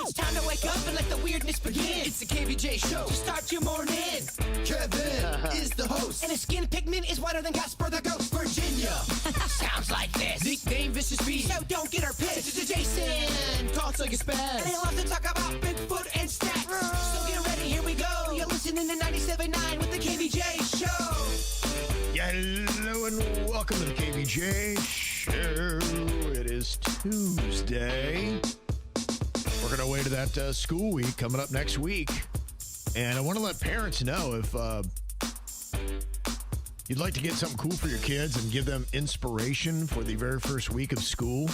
It's time to wake up and let the weirdness begin. It's the KVJ Show to start your morning. Kevin is the host, and his skin pigment is whiter than Casper the Ghost. Virginia sounds like this. Nickname Vicious Beast, so don't get her pissed. It's Jason, talks like a spaz, and he loves to talk about Bigfoot and stats. So get ready, here we go. You're listening to 97.9 with the KVJ Show. Yeah, hello and welcome to the KVJ Show. It is Tuesday. We're going to wait to that school week coming up next week. And I want to let parents know if you'd like to get something cool for your kids and give them inspiration for the very first week of school,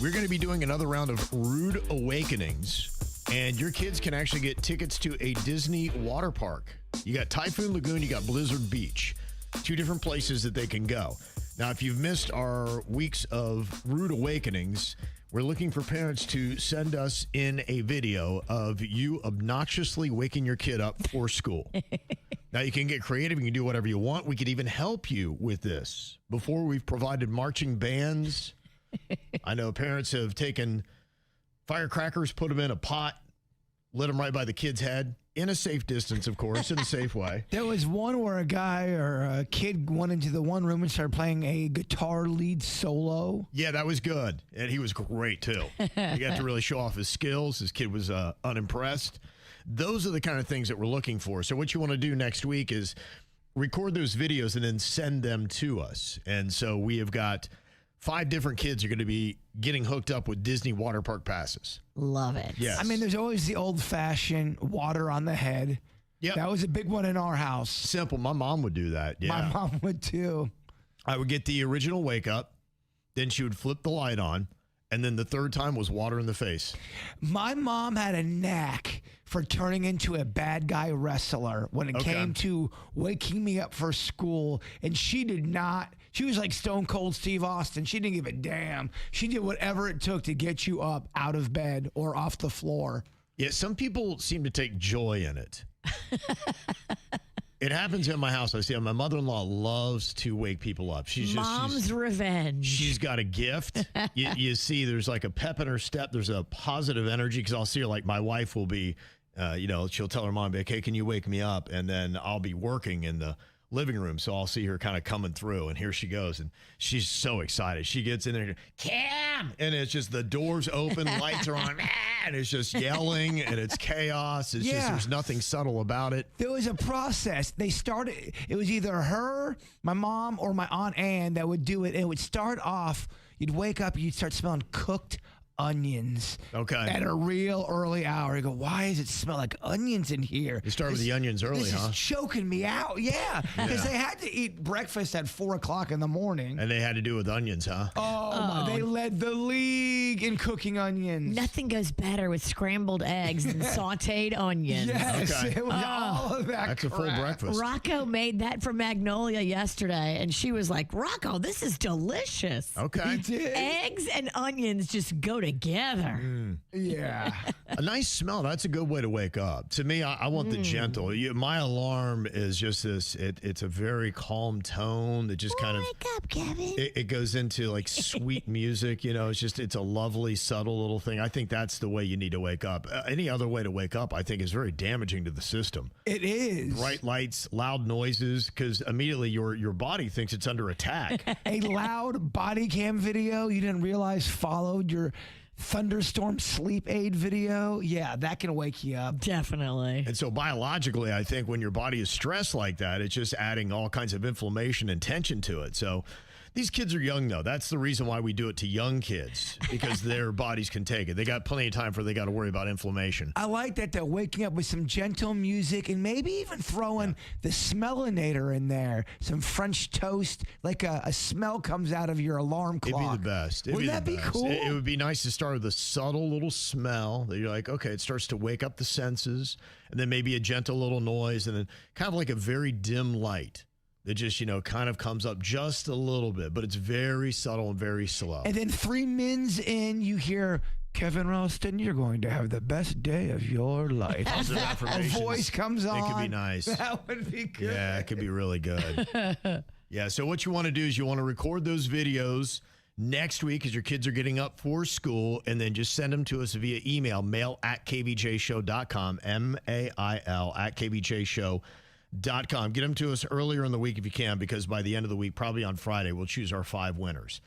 we're going to be doing another round of Rude Awakenings. And your kids can actually get tickets to a Disney water park. You got Typhoon Lagoon, you got Blizzard Beach. Two different places that they can go. Now, if you've missed our weeks of Rude Awakenings, we're looking for parents to send us in a video of you obnoxiously waking your kid up for school. Now, you can get creative. You can do whatever you want. We could even help you with this. Before, we've provided marching bands. I know parents have taken firecrackers, put them in a pot, lit them right by the kid's head. In a safe distance, of course, in a safe way. There was one where a guy or a kid went into the one room and started playing a guitar lead solo. Yeah, that was good. And he was great, too. He got to really show off his skills. His kid was unimpressed. Those are the kind of things that we're looking for. So what you want to do next week is record those videos and then send them to us. And so we have got 5 different kids who are going to be getting hooked up with Disney water park passes. Love it. Yes. I mean, there's always the old-fashioned water on the head. Yep. That was a big one in our house. Simple. My mom would do that. Yeah. My mom would too. I would get the original wake up, then she would flip the light on, and then the third time was water in the face. My mom had a knack for turning into a bad guy wrestler when it came to waking me up for school, and she did not. She was like Stone Cold Steve Austin. She didn't give a damn. She did whatever it took to get you up out of bed or off the floor. Yeah, some people seem to take joy in it. It happens in my house. I see my mother-in-law loves to wake people up. Mom's revenge. She's got a gift. You see there's like a pep in her step. There's a positive energy because I'll see her like my wife will be, she'll tell her mom, hey, can you wake me up? And then I'll be working in the living room, so I'll see her kind of coming through, and here she goes, and she's so excited. She gets in there and Cam, and it's just the doors open, lights are on, and it's just yelling, and it's chaos. It's just there's nothing subtle about it. There was a process. They started. It was either her, my mom, or my Aunt Ann that would do it. And it would start off. You'd wake up, and you'd start smelling cooked onions. Okay. At a real early hour. You go, why does it smell like onions in here? You start with the onions early, this huh? This is choking me out. Yeah. Because they had to eat breakfast at 4 o'clock in the morning. And they had to do it with onions, huh? Oh. They led the league in cooking onions. Nothing goes better with scrambled eggs than sauteed onions. Yes. Okay. It was all of that. That's a full breakfast. Rocco made that for Magnolia yesterday, and she was like, Rocco, this is delicious. Okay. He did. Eggs and onions just go together. Yeah. A nice smell. That's a good way to wake up. To me, I want the gentle. My alarm is just this. It's a very calm tone that just kind of wake up, Kevin. It goes into like sweet music. It's a lovely, subtle little thing. I think that's the way you need to wake up. Any other way to wake up, I think, is very damaging to the system. It is. Bright lights, loud noises, because immediately your body thinks it's under attack. A loud body cam video you didn't realize followed your thunderstorm sleep aid video. Yeah, that can wake you up. Definitely. And so biologically, I think when your body is stressed like that, it's just adding all kinds of inflammation and tension to it. So these kids are young, though. That's the reason why we do it to young kids, because their bodies can take it. They got plenty of time before they got to worry about inflammation. I like that they're waking up with some gentle music and maybe even throwing the smellinator in there. Some French toast, like a smell comes out of your alarm clock. It'd be the best. Wouldn't that be cool? It would be nice to start with a subtle little smell that you're like, okay, it starts to wake up the senses, and then maybe a gentle little noise, and then kind of like a very dim light that just, kind of comes up just a little bit, but it's very subtle and very slow. And then 3 minutes in, you hear, Kevin Ralston, you're going to have the best day of your life. Positive A affirmations. voice comes on. It could be nice. That would be good. Yeah, it could be really good. Yeah, so what you want to do is you want to record those videos. next week as your kids are getting up for school, and then just send them to us via email, mail@kvjshow.com, mail@kvjshow.com. Get them to us earlier in the week if you can, because by the end of the week, probably on Friday, we'll choose our 5 winners.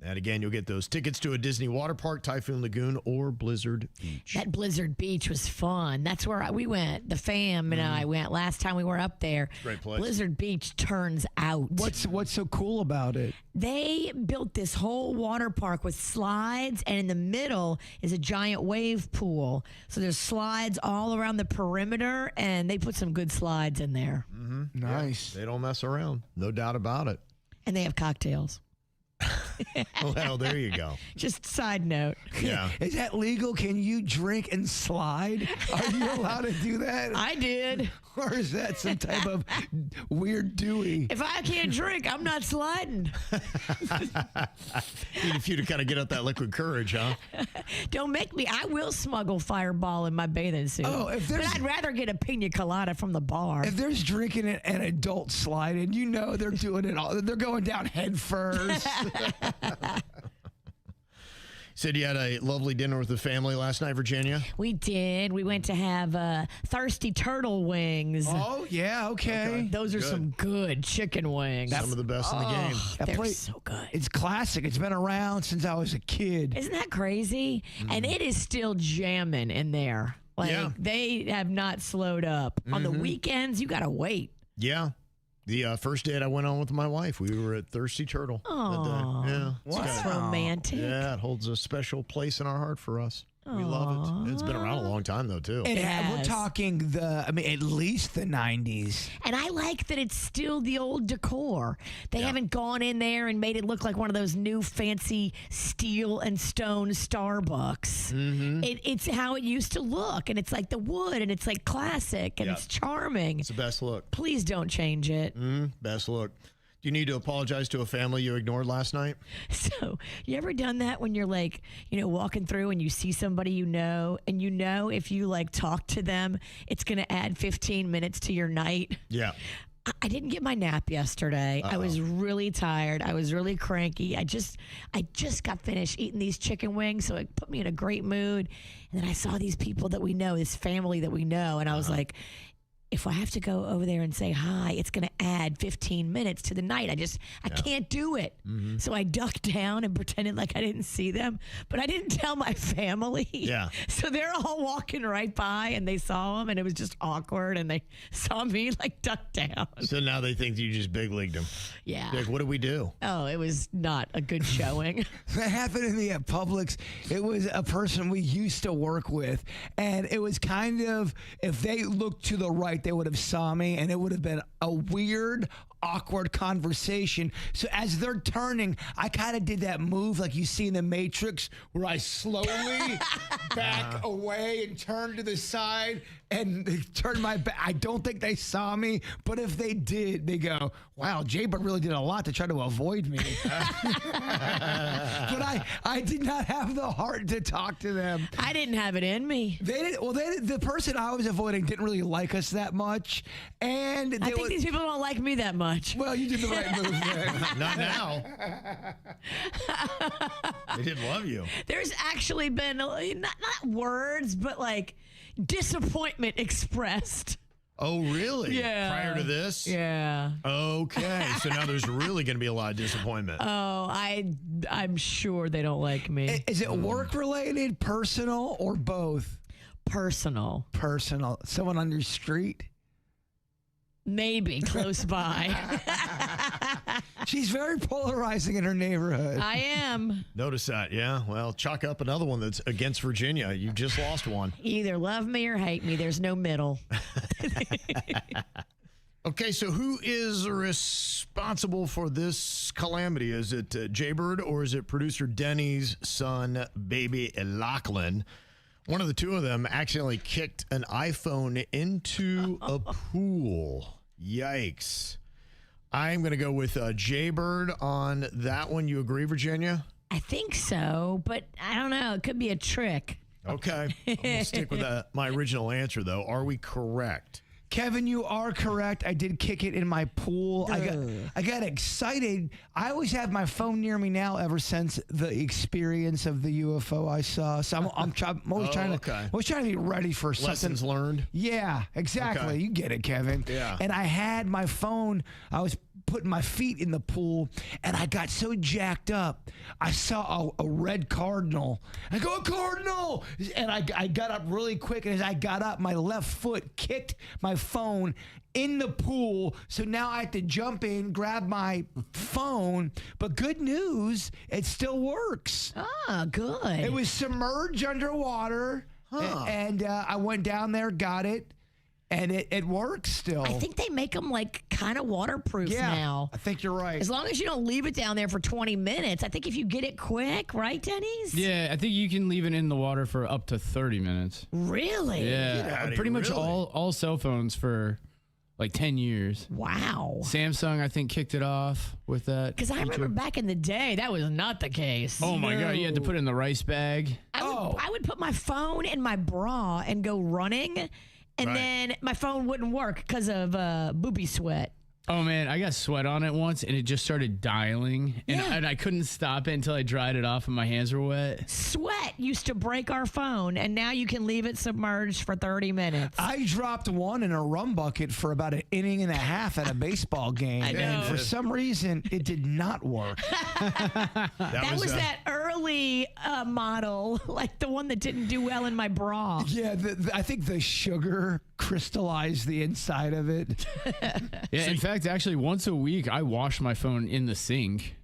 And again, you'll get those tickets to a Disney water park, Typhoon Lagoon, or Blizzard Beach. That Blizzard Beach was fun. That's where we went. The fam and I went last time we were up there. Great place. Blizzard Beach turns out. What's so cool about it? They built this whole water park with slides, and in the middle is a giant wave pool. So there's slides all around the perimeter, and they put some good slides in there. Nice. Yeah, they don't mess around. No doubt about it. And they have cocktails. Well, there you go. Just side note. Yeah. Is that legal? Can you drink and slide? Are you allowed to do that? I did. Or is that some type of weird Dewey? If I can't drink, I'm not sliding. Need a few to kind of get up that liquid courage, huh? Don't make me. I will smuggle Fireball in my bathing suit. Oh, but I'd rather get a pina colada from the bar. If there's drinking an adult sliding, you know they're doing it all. They're going down head first. Said you had a lovely dinner with the family last night, Virginia. We did. We went to have thirsty turtle wings. Oh, yeah, okay. Those are some good chicken wings. Some of the best in the game. That They're place- so good. It's classic. It's been around since I was a kid. Isn't that crazy? And it is still jamming in there. Like, Yeah. they have not slowed up. On the weekends, you got to wait. Yeah. The first date I went on with my wife, we were at Thirsty Turtle. Aw. That day. Yeah. That's romantic. Yeah, it holds a special place in our heart for us. We love it. It's been around a long time, though, too. We're Yes. talking at least the 90s. And I like that it's still the old decor. They haven't gone in there and made it look like one of those new fancy steel and stone Starbucks. It's how it used to look. And it's like the wood, and it's like classic, and it's charming. It's the best look. Please don't change it. Best look. Do you need to apologize to a family you ignored last night? So, you ever done that when you're like, walking through and you see somebody and if you like talk to them, it's going to add 15 minutes to your night? Yeah. I didn't get my nap yesterday. I was really tired. I was really cranky. I just got finished eating these chicken wings, so it put me in a great mood. And then I saw these people that we know, this family that we know, and I was like, if I have to go over there and say hi, it's going to add 15 minutes to the night. I can't do it. So I ducked down and pretended like I didn't see them, but I didn't tell my family. Yeah. So they're all walking right by, and they saw them, and it was just awkward, and they saw me like duck down. So now they think you just big leagued them. Yeah. Like, what did we do? Oh, it was not a good showing. That happened in the Publix. It was a person we used to work with, and it was kind of, if they looked to the right, they would have saw me, and it would have been a weird, awkward conversation. So as they're turning, I kind of did that move like you see in the Matrix, where I slowly back away and turn to the side and turn my back. I don't think they saw me, but if they did, they go, wow, Jbird really did a lot to try to avoid me. But I did not have the heart to talk to them. I didn't have it in me. The person I was avoiding didn't really like us that much, and I think these people don't like me that much. well, you did the right move there. Not now. They didn't love you. There's actually been not words, but like disappointment expressed. Oh, really? Yeah. Prior to this? Yeah. Okay. So now there's really going to be a lot of disappointment. Oh, I'm sure they don't like me. Is it work related, personal, or both? Personal. Personal. Someone on your street? Maybe close by. She's very polarizing in her neighborhood. I am. Notice that, yeah. Well, chalk up another one that's against Virginia. You just lost one. Either love me or hate me. There's no middle. Okay, so who is responsible for this calamity? Is it Jbird, or is it producer Denny's son, Baby Lochlan? One of the two of them accidentally kicked an iPhone into a pool. Yikes. I'm going to go with Jbird on that one. You agree, Virginia? I think so, but I don't know. It could be a trick. Okay. I'm going to stick with my original answer, though. Are we correct? Kevin, you are correct. I did kick it in my pool. I got excited. I always have my phone near me now ever since the experience of the UFO I saw. So I'm always trying to be ready for something. Lessons learned. Yeah, exactly. Okay. You get it, Kevin. Yeah. And I had my phone. I was putting my feet in the pool, and I got so jacked up. I saw a red cardinal. I go, a cardinal! And I got up really quick, and as I got up, my left foot kicked my phone in the pool. So now I have to jump in, grab my phone. But good news, it still works. Ah, good. It was submerged underwater, and I went down there, got it. And it works still. I think they make them like kind of waterproof now. I think you're right. As long as you don't leave it down there for 20 minutes. I think if you get it quick, right, Denny's? Yeah, I think you can leave it in the water for up to 30 minutes. Really? Yeah, pretty much all cell phones for like 10 years. Wow. Samsung, I think, kicked it off with that. Because I remember back in the day, that was not the case. Oh, my God. You had to put it in the rice bag. I would put my phone in my bra and go running, and then my phone wouldn't work because of booby sweat. Oh, man, I got sweat on it once, and it just started dialing, and I couldn't stop it until I dried it off and my hands were wet. Sweat used to break our phone, and now you can leave it submerged for 30 minutes. I dropped one in a rum bucket for about an inning and a half at a baseball game, and for some reason, it did not work. that was that early model, like the one that didn't do well in my bra. Yeah, I think the sugar crystallized the inside of it. Yeah, in fact, actually, once a week, I wash my phone in the sink.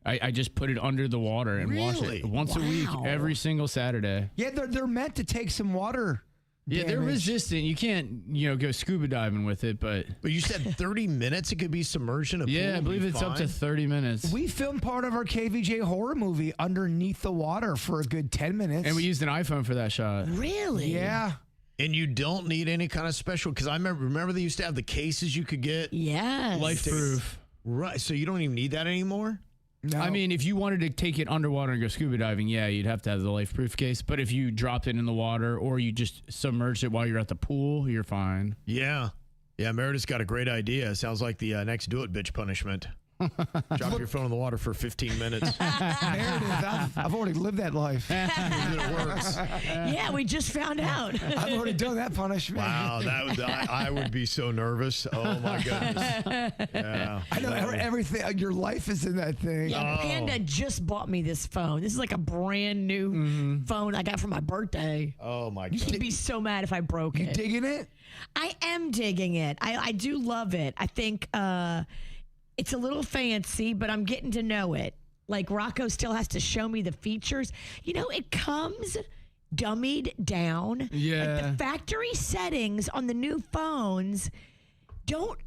I just put it under the water and wash it once a week, every single Saturday. Yeah, they're meant to take some water. Yeah, they're damage. resistant. You can't, go scuba diving with it, but you said 30 minutes it could be submerged in a pool. Yeah, I believe it's up to 30 minutes. We filmed part of our KVJ horror movie underneath the water for a good 10 minutes. And we used an iPhone for that shot. Really? Yeah. And you don't need any kind of special, because I remember they used to have the cases you could get. Yes. Life-proof. Right, so you don't even need that anymore? No. I mean, if you wanted to take it underwater and go scuba diving, yeah, you'd have to have the life-proof case. But if you dropped it in the water or you just submerged it while you're at the pool, you're fine. Yeah. Yeah, Meredith's got a great idea. Sounds like the next do it bitch punishment. Drop your phone in the water for 15 minutes. Meredith, I've already lived that life. It works. Yeah, we just found out. I've already done that punishment. Wow, I would be so nervous. Oh my goodness. Yeah. I know everything. Your life is in that thing. Yeah, Panda just bought me this phone. This is like a brand new phone I got for my birthday. Oh my You'd god. be so mad if I broke You it. digging it? I am digging it. I do love it. I think it's a little fancy, but I'm getting to know it. Like, Rocco still has to show me the features. It comes dummied down. Yeah. Like, the factory settings on the new phones don't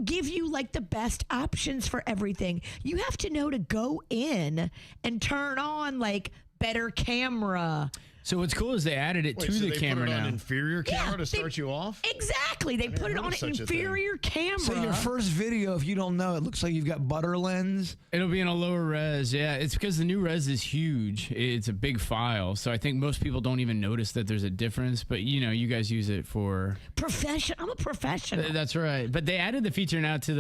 give you like the best options for everything. You have to know to go in and turn on like better camera. So what's cool is they added it to the camera put it now. on inferior camera to start you off? Exactly. They put it on an inferior camera. So your first video, if you don't know, it looks like you've got butter lens. It'll be in a lower res. Yeah, it's because the new res is huge. It's a big file. So I think most people don't even notice that there's a difference. But, you guys use it for... I'm a professional. That's right. But they added the feature now to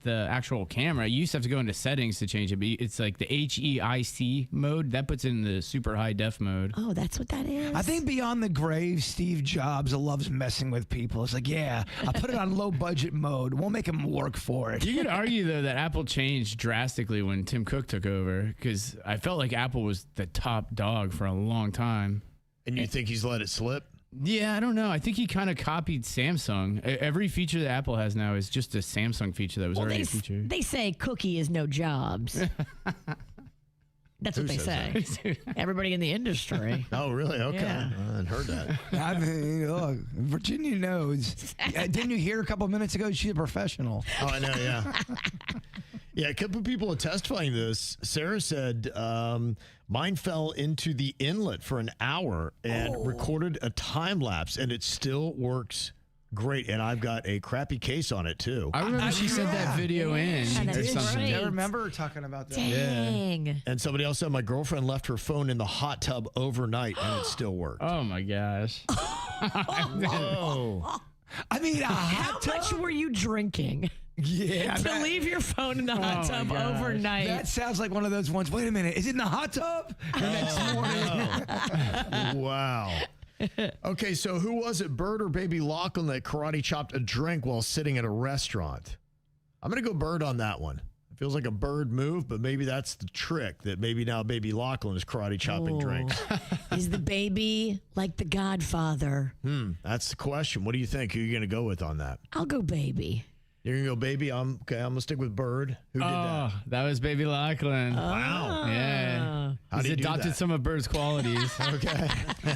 the actual camera. You used to have to go into settings to change it. But it's like the HEIC mode. That puts it in the super high def mode. Oh, that's what that is? I think beyond the grave, Steve Jobs loves messing with people. It's like, yeah, I put it on low budget mode. We'll make him work for it. You could argue, though, that Apple changed drastically when Tim Cook took over, because I felt like Apple was the top dog for a long time. And you think he's let it slip? Yeah, I don't know. I think he kind of copied Samsung. Every feature that Apple has now is just a Samsung feature that was already a feature. They say Cookie is no Jobs. That's what they say. Everybody in the industry. Oh, really? Okay. Yeah. I hadn't heard that. I mean, look, Virginia knows. Didn't you hear a couple minutes ago? She's a professional. Oh, I know, yeah. Yeah, a couple of people are testifying this. Sarah said, mine fell into the inlet for an hour and recorded a time lapse, and it still works great. And I've got a crappy case on it, too. I remember she sent that video in. that's or something. great. I remember her talking about that. Dang. And somebody else said, my girlfriend left her phone in the hot tub overnight, and it still worked. Oh, my gosh. Oh. I mean, How much were you drinking? Yeah. To leave your phone in the hot tub overnight. That sounds like one of those ones. Wait a minute. Is it in the hot tub? The next morning. Wow. Okay, so who was it, Bird or Baby Lochlan, that karate chopped a drink while sitting at a restaurant? I'm going to go Bird on that one. It feels like a Bird move, but maybe that's the trick, that maybe now Baby Lochlan is karate chopping drinks. Is the baby like the Godfather? That's the question. What do you think? Who are you going to go with on that? I'll go baby. You're going to go Baby? I'm going to stick with Bird. Who did that? That was Baby Lochlan. Wow. Yeah. How He's do you do adopted that? some of Bird's qualities. Okay.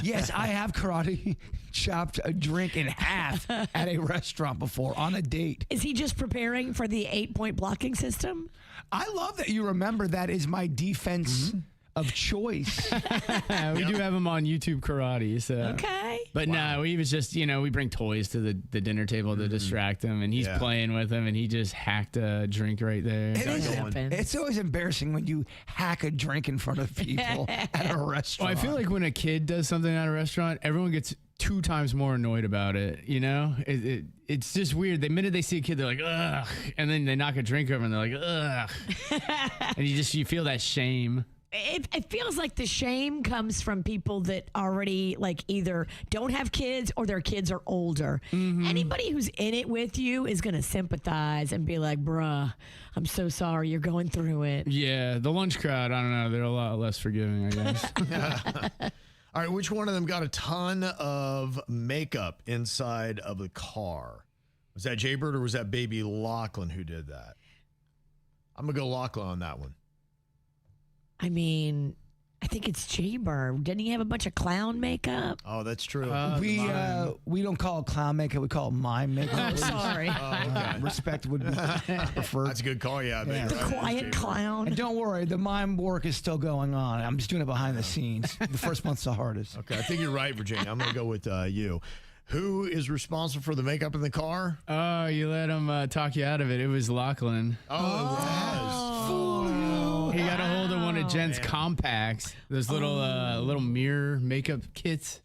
Yes, I have karate chopped a drink in half at a restaurant before on a date. Is he just preparing for the 8-point blocking system? I love that you remember that is my defense of choice. We do have him on YouTube Karate. So. Okay. But no, he was just, we bring toys to the dinner table to distract him, and he's playing with him, and he just hacked a drink right there. It's always embarrassing when you hack a drink in front of people at a restaurant. Well, I feel like when a kid does something at a restaurant, everyone gets 2 times more annoyed about it, It's just weird. The minute they see a kid, they're like, ugh, and then they knock a drink over, and they're like, ugh. And you feel that shame. It feels like the shame comes from people that already either don't have kids or their kids are older. Anybody who's in it with you is going to sympathize and be like, bruh, I'm so sorry you're going through it. Yeah, the lunch crowd, I don't know. They're a lot less forgiving, I guess. All right, which one of them got a ton of makeup inside of the car? Was that Jbird or was that Baby Lochlan who did that? I'm going to go Lochlan on that one. I mean, I think it's Jbird. Didn't he have a bunch of clown makeup? Oh, that's true. We don't call it clown makeup. We call it mime makeup. I'm sorry. Respect would be preferred. That's a good call, yeah. Yeah. The quiet clown. And don't worry, the mime work is still going on. I'm just doing it behind the scenes. The first month's the hardest. Okay, I think you're right, Virginia. I'm going to go with you. Who is responsible for the makeup in the car? Oh, you let him talk you out of it. It was Lochlan. Oh, it was. He got a hold of one of Jen's compacts, those little mirror makeup kits.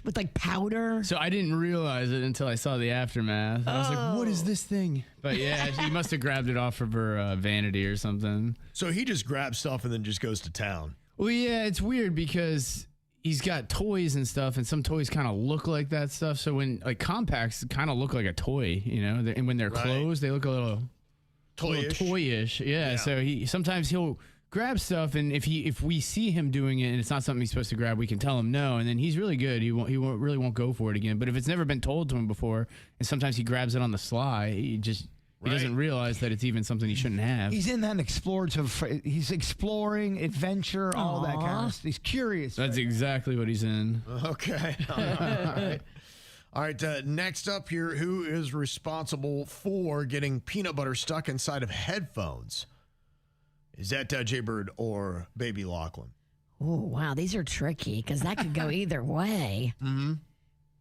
With powder. So I didn't realize it until I saw the aftermath. I was like, what is this thing? But yeah, he must have grabbed it off of her vanity or something. So he just grabs stuff and then just goes to town. Well, yeah, it's weird because he's got toys and stuff, and some toys kind of look like that stuff. So when compacts kind of look like a toy, and when they're closed, they look a little toyish. Yeah. So sometimes he'll grab stuff, and if we see him doing it and it's not something he's supposed to grab, we can tell him no, and then he's really good. He won't go for it again. But if it's never been told to him before, and sometimes he grabs it on the sly, he doesn't realize that it's even something he shouldn't have. He's in that explorative. He's exploring adventure, all that kind of stuff. He's curious. That's exactly what he's in. Okay. All right. Next up here, who is responsible for getting peanut butter stuck inside of headphones? Is that Jbird or Baby Lochlan? Oh, wow. These are tricky because that could go either way.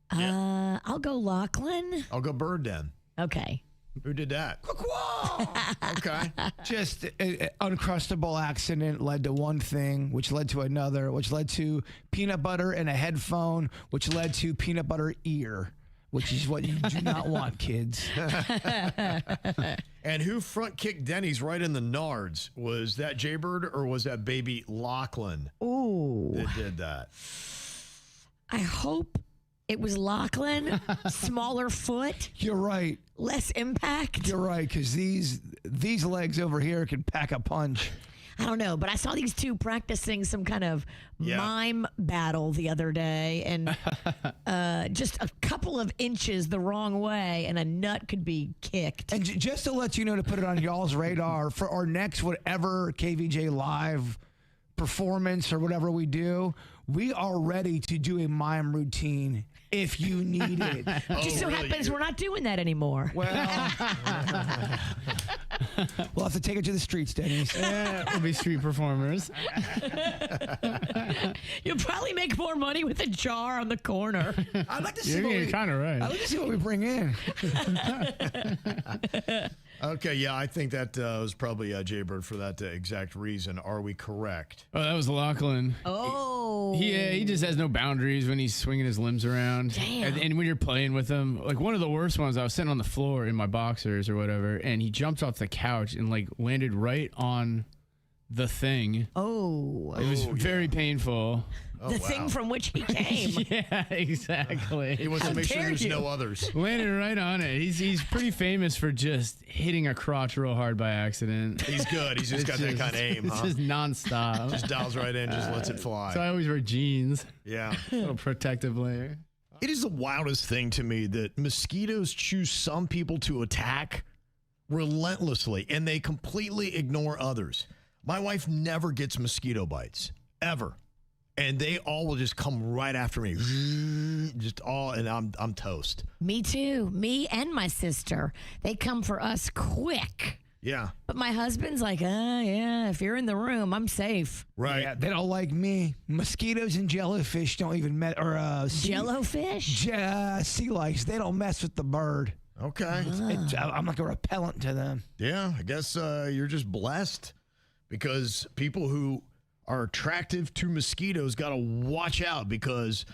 I'll go Lochlan. I'll go Bird then. Okay. Who did that? Okay. Just an uncrustable accident led to one thing, which led to another, which led to peanut butter in a headphone, which led to peanut butter ear, which is what you do not want, kids. And who front kicked Denny's right in the nards? Was that Jbird or was that Baby Lochlan that did that? I hope it was Lochlan. Smaller foot. You're right. Less impact. You're right, because these legs over here can pack a punch. I don't know, but I saw these two practicing some kind of mime battle the other day, and just a couple of inches the wrong way, and a nut could be kicked. And just to let you know, to put it on y'all's radar, for our next whatever KVJ Live performance or whatever we do, we are ready to do a mime routine if you need it. Just so happens we're not doing that anymore. Well, we'll have to take it to the streets, Denny's. Yeah, we'll be street performers. You'll probably make more money with a jar on the corner. I'd like to see You're kind of right. I'd like to see what we bring in. Okay, yeah, I think that was probably Jbird for that exact reason. Are we correct? Oh, that was Lochlan. Oh. He just has no boundaries when he's swinging his limbs around. Damn. And when you're playing with him, like one of the worst ones, I was sitting on the floor in my boxers or whatever, and he jumped off the couch and like landed right on the thing. Oh. It was very painful. Oh, The thing from which he came. Yeah, exactly. He wants to make sure dare there's you. no others. Landed right on it. He's pretty famous for just hitting a crotch real hard by accident. He's good. He's just got that kind of aim, It's huh? just nonstop. Just dials right in, just lets it fly. So I always wear jeans, Yeah. a little protective layer. It is the wildest thing to me that mosquitoes choose some people to attack relentlessly, and they completely ignore others. My wife never gets mosquito bites, ever. And they all will just come right after me. Just all, and I'm toast. Me too. Me and my sister. They come for us quick. Yeah. But my husband's like, yeah, if you're in the room, I'm safe. Right. Yeah, they don't like me. Mosquitoes and jellyfish don't even mess. Or Jellofish? sea lice. They don't mess with the bird. Okay. I'm like a repellent to them. Yeah. I guess you're just blessed because people who are attractive to mosquitoes got to watch out because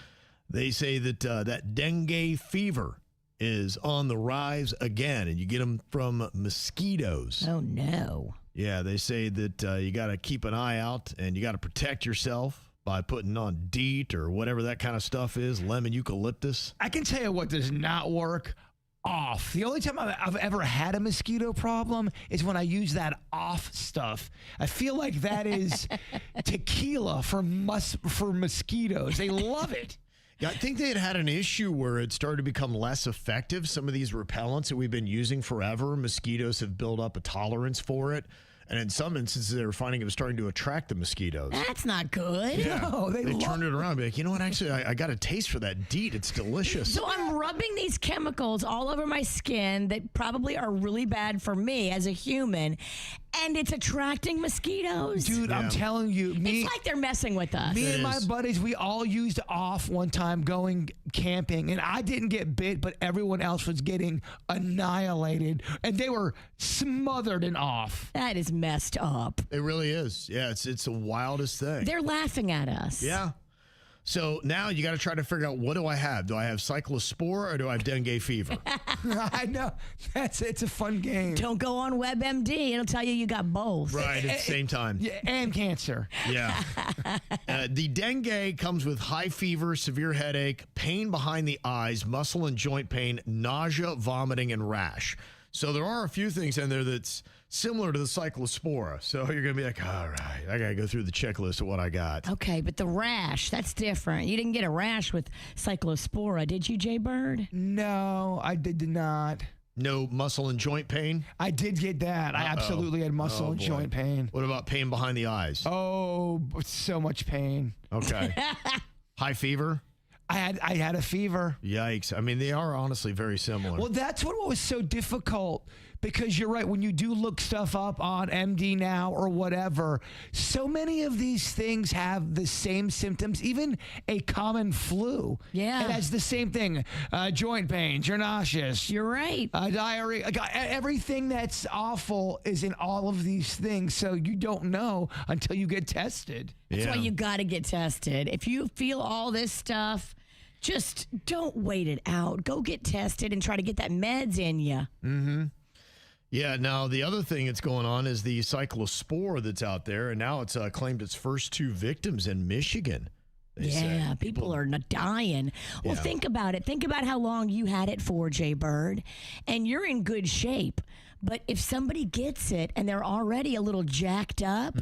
they say that that dengue fever is on the rise again, and you get them from mosquitoes. Oh, no. Yeah, they say that you got to keep an eye out and you got to protect yourself by putting on DEET or whatever that kind of stuff is, lemon eucalyptus. I can tell you what does not work. Off. The only time I've ever had a mosquito problem is when I use that off stuff. I feel like that is tequila for mosquitoes. They love it. Yeah, I think they had an issue where it started to become less effective. Some of these repellents that we've been using forever, mosquitoes have built up a tolerance for it. And in some instances, they were finding it was starting to attract the mosquitoes. That's not good. Yeah, No, they love turned it around and be like, you know what, actually, I got a taste for that DEET. It's delicious. So I'm rubbing these chemicals all over my skin that probably are really bad for me as a human, and it's attracting mosquitoes. Dude, I'm telling you, It's like they're messing with us. Me It and my is. buddies, we all used off one time going camping, and I didn't get bit, but everyone else was getting annihilated, and they were smothered in off. That is messed up. It really is. Yeah, it's the wildest thing. They're laughing at us. Yeah. So now you got to try to figure out, what do I have? Do I have cyclospora or do I have dengue fever? I know. It's a fun game. Don't go on WebMD. It'll tell you got both. Right, at the same time. Yeah, and cancer. Yeah. The dengue comes with high fever, severe headache, pain behind the eyes, muscle and joint pain, nausea, vomiting, and rash. So there are a few things in there that's similar to the cyclospora. So you're going to be like, all right, I got to go through the checklist of what I got. Okay, but the rash, that's different. You didn't get a rash with cyclospora, did you, Jbird? No, I did not. No muscle and joint pain? I did get that. I absolutely had muscle and boy. joint pain. What about pain behind the eyes? Oh, so much pain. Okay. High fever? I had a fever. Yikes. I mean, they are honestly very similar. Well, that's what was so difficult, because you're right. When you do look stuff up on MD Now or whatever, so many of these things have the same symptoms, even a common flu. Yeah. It has the same thing. Joint pains, you're nauseous. You're right. Diarrhea. Everything that's awful is in all of these things. So you don't know until you get tested. That's why Yeah. you got to get tested. If you feel all this stuff, just don't wait it out. Go get tested and try to get that meds in you. Yeah, now the other thing that's going on is the cyclospora that's out there, and now it's claimed its first 2 victims in Michigan. They say. Yeah, people are not dying. Well, Yeah. think about it. Think about how long you had it for, Jbird, and you're in good shape. But if somebody gets it and they're already a little jacked up,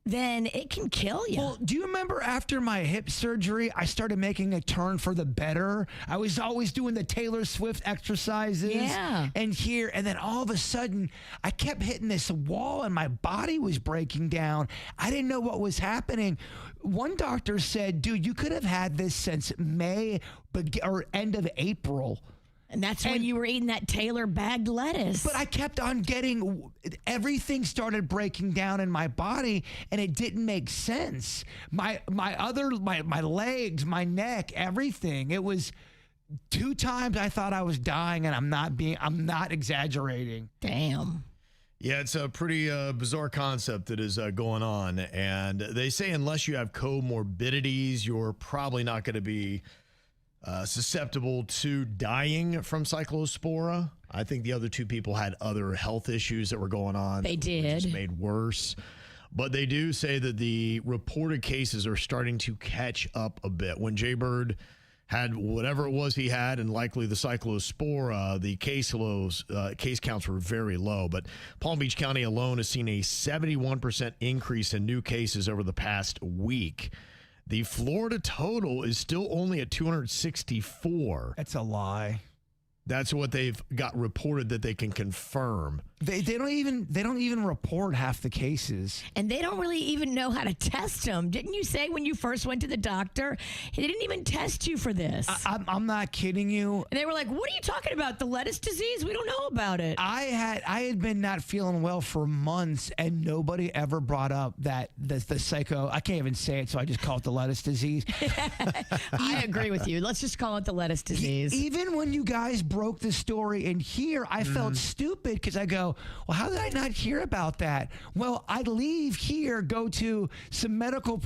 then it can kill you. Well, do you remember after my hip surgery, I started making a turn for the better? I was always doing the Taylor Swift exercises. Yeah. And then all of a sudden, I kept hitting this wall and my body was breaking down. I didn't know what was happening. One doctor said, dude, you could have had this since May or end of April. And that's when you were eating that Taylor bagged lettuce. But I kept on getting, everything started breaking down in my body, and it didn't make sense. My legs, my neck, everything. It was 2 times I thought I was dying, and I'm not exaggerating. Damn. Yeah, it's a pretty bizarre concept that is going on. And they say unless you have comorbidities, you're probably not going to be susceptible to dying from cyclospora. I think the other 2 people had other health issues that were going on. They did. Which just made worse. But they do say that the reported cases are starting to catch up a bit. When Jbird had whatever it was he had, and likely the cyclospora, the case counts were very low. But Palm Beach County alone has seen a 71% increase in new cases over the past week. The Florida total is still only at 264. That's a lie. That's what they've got reported that they can confirm. They don't even report half the cases. And they don't really even know how to test them. Didn't you say when you first went to the doctor, he didn't even test you for this? I'm not kidding you. And they were like, what are you talking about? The lettuce disease? We don't know about it. I had been not feeling well for months, and nobody ever brought up that the psycho. I can't even say it, so I just call it the lettuce disease. I agree with you. Let's just call it the lettuce disease. Even when you guys broke the story in here, I felt stupid because I go, well, how did I not hear about that? Well, I'd leave here, go to some medical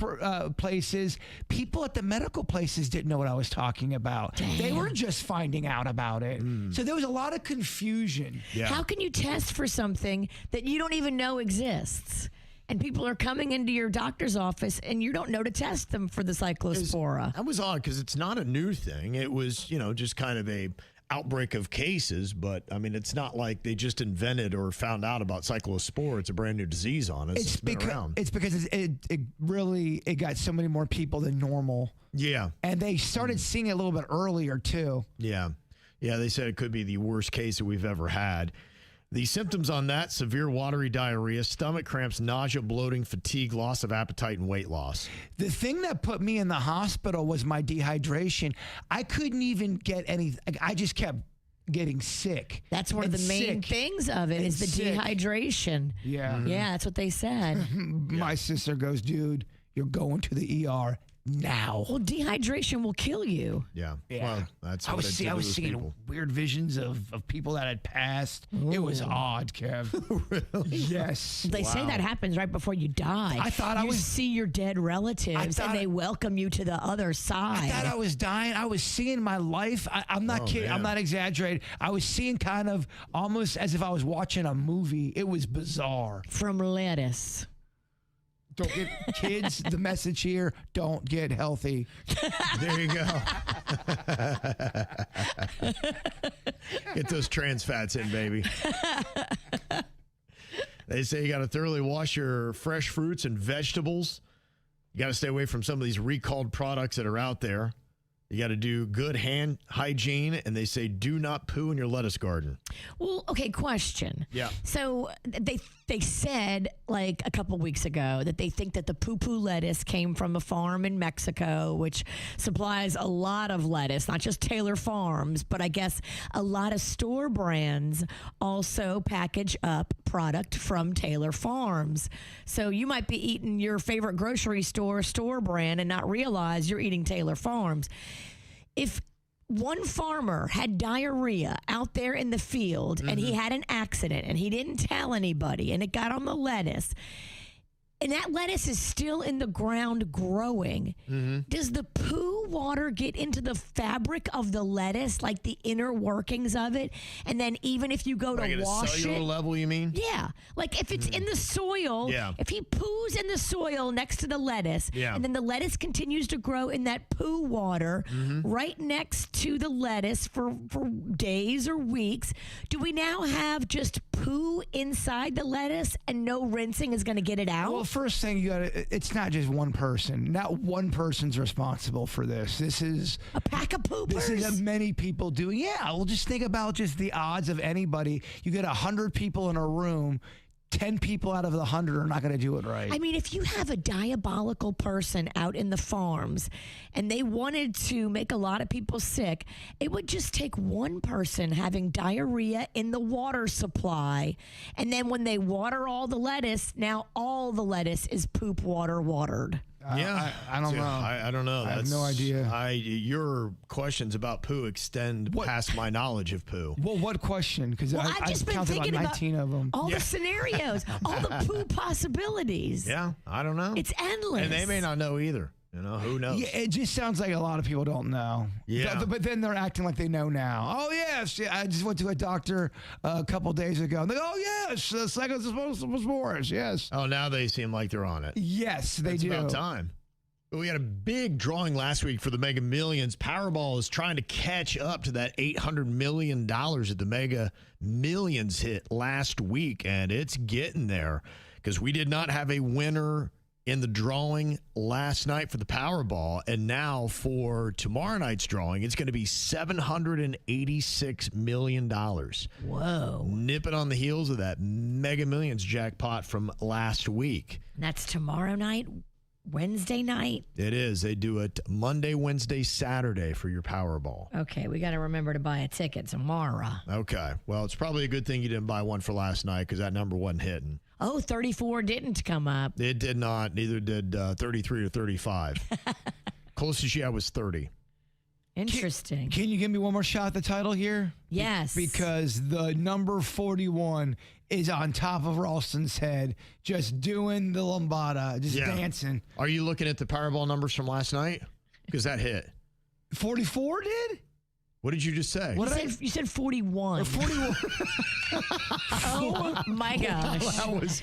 places. People at the medical places didn't know what I was talking about. Damn. They were just finding out about it. So there was a lot of confusion. Yeah. How can you test for something that you don't even know exists? And people are coming into your doctor's office and you don't know to test them for the cyclospora. That was odd because it's not a new thing. It was, just kind of a outbreak of cases, but I mean, it's not like they just invented or found out about cyclospora. It's a brand new disease on us. It's been around. It's because it got so many more people than normal. Yeah. And they started seeing it a little bit earlier too. Yeah. Yeah, they said it could be the worst case that we've ever had. The symptoms on that: severe watery diarrhea, stomach cramps, nausea, bloating, fatigue, loss of appetite, and weight loss. The thing that put me in the hospital was my dehydration. I couldn't even get anything. I just kept getting sick. That's one of the main things of it is the dehydration. Yeah. Yeah, that's what they said. My sister goes, dude, you're going to the ER now. Well, dehydration will kill you. Yeah. Yeah. Well, that's I what was it did to those seeing people. weird visions of people that had passed. It was odd, Kev. Really? Yes. They say that happens right before you die. I thought you see your dead relatives and they welcome you to the other side. I thought I was dying. I was seeing my life. I'm not kidding. Man. I'm not exaggerating. I was seeing kind of almost as if I was watching a movie. It was bizarre. From lettuce. Don't get kids. The message here: don't get healthy. There you go. Get those trans fats in, baby. They say you got to thoroughly wash your fresh fruits and vegetables. You got to stay away from some of these recalled products that are out there. You got to do good hand hygiene, and they say do not poo in your lettuce garden. Well, okay, question. Yeah. So they said like a couple weeks ago that they think that the poo-poo lettuce came from a farm in Mexico, which supplies a lot of lettuce, not just Taylor Farms, but I guess a lot of store brands also package up product from Taylor Farms. So you might be eating your favorite grocery store brand and not realize you're eating Taylor Farms. If one farmer had diarrhea out there in the field and he had an accident and he didn't tell anybody and it got on the lettuce, and that lettuce is still in the ground growing, does the poo water get into the fabric of the lettuce, like the inner workings of it? And then even if you go to wash at a cellular it, level, you mean? yeah, like if it's in the soil, if he poos in the soil next to the lettuce, and then the lettuce continues to grow in that poo water right next to the lettuce for days or weeks, do we now have just poo inside the lettuce and no rinsing is going to get it out? Well, first thing it's not just one person. Not one person's responsible for this. This is a pack of poopers. This is many people doing. Yeah, well, just think about just the odds of anybody. You get 100 people in a room. 10 people out of the 100 are not going to do it right. I mean, if you have a diabolical person out in the farms and they wanted to make a lot of people sick, it would just take one person having diarrhea in the water supply. And then when they water all the lettuce, now all the lettuce is poop water watered. I don't know. I don't know. I have no idea. Your questions about poo extend past my knowledge of poo. Well, what question? Because I've just been counted thinking about 19 of them. all the scenarios, all the poo possibilities. Yeah, I don't know. It's endless. And they may not know either. Who knows? Yeah, it just sounds like a lot of people don't know. Yeah. But then they're acting like they know now. Oh, yes. Yeah, I just went to a doctor a couple days ago. And they go, oh, yes. The cyclospores. Yes. Oh, now they seem like they're on it. Yes, they do. It's about time. But we had a big drawing last week for the Mega Millions. Powerball is trying to catch up to that $800 million that the Mega Millions hit last week, and it's getting there because we did not have a winner in the drawing last night for the Powerball, and now for tomorrow night's drawing, it's going to be $786 million. Whoa. Nipping on the heels of that Mega Millions jackpot from last week. That's tomorrow night, Wednesday night? It is. They do it Monday, Wednesday, Saturday for your Powerball. Okay, we got to remember to buy a ticket tomorrow. Okay. Well, it's probably a good thing you didn't buy one for last night because that number wasn't hitting. Oh, 34 didn't come up. It did not. Neither did 33 or 35. Closest you had was 30. Interesting. Can you give me one more shot at the title here? Yes. Because the number 41 is on top of Ralston's head, just doing the lambada, just dancing. Are you looking at the Powerball numbers from last night? Because that hit. 44 did? What did you just say? You said 41. 41. Oh my gosh. That was,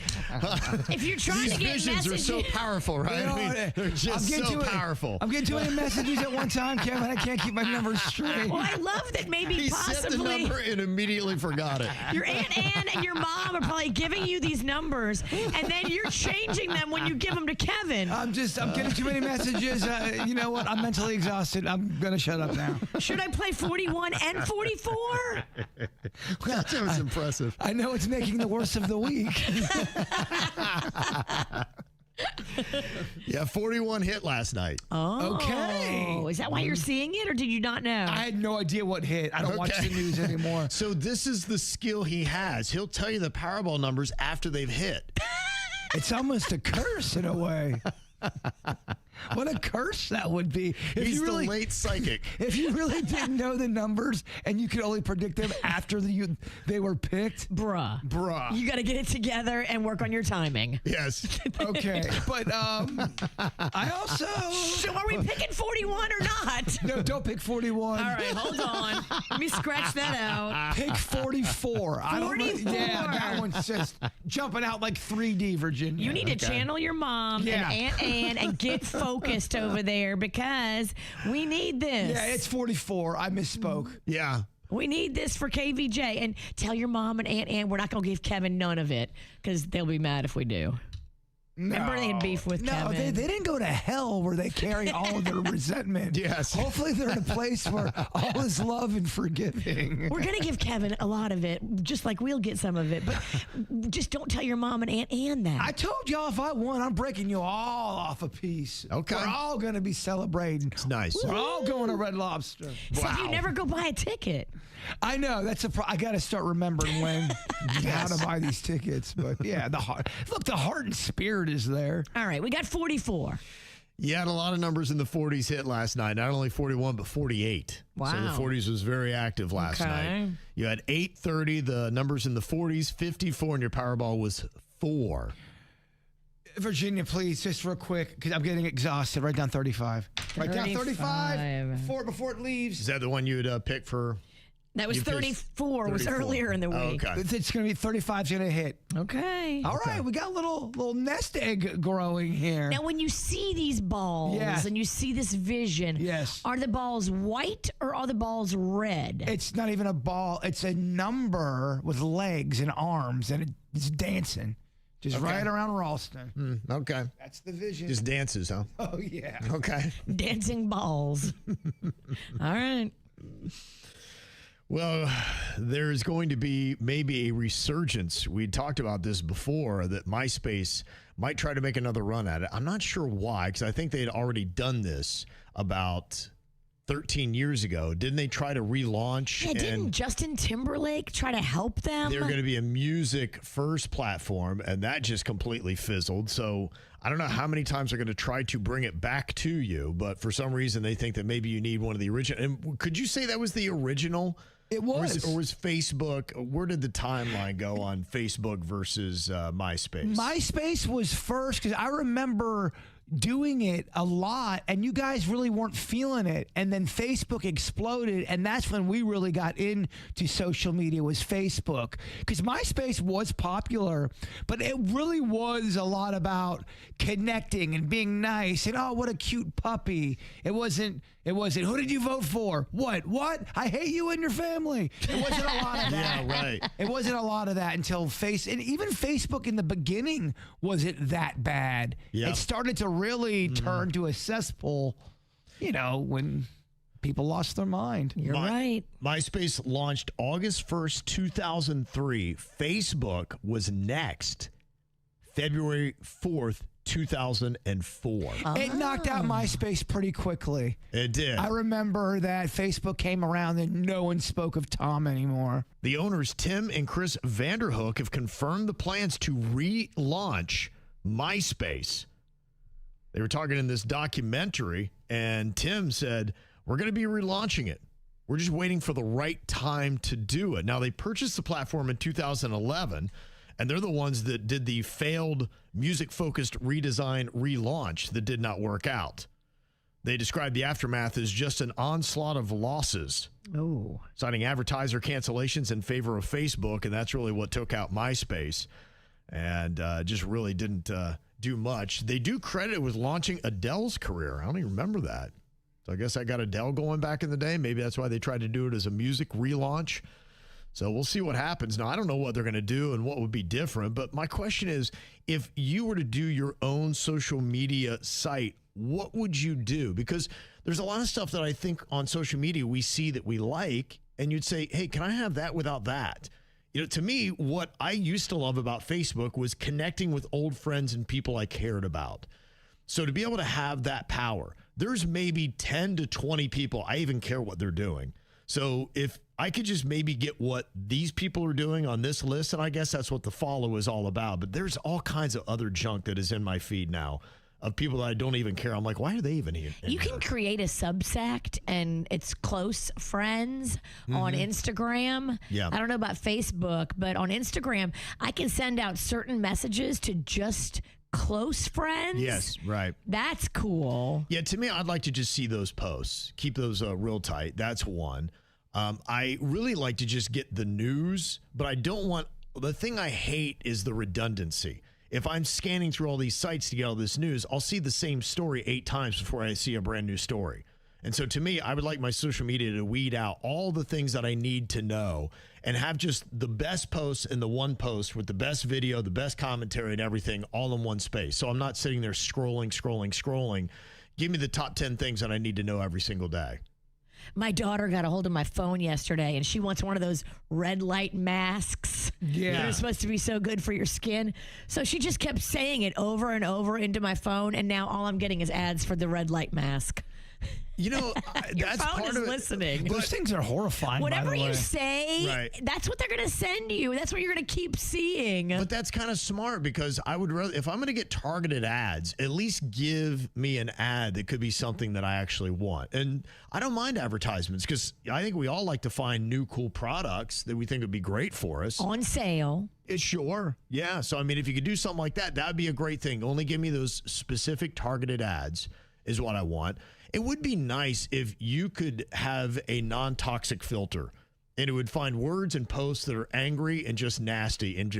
if you're trying these to get visions messages, are so powerful, right? I mean, they're just so powerful. I'm getting too many messages at one time, Kevin. I can't keep my numbers straight. well, I love that maybe He possibly said the number and immediately forgot it. your Aunt Ann and your mom are probably giving you these numbers, and then you're changing them when you give them to Kevin. I'm getting too many messages. You know what? I'm mentally exhausted. I'm going to shut up now. Should I play 41 and 44? That was impressive. I know it's making the worst of the week. Yeah, 41 hit last night. Oh, okay. Is that why you're seeing it, or did you not know? I had no idea what hit. I don't watch the news anymore. So this is the skill he has. He'll tell you the Powerball numbers after they've hit. It's almost a curse in a way. What a curse that would be. He's the late psychic. If you really didn't know the numbers and you could only predict them after they were picked. Bruh. You got to get it together and work on your timing. Yes. Okay. But I also... So are we picking 41 or not? No, don't pick 41. All right, hold on. Let me scratch that out. Pick 44. 44. Yeah, that one's just jumping out like 3D, Virginia. You need to channel your mom and Aunt Ann and get focused over there because we need this. Yeah, it's 44. I misspoke. Yeah. We need this for KVJ. And tell your mom and Aunt Ann we're not going to give Kevin none of it because they'll be mad if we do. No. Remember they had beef with Kevin? No, they didn't go to hell where they carry all of their resentment. Yes. Hopefully they're in a place where all is love and forgiving. We're going to give Kevin a lot of it, just like we'll get some of it. But just don't tell your mom and Aunt Ann that. I told y'all if I won, I'm breaking you all off a piece. Okay. We're all going to be celebrating. It's nice. We're all going to Red Lobster. So you never go buy a ticket. I know that's I got to start remembering how to buy these tickets. But yeah, the heart and spirit is there. All right, we got 44. You had a lot of numbers in the 40s hit last night. Not only 41, but 48. Wow. So the 40s was very active last night. You had 830, the numbers in the 40s, 54, and your Powerball was 4. Virginia, please, just real quick, because I'm getting exhausted. Write down 35. Write down 35 before it leaves. Is that the one you would pick for? That was 34. Was earlier in the week. Okay. It's going to be 35's going to hit. Okay. All right, we got a little nest egg growing here. Now, when you see these balls and you see this vision, are the balls white or are the balls red? It's not even a ball. It's a number with legs and arms, and it's dancing. Just right around Ralston. Okay. That's the vision. Just dances, huh? Oh, yeah. Okay. Dancing balls. All right. Well, there's going to be maybe a resurgence. We talked about this before, that MySpace might try to make another run at it. I'm not sure why, because I think they had already done this about 13 years ago. Didn't they try to relaunch? Yeah, didn't Justin Timberlake try to help them? They're going to be a music first platform, and that just completely fizzled. So I don't know how many times they're going to try to bring it back to you, but for some reason they think that maybe you need one of the original. And could you say that was the original? It was. Or was Facebook, where did the timeline go on Facebook versus MySpace? MySpace was first because I remember doing it a lot and you guys really weren't feeling it, and then Facebook exploded, and that's when we really got into social media, was Facebook, because MySpace was popular, but it really was a lot about connecting and being nice and, oh, what a cute puppy. It wasn't who did you vote for? What I hate you and your family. It wasn't a lot of that. Yeah, right. It wasn't a lot of that until and even Facebook in the beginning wasn't that bad. Yep. It started to really turn to a cesspool, when people lost their mind. You're right. MySpace launched August 1st, 2003. Facebook was next, February 4th, 2004. It knocked out MySpace pretty quickly. It did. I remember that Facebook came around and no one spoke of Tom anymore. The owners, Tim and Chris Vanderhook, have confirmed the plans to relaunch MySpace. They were talking in this documentary, and Tim said, we're going to be relaunching it. We're just waiting for the right time to do it. Now, they purchased the platform in 2011, and they're the ones that did the failed music-focused redesign relaunch that did not work out. They described the aftermath as just an onslaught of losses, citing advertiser cancellations in favor of Facebook, and that's really what took out MySpace, and just really didn't do much. They do credit it with launching Adele's career. I don't even remember that. So I guess I got Adele going back in the day. Maybe that's why they tried to do it as a music relaunch. So we'll see what happens. Now, I don't know what they're going to do and what would be different, but my question is, if you were to do your own social media site, what would you do? Because there's a lot of stuff that I think on social media we see that we like, and you'd say, hey, can I have that without that? To me, what I used to love about Facebook was connecting with old friends and people I cared about. So to be able to have that power, there's maybe 10 to 20 people I even care what they're doing. So if I could just maybe get what these people are doing on this list, and I guess that's what the follow is all about, but there's all kinds of other junk that is in my feed now of people that I don't even care. I'm like, why are they even here? You can create a Substack, and it's close friends on Instagram. Yeah. I don't know about Facebook, but on Instagram, I can send out certain messages to just close friends. Yes, right. That's cool. Yeah, to me, I'd like to just see those posts. Keep those real tight. That's one. I really like to just get the news, but I don't want, the thing I hate is the redundancy. If I'm scanning through all these sites to get all this news, I'll see the same story 8 times before I see a brand new story. And so to me, I would like my social media to weed out all the things that I need to know and have just the best posts in the one post with the best video, the best commentary and everything all in one space. So I'm not sitting there scrolling. Give me the top 10 things that I need to know every single day. My daughter got a hold of my phone yesterday, and she wants one of those red light masks. Yeah. That are supposed to be so good for your skin. So she just kept saying it over and over into my phone, and now all I'm getting is ads for the red light mask. Your that's phone part is of it. listening. Those things are horrifying. Whatever by the way. you say, Right. that's what they're going to send you. That's what you're going to keep seeing. But that's kind of smart, because I would rather, if I'm going to get targeted ads, at least give me an ad that could be something that I actually want. And I don't mind advertisements, because I think we all like to find new cool products that we think would be great for us. On sale. Sure. Yeah. So, I mean, if you could do something like that, that would be a great thing. Only give me those specific targeted ads is what I want. It would be nice if you could have a non-toxic filter, and it would find words and posts that are angry and just nasty, and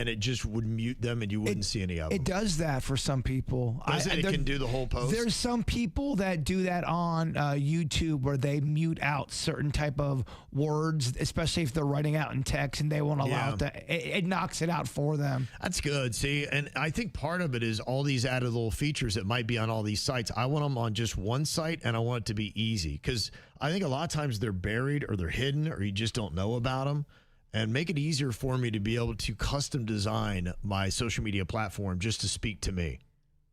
it just would mute them, and you wouldn't see any of them. It does that for some people. It can do the whole post? There's some people that do that on YouTube, where they mute out certain type of words, especially if they're writing out in text, and they won't allow it to. It knocks it out for them. That's good. See, and I think part of it is all these added little features that might be on all these sites. I want them on just one site, and I want it to be easy, because I think a lot of times they're buried or they're hidden, or you just don't know about them. And make it easier for me to be able to custom design my social media platform just to speak to me.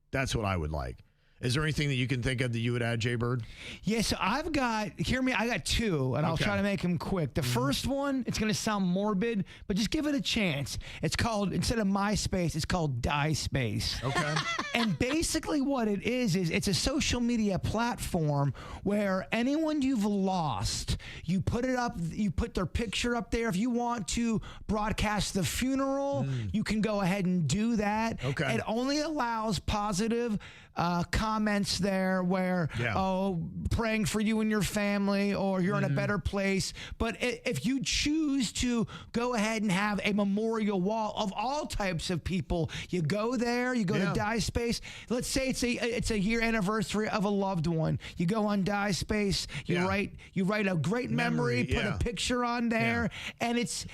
That's what I would like. Is there anything that you can think of that you would add, Jbird? Yeah, so I got two, and I'll try to make them quick. The first one, it's going to sound morbid, but just give it a chance. It's called, instead of MySpace, it's called DieSpace. Okay. And basically what it is it's a social media platform where anyone you've lost, you put it up, you put their picture up there. If you want to broadcast the funeral, you can go ahead and do that. Okay. It only allows positive comments there where, praying for you and your family, or you're in a better place. But if you choose to go ahead and have a memorial wall of all types of people, you go there, you go to DieSpace. Let's say it's a year anniversary of a loved one. You go on DieSpace, you write a great memory, put a picture on there, and it's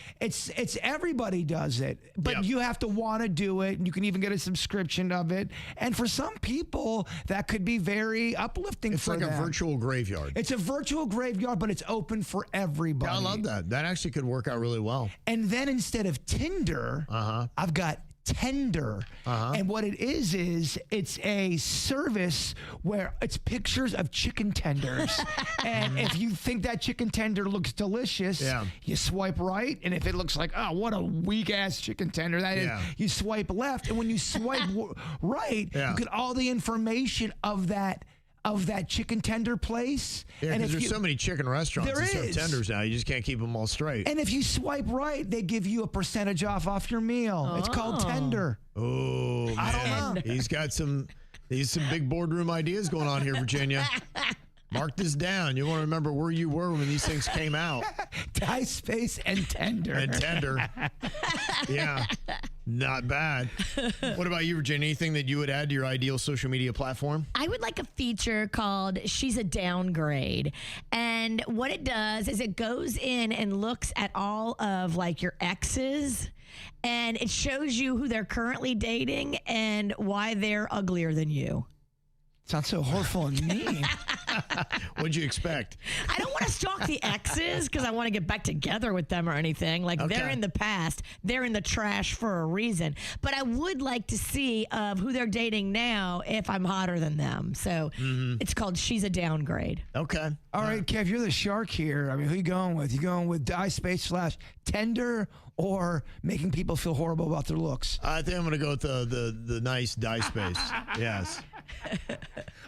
everybody does it. But you have to want to do it, and you can even get a subscription of it. And for some people, that could be very uplifting. It's like a virtual graveyard. It's a virtual graveyard, but it's open for everybody. I love that. That actually could work out really well. And then instead of Tinder, I've got Tender. And what it is it's a service where it's pictures of chicken tenders. And if you think that chicken tender looks delicious, you swipe right. And if it looks like, oh, what a weak ass chicken tender that is, you swipe left. And when you swipe right, you get all the information of that chicken tender place. Yeah, and because there's so many chicken restaurants There that serve is. tenders now. You just can't keep them all straight. And if you swipe right, they give you a percentage off your meal. It's called Tender. Oh, man. I don't know. He's got some big boardroom ideas going on here, Virginia. Mark this down. You want to remember where you were when these things came out. DieSpace and Tender. And Tender. Yeah. Not bad. What about you, Virginia? Anything that you would add to your ideal social media platform? I would like a feature called She's a Downgrade. And what it does is it goes in and looks at all of like your exes, and it shows you who they're currently dating and why they're uglier than you. Sounds so hurtful and mean. What'd you expect? I don't want to stalk the exes because I want to get back together with them or anything. Like, they're in the past. They're in the trash for a reason. But I would like to see of who they're dating now if I'm hotter than them. So it's called She's a Downgrade. Okay. All right, Kev, you're the shark here. I mean, who you going with? You going with DieSpace/Tender or making people feel horrible about their looks? I think I'm going to go with the nice DieSpace. Yes.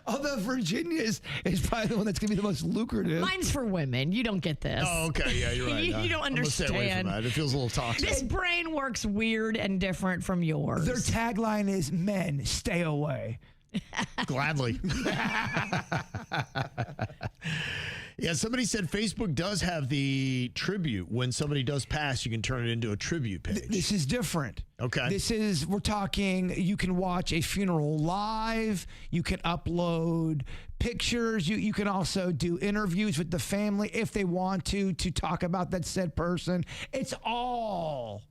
Although Virginia is probably the one that's going to be the most lucrative. Mine's for women. You don't get this. Oh, okay. Yeah, you're right. You don't I'm gonna stay away from understand. that. It feels a little toxic. This brain works weird and different from yours. Their tagline is "Men, stay away." Gladly. Yeah, somebody said Facebook does have the tribute. When somebody does pass, you can turn it into a tribute page. This is different. Okay. We're talking, you can watch a funeral live. You can upload pictures. You can also do interviews with the family if they want to talk about that said person. It's all.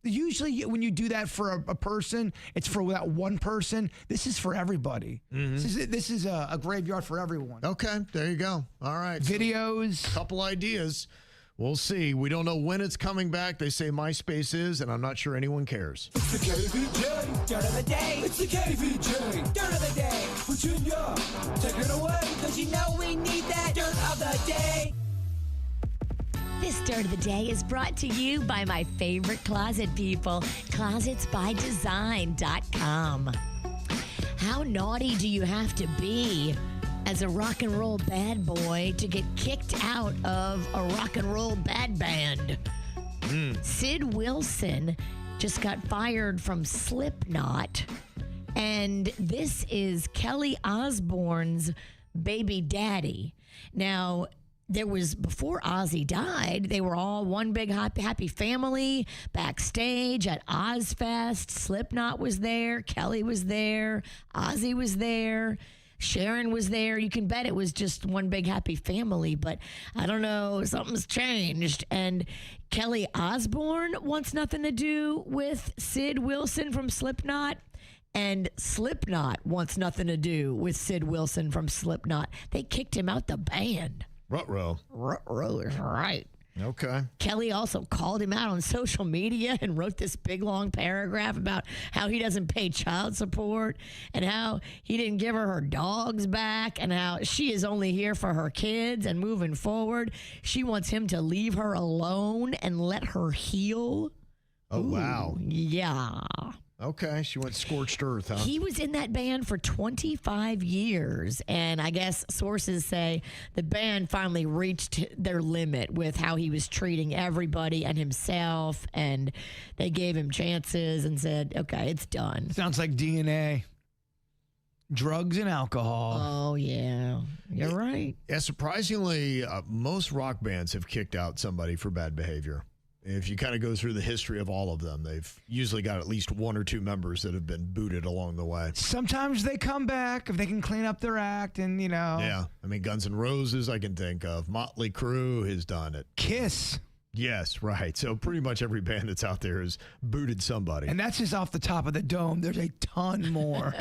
Usually when you do that for a person, it's for that one person. This is for everybody. This is a graveyard for everyone. Okay, there you go. All right. Videos. Couple ideas. We'll see. We don't know when it's coming back. They say MySpace is, and I'm not sure anyone cares. It's the KVJ Dirt of the Day. It's the KVJ Dirt of the Day. Virginia, take it away, because you know we need that Dirt of the Day. This Dirt of the Day is brought to you by my favorite closet people, closetsbydesign.com. How naughty do you have to be as a rock and roll bad boy to get kicked out of a rock and roll bad band? Sid Wilson just got fired from Slipknot, and this is Kelly Osbourne's baby daddy. Now, there was, before Ozzy died, they were all one big happy family backstage at Ozfest. Slipknot was there, Kelly was there, Ozzy was there, Sharon was there. You can bet it was just one big happy family, but I don't know, something's changed. And Kelly Osbourne wants nothing to do with Sid Wilson from Slipknot. And Slipknot wants nothing to do with Sid Wilson from Slipknot. They kicked him out the band. Ruh-roh. Ruh-roh is right. Okay. Kelly also called him out on social media and wrote this big long paragraph about how he doesn't pay child support and how he didn't give her dogs back and how she is only here for her kids, and moving forward, she wants him to leave her alone and let her heal. Oh, wow. Yeah. Okay, she went scorched earth, huh? He was in that band for 25 years, and I guess sources say the band finally reached their limit with how he was treating everybody and himself, and they gave him chances and said, okay, it's done. Sounds like DNA. Drugs and alcohol. Oh, yeah. You're right. Yeah, surprisingly, most rock bands have kicked out somebody for bad behavior. If you kind of go through the history of all of them, they've usually got at least one or two members that have been booted along the way. Sometimes they come back if they can clean up their act and, Yeah. I mean, Guns N' Roses, I can think of. Motley Crue has done it. Kiss. Yes, right. So pretty much every band that's out there has booted somebody. And that's just off the top of the dome. There's a ton more.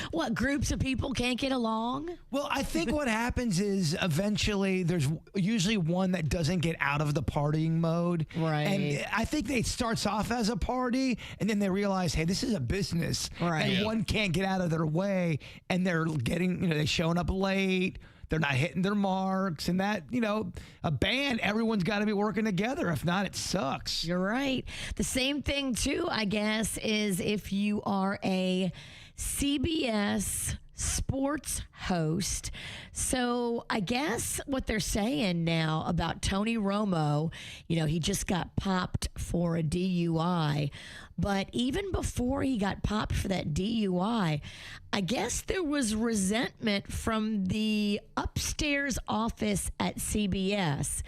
What, groups of people can't get along? Well, I think what happens is eventually there's usually one that doesn't get out of the partying mode. Right. And I think it starts off as a party and then they realize, hey, this is a business. Right. And one can't get out of their way and they're getting, they're showing up late. They're not hitting their marks, and that, a band, everyone's got to be working together. If not, it sucks. You're right. The same thing, too, I guess, is if you are a CBS sports host. So I guess what they're saying now about Tony Romo, he just got popped for a DUI. But even before he got popped for that DUI, I guess there was resentment from the upstairs office at CBS.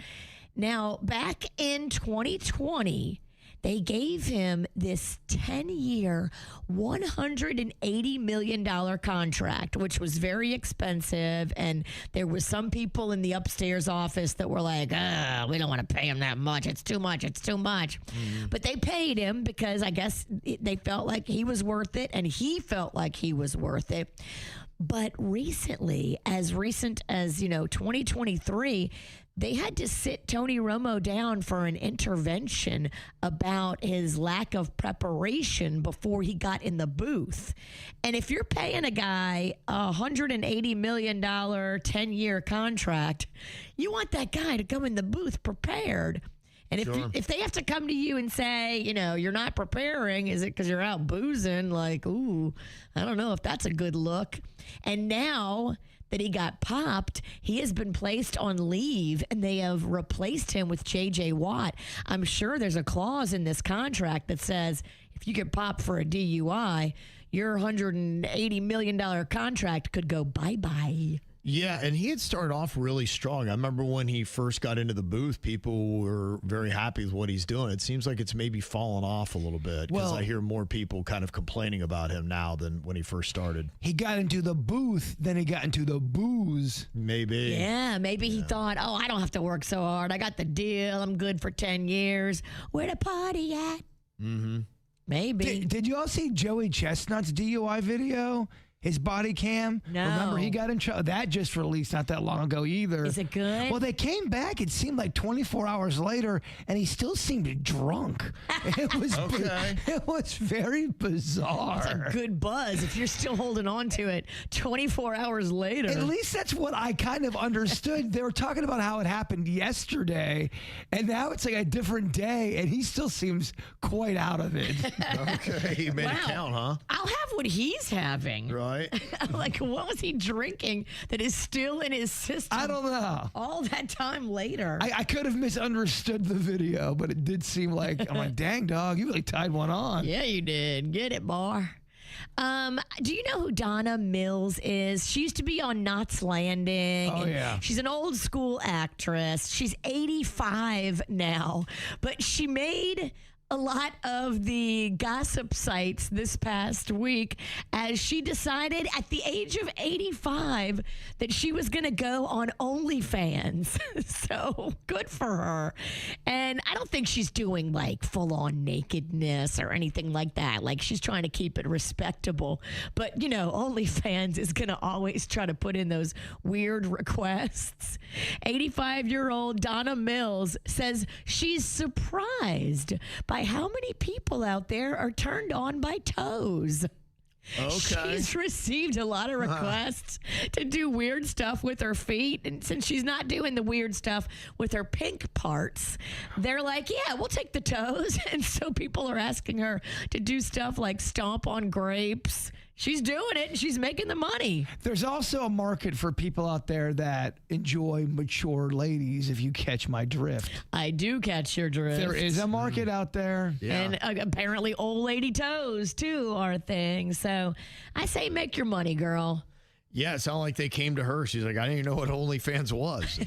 Now, back in 2020, they gave him this 10-year, $180 million contract, which was very expensive. And there were some people in the upstairs office that were like, we don't want to pay him that much. It's too much. It's too much. Mm-hmm. But they paid him because I guess they felt like he was worth it, and he felt like he was worth it. But recently, as recent as, 2023, they had to sit Tony Romo down for an intervention about his lack of preparation before he got in the booth. And if you're paying a guy a $180 million 10-year contract, you want that guy to come in the booth prepared. And if they have to come to you and say, you're not preparing, is it because you're out boozing? Like, ooh, I don't know if that's a good look. And now that he got popped, he has been placed on leave, and they have replaced him with J.J. Watt. I'm sure there's a clause in this contract that says if you get popped for a DUI, your $180 million contract could go bye-bye. Yeah, and he had started off really strong. I remember when he first got into the booth, people were very happy with what he's doing. It seems like it's maybe fallen off a little bit because I hear more people kind of complaining about him now than when he first started. He got into the booth, then he got into the booze. Maybe. Yeah, maybe he thought, I don't have to work so hard. I got the deal. I'm good for 10 years. Where the party at? Mm-hmm. Maybe. Did you all see Joey Chestnut's DUI video? His body cam. No. Remember, he got in trouble. That just released not that long ago either. Is it good? Well, they came back. It seemed like 24 hours later, and he still seemed drunk. It was Okay. It was very bizarre. That's a good buzz if you're still holding on to it 24 hours later. At least that's what I kind of understood. They were talking about how it happened yesterday, and now it's like a different day, and he still seems quite out of it. Okay, he made it count, huh? I'll have what he's having. Right. Like, what was he drinking that is still in his system? I don't know. All that time later. I could have misunderstood the video, but it did seem like, I'm like, dang, dog, you really tied one on. Yeah, you did. Get it, bar. Do you know who Donna Mills is? She used to be on Knots Landing. Oh, yeah. She's an old school actress. She's 85 now, but she made a lot of the gossip sites this past week as she decided at the age of 85 that she was going to go on OnlyFans. So good for her. And I don't think she's doing like full on nakedness or anything like that. Like she's trying to keep it respectable. But, you know, OnlyFans is going to always try to put in those weird requests. 85-year-old Donna Mills says she's surprised by how many people out there are turned on by toes. Okay. She's received a lot of requests to do weird stuff with her feet. And since she's not doing the weird stuff with her pink parts, they're like, yeah, we'll take the toes. And so people are asking her to do stuff like stomp on grapes. She's doing it and she's making the money. There's also a market for people out there that enjoy mature ladies, if you catch my drift. I do catch your drift. There is a market out there. Yeah. And apparently old lady toes, too, are a thing. So I say make your money, girl. Yeah, it sounded like they came to her. She's like, I didn't even know what OnlyFans was.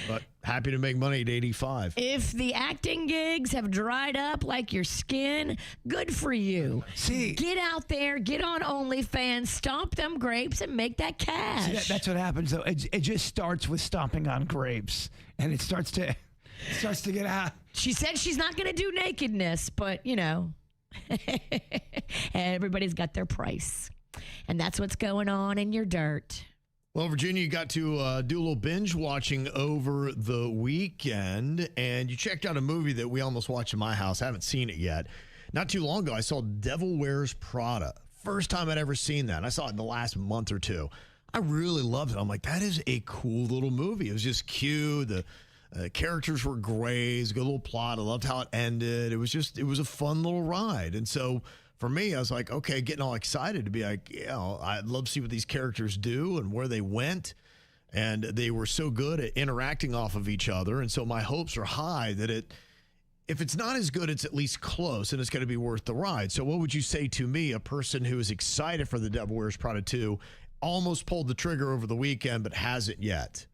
But happy to make money at 85. If the acting gigs have dried up like your skin, good for you. See, Get out there, get on OnlyFans, stomp them grapes, and make that cash. that's what happens, though. It just starts with stomping on grapes, and it starts to get out. She said she's not going to do nakedness, but, you know, everybody's got their price. And that's what's going on in your dirt. Well, Virginia, you got to do a little binge watching over the weekend, and you checked out a movie that we almost watched in my house. I haven't seen it yet. Not too long ago, I saw Devil Wears Prada. First time I'd ever seen that. And I saw it in the last month or two. I really loved it. I'm like, that is a cool little movie. It was just cute. The characters were great. It was a good little plot. I loved how it ended. It was a fun little ride. And so for me, I was like, okay, getting all excited to be like, you know, I'd love to see what these characters do and where they went. And they were so good at interacting off of each other. And so my hopes are high that if it's not as good, it's at least close and it's going to be worth the ride. So what would you say to me, a person who is excited for The Devil Wears Prada 2, almost pulled the trigger over the weekend but hasn't yet?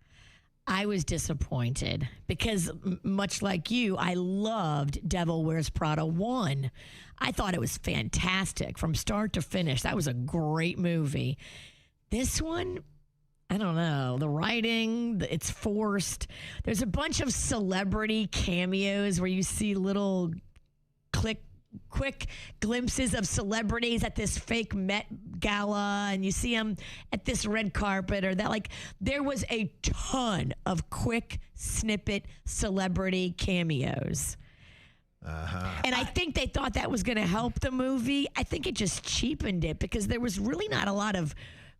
I was disappointed because much like you, I loved Devil Wears Prada 1. I thought it was fantastic from start to finish. That was a great movie. This one, I don't know. The writing, it's forced. There's a bunch of celebrity cameos where you see little quick glimpses of celebrities at this fake Met Gala, and you see them at this red carpet or that. Like, there was a ton of quick snippet celebrity cameos. And I think they thought that was going to help the movie. I think it just cheapened it because there was really not a lot of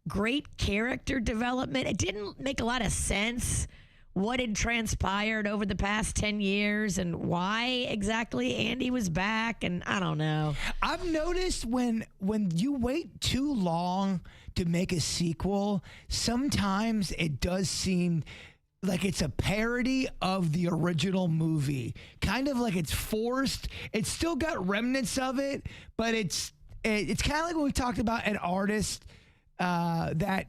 great character development. It didn't make a lot of sense what had transpired over the past 10 years and why exactly Andy was back, and I don't know. I've noticed when you wait too long to make a sequel, sometimes it does seem like it's a parody of the original movie. Kind of like it's forced. It's still got remnants of it, but it's kind of like when we talked about an artist that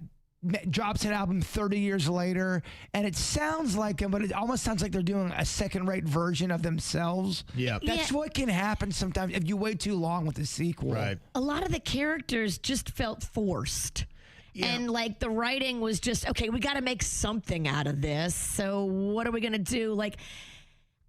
drops an album 30 years later, and it sounds like them, but it almost sounds like they're doing a second-rate version of themselves. Yeah. That's what can happen sometimes if you wait too long with the sequel. Right. A lot of the characters just felt forced. Yeah. And like the writing was just, okay, we got to make something out of this. So what are we going to do? Like,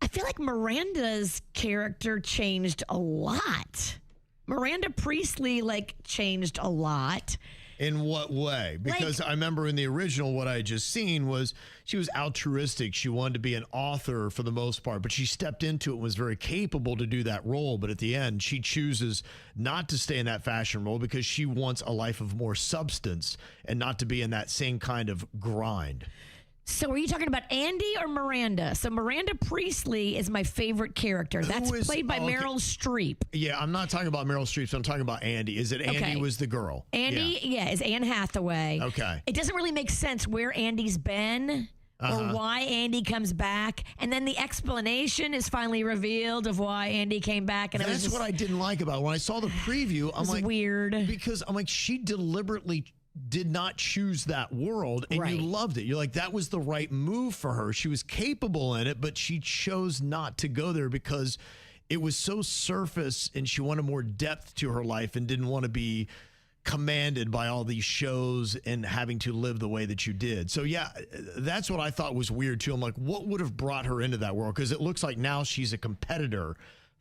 I feel like Miranda's character changed a lot. Miranda Priestley, like, changed a lot. In what way? Because I remember in the original, what I had just seen was she was altruistic. She wanted to be an author for the most part, but she stepped into it and was very capable to do that role. But at the end, she chooses not to stay in that fashion role because she wants a life of more substance and not to be in that same kind of grind. So are you talking about Andy or Miranda? So Miranda Priestley is my favorite character. That's played by Meryl Streep. Yeah, I'm not talking about Meryl Streep, so I'm talking about Andy. Is it Andy was the girl? Andy, yeah, is Anne Hathaway. Okay. It doesn't really make sense where Andy's been or why Andy comes back. And then the explanation is finally revealed of why Andy came back. And That's what I didn't like about it. When I saw the preview, I'm like, weird. Because I'm like, she deliberately did not choose that world, and you loved it. You're like, that was the right move for her. She was capable in it, but she chose not to go there because it was so surface, and she wanted more depth to her life and didn't want to be commanded by all these shows and having to live the way that you did. So yeah, that's what I thought was weird too. I'm like, what would have brought her into that world? Because it looks like now she's a competitor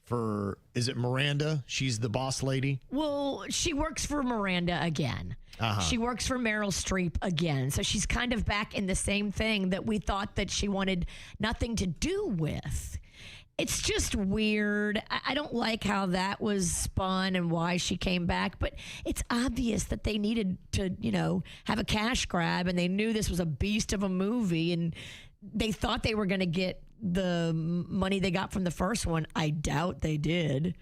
for, is it Miranda? She's the boss lady. Well, she works for Miranda again. She works for Meryl Streep again. So she's kind of back in the same thing that we thought that she wanted nothing to do with. It's just weird. I don't like how that was spun and why she came back, but it's obvious that they needed to, have a cash grab, and they knew this was a beast of a movie, and they thought they were going to get the money they got from the first one. I doubt they did.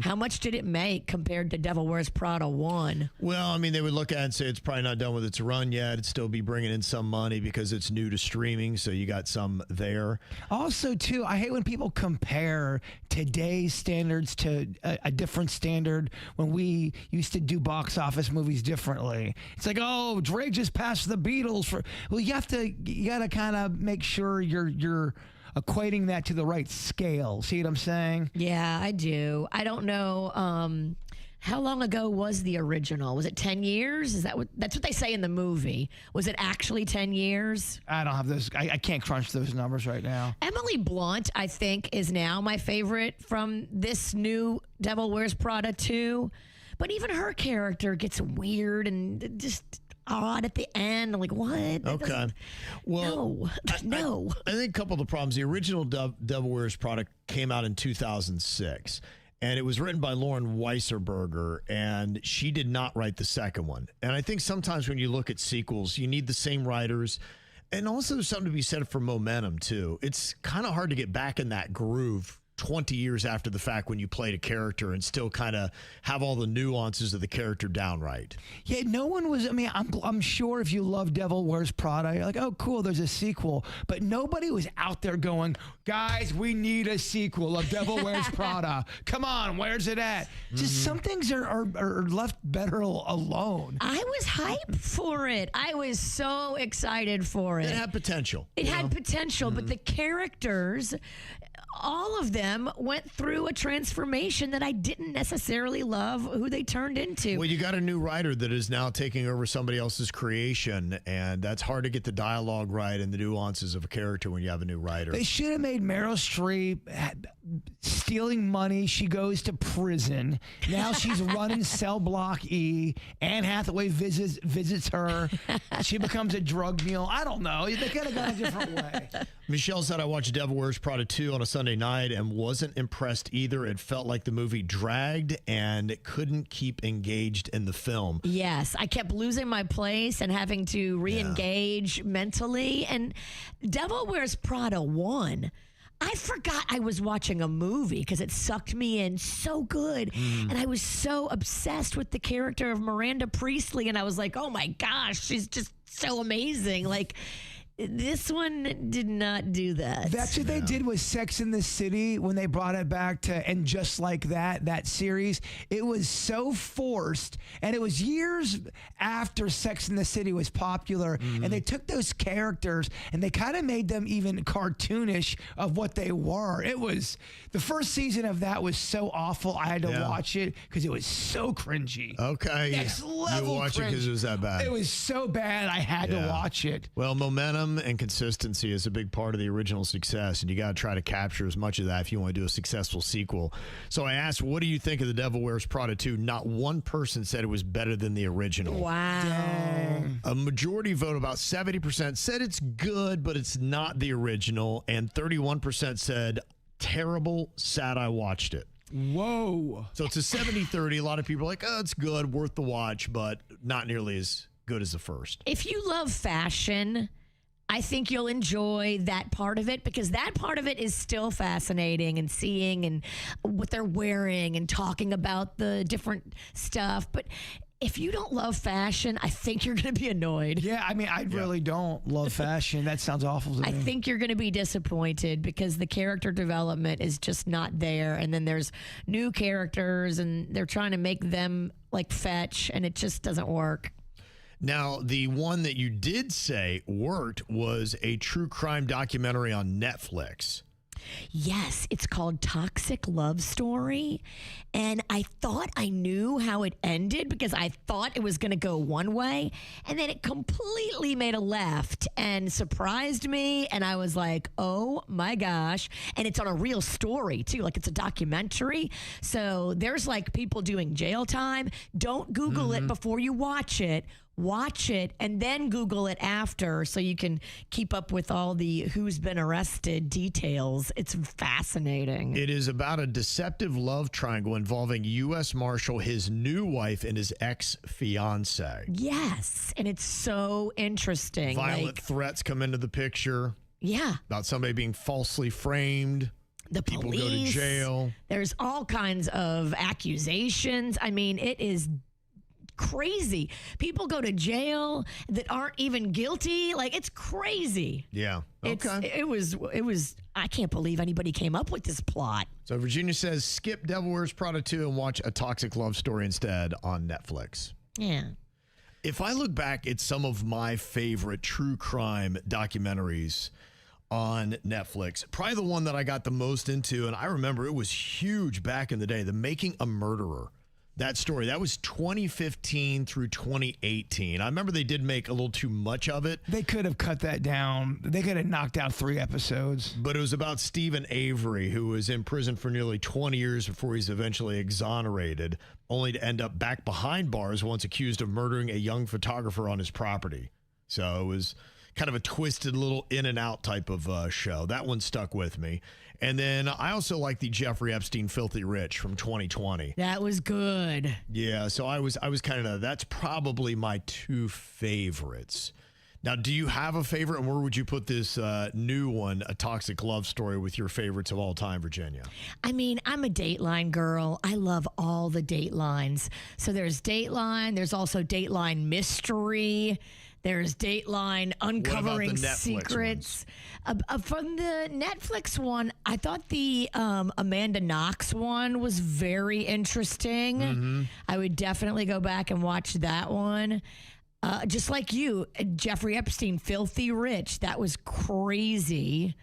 How much did it make compared to Devil Wears Prada 1? Well, I mean, they would look at it and say it's probably not done with its run yet. It'd still be bringing in some money because it's new to streaming, so you got some there. Also, too, I hate when people compare today's standards to a different standard when we used to do box office movies differently. It's like, oh, Drake just passed the Beatles for. Well, you got to kind of make sure you're equating that to the right scale. See what I'm saying? Yeah, I do. I don't know. How long ago was the original? Was it 10 years? That's what they say in the movie. Was it actually 10 years? I don't have those. I can't crunch those numbers right now. Emily Blunt, I think, is now my favorite from this new Devil Wears Prada 2. But even her character gets weird and just odd at the end. I'm like, what? Okay. Well, no. I think a couple of the problems. The original Devil Wears Prada came out in 2006, and it was written by Lauren Weisserberger, and she did not write the second one. And I think sometimes when you look at sequels, you need the same writers. And also there's something to be said for momentum, too. It's kind of hard to get back in that groove 20 years after the fact when you played a character and still kind of have all the nuances of the character down right. Yeah, no one was. I mean, I'm sure if you love Devil Wears Prada, you're like, oh, cool, there's a sequel. But nobody was out there going, guys, we need a sequel of Devil Wears Prada. Come on, where's it at? Just some things are left better alone. I was hyped for it. I was so excited for it. It had potential. It had potential, but the characters, all of them went through a transformation that I didn't necessarily love who they turned into. Well, you got a new writer that is now taking over somebody else's creation, and that's hard to get the dialogue right and the nuances of a character when you have a new writer. They should have made Meryl Streep stealing money. She goes to prison. Now she's running Cell Block E. Anne Hathaway visits her. She becomes a drug mule. I don't know. They could have gone a different way. Michelle said, I watched Devil Wears Prada 2 on a Sunday night and wasn't impressed either. It felt like the movie dragged and couldn't keep engaged in the film. Yes, I kept losing my place and having to re-engage mentally. And Devil Wears Prada 1, I forgot I was watching a movie because it sucked me in so good. And I was so obsessed with the character of Miranda Priestley. And I was like, oh my gosh, she's just so amazing. Like, this one did not do that. That's what they did with Sex and the City when they brought it back to, and Just Like That series. It was so forced, and it was years after Sex and the City was popular, and they took those characters and they kind of made them even cartoonish of what they were. It was, the first season of that was so awful, I had to watch it because it was so cringy. Okay. Next level You watch it because it was that bad. It was so bad, I had to watch it. Well, momentum and consistency is a big part of the original success, and you got to try to capture as much of that if you want to do a successful sequel. So I asked, what do you think of The Devil Wears Prada 2? Not one person said it was better than the original. Wow. Dang. A majority vote, about 70%, said it's good, but it's not the original, and 31% said terrible, sad I watched it. Whoa. So it's a 70-30. A lot of people are like, oh, it's good, worth the watch, but not nearly as good as the first. If you love fashion, I think you'll enjoy that part of it, because that part of it is still fascinating, and seeing and what they're wearing and talking about the different stuff. But if you don't love fashion, I think you're going to be annoyed. Yeah, I mean, I really don't love fashion. That sounds awful to me. I think you're going to be disappointed because the character development is just not there. And then there's new characters and they're trying to make them like fetch, and it just doesn't work. Now, the one that you did say worked was a true crime documentary on Netflix. Yes, it's called Toxic Love Story. And I thought I knew how it ended because I thought it was going to go one way. And then it completely made a left and surprised me. And I was like, oh my gosh. And it's on a real story too. Like it's a documentary. So there's like people doing jail time. Don't Google it before you watch it. Watch it and then Google it after so you can keep up with all the who's been arrested details. It's fascinating. It is about a deceptive love triangle involving U.S. Marshal, his new wife, and his ex-fiance. Yes, and it's so interesting. Violent threats come into the picture. Yeah. About somebody being falsely framed. The People police, go to jail. There's all kinds of accusations. I mean, it is crazy. People go to jail that aren't even guilty. Like it's crazy. Yeah. Okay. It was I can't believe anybody came up with this plot. So Virginia says skip Devil Wears Prada 2 and watch A Toxic Love Story instead on Netflix. Yeah. If I look back at some of my favorite true crime documentaries on Netflix, probably the one that I got the most into, and I remember it was huge back in the day, The Making a Murderer. That story, that was 2015 through 2018. I remember they did make a little too much of it. They could have cut that down. They could have knocked out 3 episodes. But it was about Stephen Avery, who was in prison for nearly 20 years before he's eventually exonerated, only to end up back behind bars once accused of murdering a young photographer on his property. So it was kind of a twisted little in and out type of show. That one stuck with me. And then I also like the Jeffrey Epstein Filthy Rich from 2020. That was good. Yeah, so I was kind of, that's probably my 2 favorites. Now, do you have a favorite, and where would you put this new one, A Toxic Love Story, with your favorites of all time, Virginia? I mean, I'm a Dateline girl. I love all the Datelines. So there's Dateline. There's also Dateline Mystery. There's Dateline Uncovering Secrets. From the Netflix one, I thought the Amanda Knox one was very interesting. Mm-hmm. I would definitely go back and watch that one. Just like you, Jeffrey Epstein, Filthy Rich. That was crazy.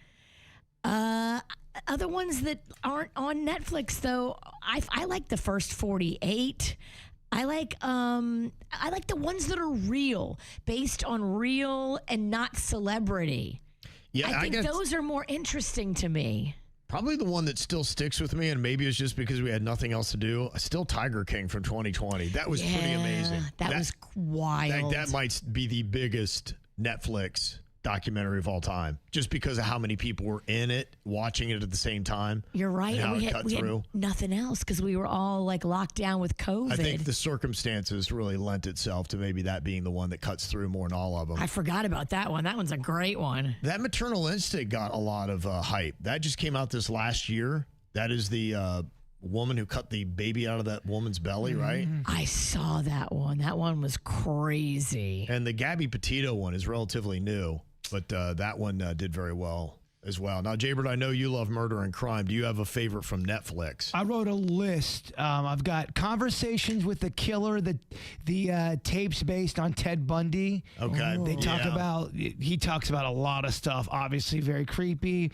Other ones that aren't on Netflix, though, I like the First 48. I like the ones that are real, based on real and not celebrity. Yeah, I think those are more interesting to me. Probably the one that still sticks with me, and maybe it's just because we had nothing else to do. Still Tiger King from 2020. That was pretty amazing. That was wild. That might be the biggest Netflix documentary of all time, just because of how many people were in it, watching it at the same time. You're right. And how we it cut through. had nothing else because we were all like locked down with COVID. I think the circumstances really lent itself to maybe that being the one that cuts through more than all of them. I forgot about that one. That one's a great one. That Maternal Instinct got a lot of hype. That just came out this last year. That is the woman who cut the baby out of that woman's belly, right? I saw that one. That one was crazy. And the Gabby Petito one is relatively new, but that one did very well as well. Now, Jbird, I know you love murder and crime. Do you have a favorite from Netflix? I wrote a list. I've got Conversations with the Killer, the tapes based on Ted Bundy. Okay. They talk about, he talks about a lot of stuff, obviously very creepy.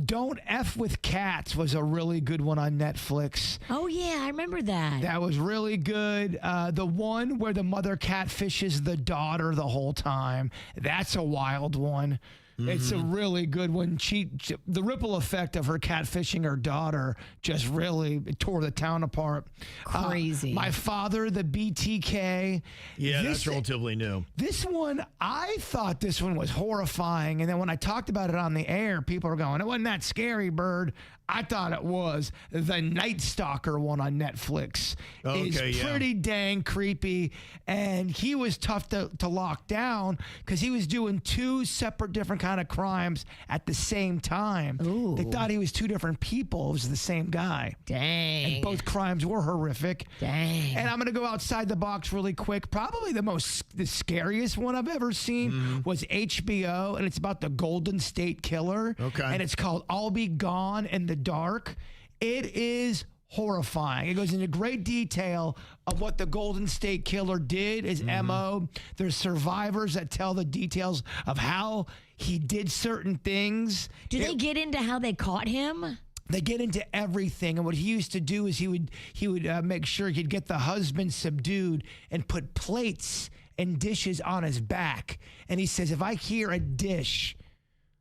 Don't F with Cats was a really good one on Netflix. Oh, yeah, I remember that. That was really good. The one where the mother catfishes the daughter the whole time. That's a wild one. It's a really good one. The ripple effect of her catfishing her daughter just really tore the town apart. Crazy. My Father, the BTK. Yeah, that's relatively new. This one, I thought this one was horrifying. And then when I talked about it on the air, people were going, it wasn't that scary, Bird. I thought it was. The Night Stalker one on Netflix is pretty dang creepy. And he was tough to lock down because he was doing 2 separate different kind of crimes at the same time. Ooh. They thought he was 2 different people. It was the same guy. Dang. And both crimes were horrific. Dang. And I'm going to go outside the box really quick. Probably the scariest one I've ever seen was HBO, and it's about the Golden State Killer. Okay. And it's called I'll Be Gone in the Dark. It is horrifying. It goes into great detail of what the Golden State Killer did, his MO. There's survivors that tell the details of how he did certain things. Do they get into how they caught him? They get into everything, and what he used to do is he would make sure he'd get the husband subdued and put plates and dishes on his back. And he says, if I hear a dish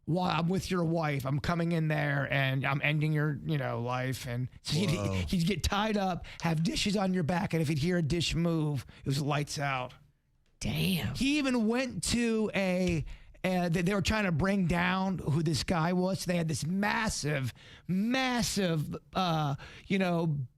while I'm with your wife, I'm coming in there and I'm ending your, life. And so he'd get tied up, have dishes on your back, and if he'd hear a dish move, it was lights out. Damn. He even went to they were trying to bring down who this guy was. So they had this massive,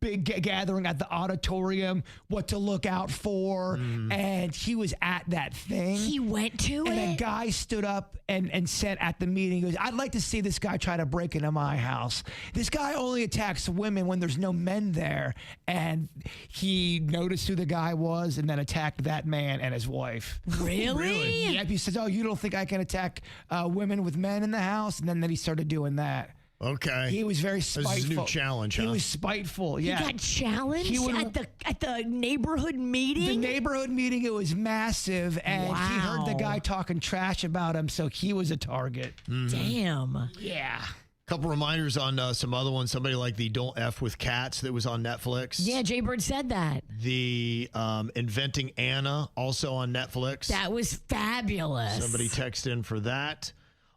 big gathering at the auditorium, what to look out for. And he was at that thing. He went to and it? a guy stood up and said at the meeting, he goes, I'd like to see this guy try to break into my house. This guy only attacks women when there's no men there. And he noticed who the guy was and then attacked that man and his wife. Really? Yep. He says, oh, you don't think I can attack women with men in the house? And then he started doing that. Okay. He was very spiteful. This is a new challenge, He was spiteful, yeah. He got challenged at the neighborhood meeting? The neighborhood meeting, it was massive, and he heard the guy talking trash about him, so he was a target. Damn. Yeah. Couple reminders on some other ones. Somebody like the Don't F with Cats that was on Netflix. Yeah, Jbird said that. The Inventing Anna, also on Netflix. That was fabulous. Somebody texted in for that.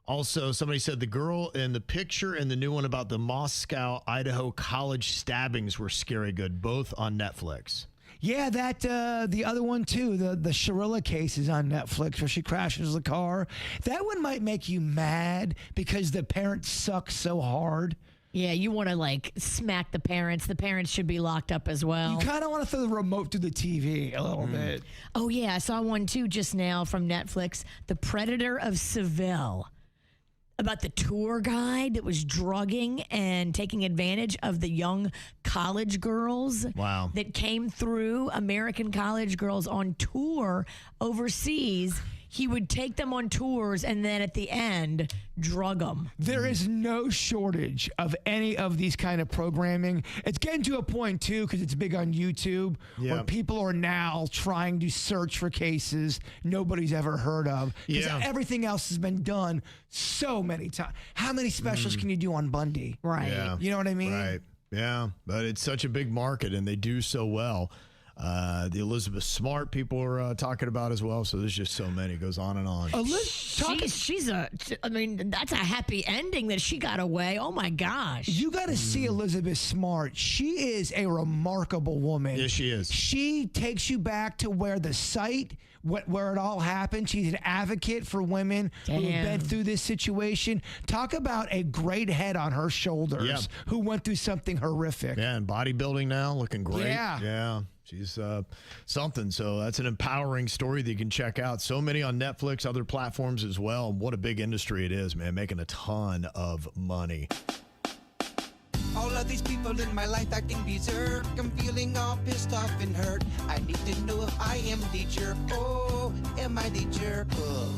Also, somebody said the girl in the picture and the new one about the Moscow, Idaho college stabbings were scary good, both on Netflix. Yeah, that the other one too, the Sharilla case is on Netflix where she crashes the car. That one might make you mad because the parents suck so hard. Yeah, you want to smack the parents. The parents should be locked up as well. You kind of want to throw the remote through the TV a little bit. Oh, yeah, I saw one too just now from Netflix, The Predator of Seville. About the tour guide that was drugging and taking advantage of the young college girls. Wow. That came through, American college girls on tour overseas. He would take them on tours and then at the end, drug them. There is no shortage of any of these kind of programming. It's getting to a point, too, because it's big on YouTube, where people are now trying to search for cases nobody's ever heard of. Because everything else has been done so many times. How many specials can you do on Bundy? Right. Yeah. You know what I mean? Right. Yeah, but it's such a big market, and they do so well. The Elizabeth Smart people are talking about as well. So there's just so many. It goes on and on. That's a happy ending that she got away. Oh my gosh. You got to see Elizabeth Smart. She is a remarkable woman. Yes, she is. She takes you back to where the site, where it all happened. She's an advocate for women who have been through this situation. Talk about a great head on her shoulders who went through something horrific. Yeah, and bodybuilding now, looking great. Yeah. Yeah. She's something. So that's an empowering story that you can check out. So many on Netflix, other platforms as well. What a big industry it is, man, making a ton of money. All of these people in my life acting berserk. I'm feeling all pissed off and hurt. I need to know if I am the jerk. Oh, am I the jerk? Oh.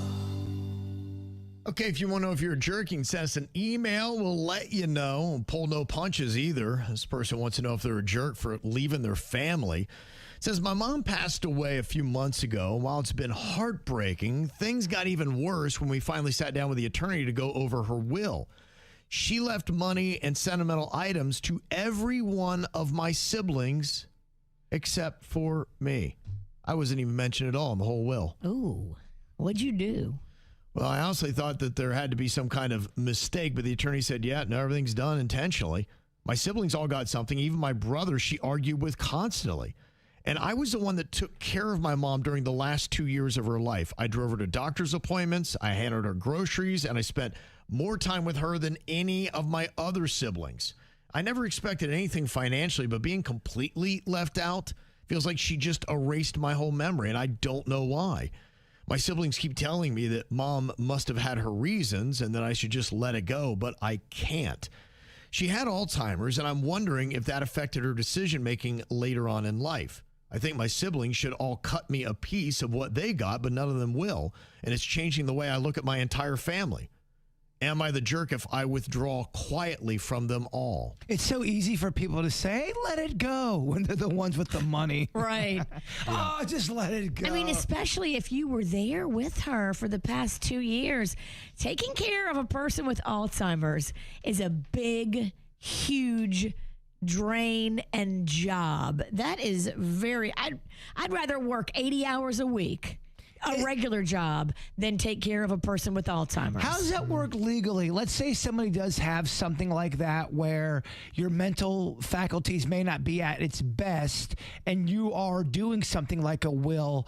Okay, if you want to know if you're a jerk, you can send us an email. We'll let you know. Pull no punches either. This person wants to know if they're a jerk for leaving their family. It says, my mom passed away a few months ago. While it's been heartbreaking, things got even worse when we finally sat down with the attorney to go over her will. She left money and sentimental items to every one of my siblings except for me. I wasn't even mentioned at all in the whole will. Ooh, what'd you do? Well, I honestly thought that there had to be some kind of mistake, but the attorney said, yeah, no, everything's done intentionally. My siblings all got something. Even my brother, she argued with constantly. And I was the one that took care of my mom during the last 2 years of her life. I drove her to doctor's appointments, I handed her groceries, and I spent more time with her than any of my other siblings. I never expected anything financially, but being completely left out feels like she just erased my whole memory, and I don't know why. My siblings keep telling me that mom must have had her reasons and that I should just let it go, but I can't. She had Alzheimer's, and I'm wondering if that affected her decision-making later on in life. I think my siblings should all cut me a piece of what they got, but none of them will, and it's changing the way I look at my entire family. Am I the jerk if I withdraw quietly from them all? It's so easy for people to say, let it go, when they're the ones with the money. Right. Oh, just let it go. I mean, especially if you were there with her for the past 2 years. Taking care of a person with Alzheimer's is a big, huge drain and job. That is I'd rather work 80 hours a week, a regular job, than take care of a person with Alzheimer's. How does that work legally? Let's say somebody does have something like that where your mental faculties may not be at its best and you are doing something like a will.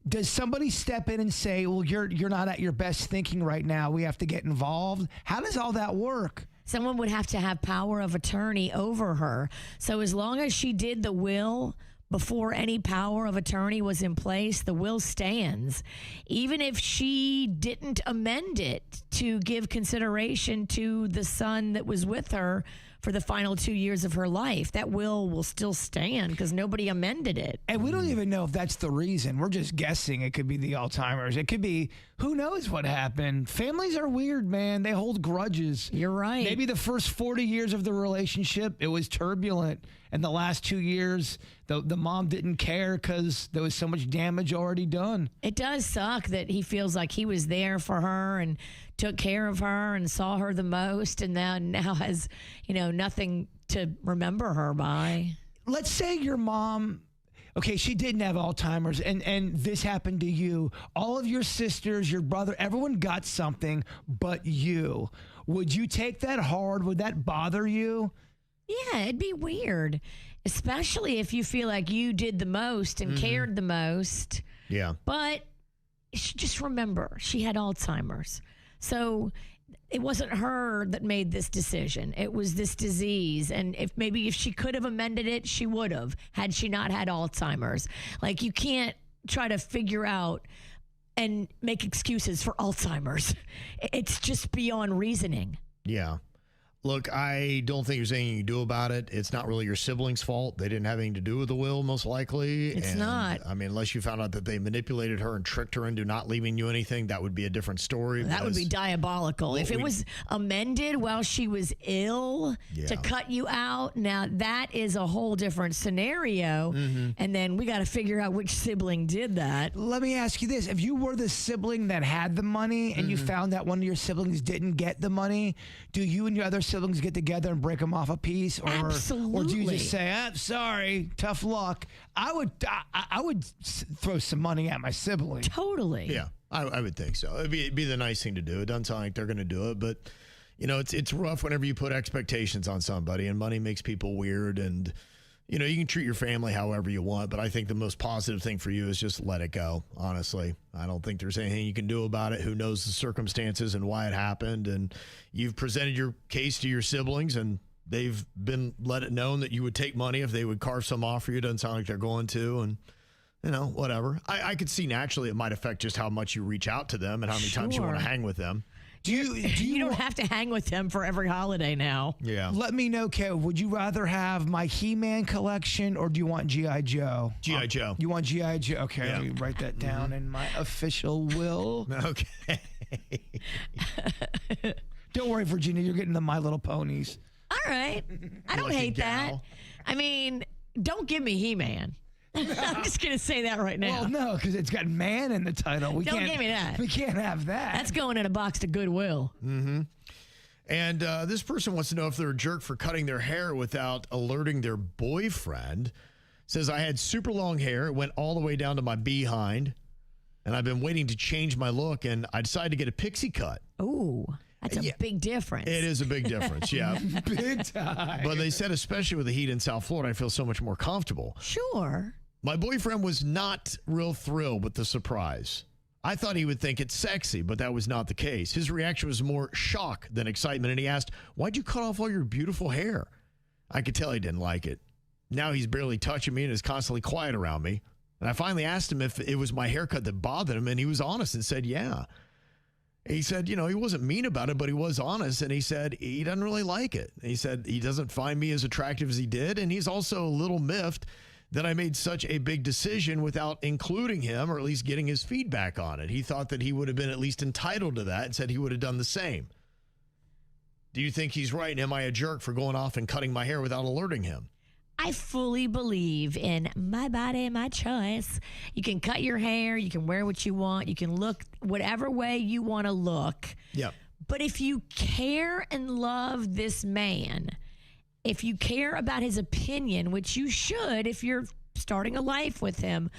Does somebody step in and say, well, you're not at your best thinking right now, we have to get involved? How does all that work? Someone would have to have power of attorney over her. So as long as she did the will before any power of attorney was in place, the will stands. Even if she didn't amend it to give consideration to the son that was with her for the final 2 years of her life, that will still stand because nobody amended it. And we don't even know if that's the reason. We're just guessing it could be the Alzheimer's. It could be, who knows what happened. Families are weird, man. They hold grudges. You're right. Maybe the first 40 years of the relationship, it was turbulent. And the last 2 years, the mom didn't care because there was so much damage already done. It does suck that he feels like he was there for her and took care of her and saw her the most, and now has, nothing to remember her by. Let's say your mom, okay, she didn't have Alzheimer's, and this happened to you. All of your sisters, your brother, everyone got something but you. Would you take that hard? Would that bother you? Yeah, it'd be weird, especially if you feel like you did the most and cared the most. Yeah. But just remember, she had Alzheimer's. So it wasn't her that made this decision. It was this disease. And if she could have amended it, she would have, had she not had Alzheimer's. Like, you can't try to figure out and make excuses for Alzheimer's. It's just beyond reasoning. Yeah. Look, I don't think there's anything you can do about it. It's not really your siblings' fault. They didn't have anything to do with the will, most likely. It's not. I mean, unless you found out that they manipulated her and tricked her into not leaving you anything, that would be a different story. That would be diabolical. If it was amended while she was ill to cut you out, now that is a whole different scenario. And then we got to figure out which sibling did that. Let me ask you this. If you were the sibling that had the money and you found that one of your siblings didn't get the money, do you and your other siblings get together and break them off a piece, or Absolutely. Or do you just say, sorry, tough luck? I would throw some money at my sibling. Totally. Yeah, I would think so. It'd be the nice thing to do. It doesn't sound like they're going to do it, but it's rough whenever you put expectations on somebody, and money makes people weird. And you can treat your family however you want, but I think the most positive thing for you is just let it go. Honestly, I don't think there's anything you can do about it. Who knows the circumstances and why it happened? And you've presented your case to your siblings, and they've been let it known that you would take money if they would carve some off for you. Doesn't sound like they're going to, and whatever. I could see naturally it might affect just how much you reach out to them and how many times you want to hang with them. You don't have to hang with them for every holiday now. Yeah. Let me know, Kev. Would you rather have my He-Man collection, or do you want G.I. Joe? G.I. Joe. You want G.I. Joe? Okay, Yeah. let me write that down in my official will. Okay. Don't worry, Virginia. You're getting the My Little Ponies. All right. I don't Lucky hate that. gal. I mean, don't give me He-Man. I'm just going to say that right now. Well, no, because it's got man in the title. Don't give me that. We can't have that. That's going in a box to Goodwill. And this person wants to know if they're a jerk for cutting their hair without alerting their boyfriend. Says, I had super long hair. It went all the way down to my behind. And I've been waiting to change my look. And I decided to get a pixie cut. Ooh, that's a big difference. It is a big difference, yeah. big time. But they said, especially with the heat in South Florida, I feel so much more comfortable. Sure. My boyfriend was not real thrilled with the surprise. I thought he would think it's sexy, but that was not the case. His reaction was more shock than excitement, and he asked, why'd you cut off all your beautiful hair? I could tell he didn't like it. Now he's barely touching me and is constantly quiet around me. And I finally asked him if it was my haircut that bothered him, and he was honest and said, yeah. He said, he wasn't mean about it, but he was honest, and he said he doesn't really like it. He said he doesn't find me as attractive as he did, and he's also a little miffed that I made such a big decision without including him, or at least getting his feedback on it. He thought that he would have been at least entitled to that and said he would have done the same. Do you think he's right? And am I a jerk for going off and cutting my hair without alerting him? I fully believe in my body, my choice. You can cut your hair. You can wear what you want. You can look whatever way you want to look. Yep. But if you care and love this man, if you care about his opinion, which you should if you're starting a life with him,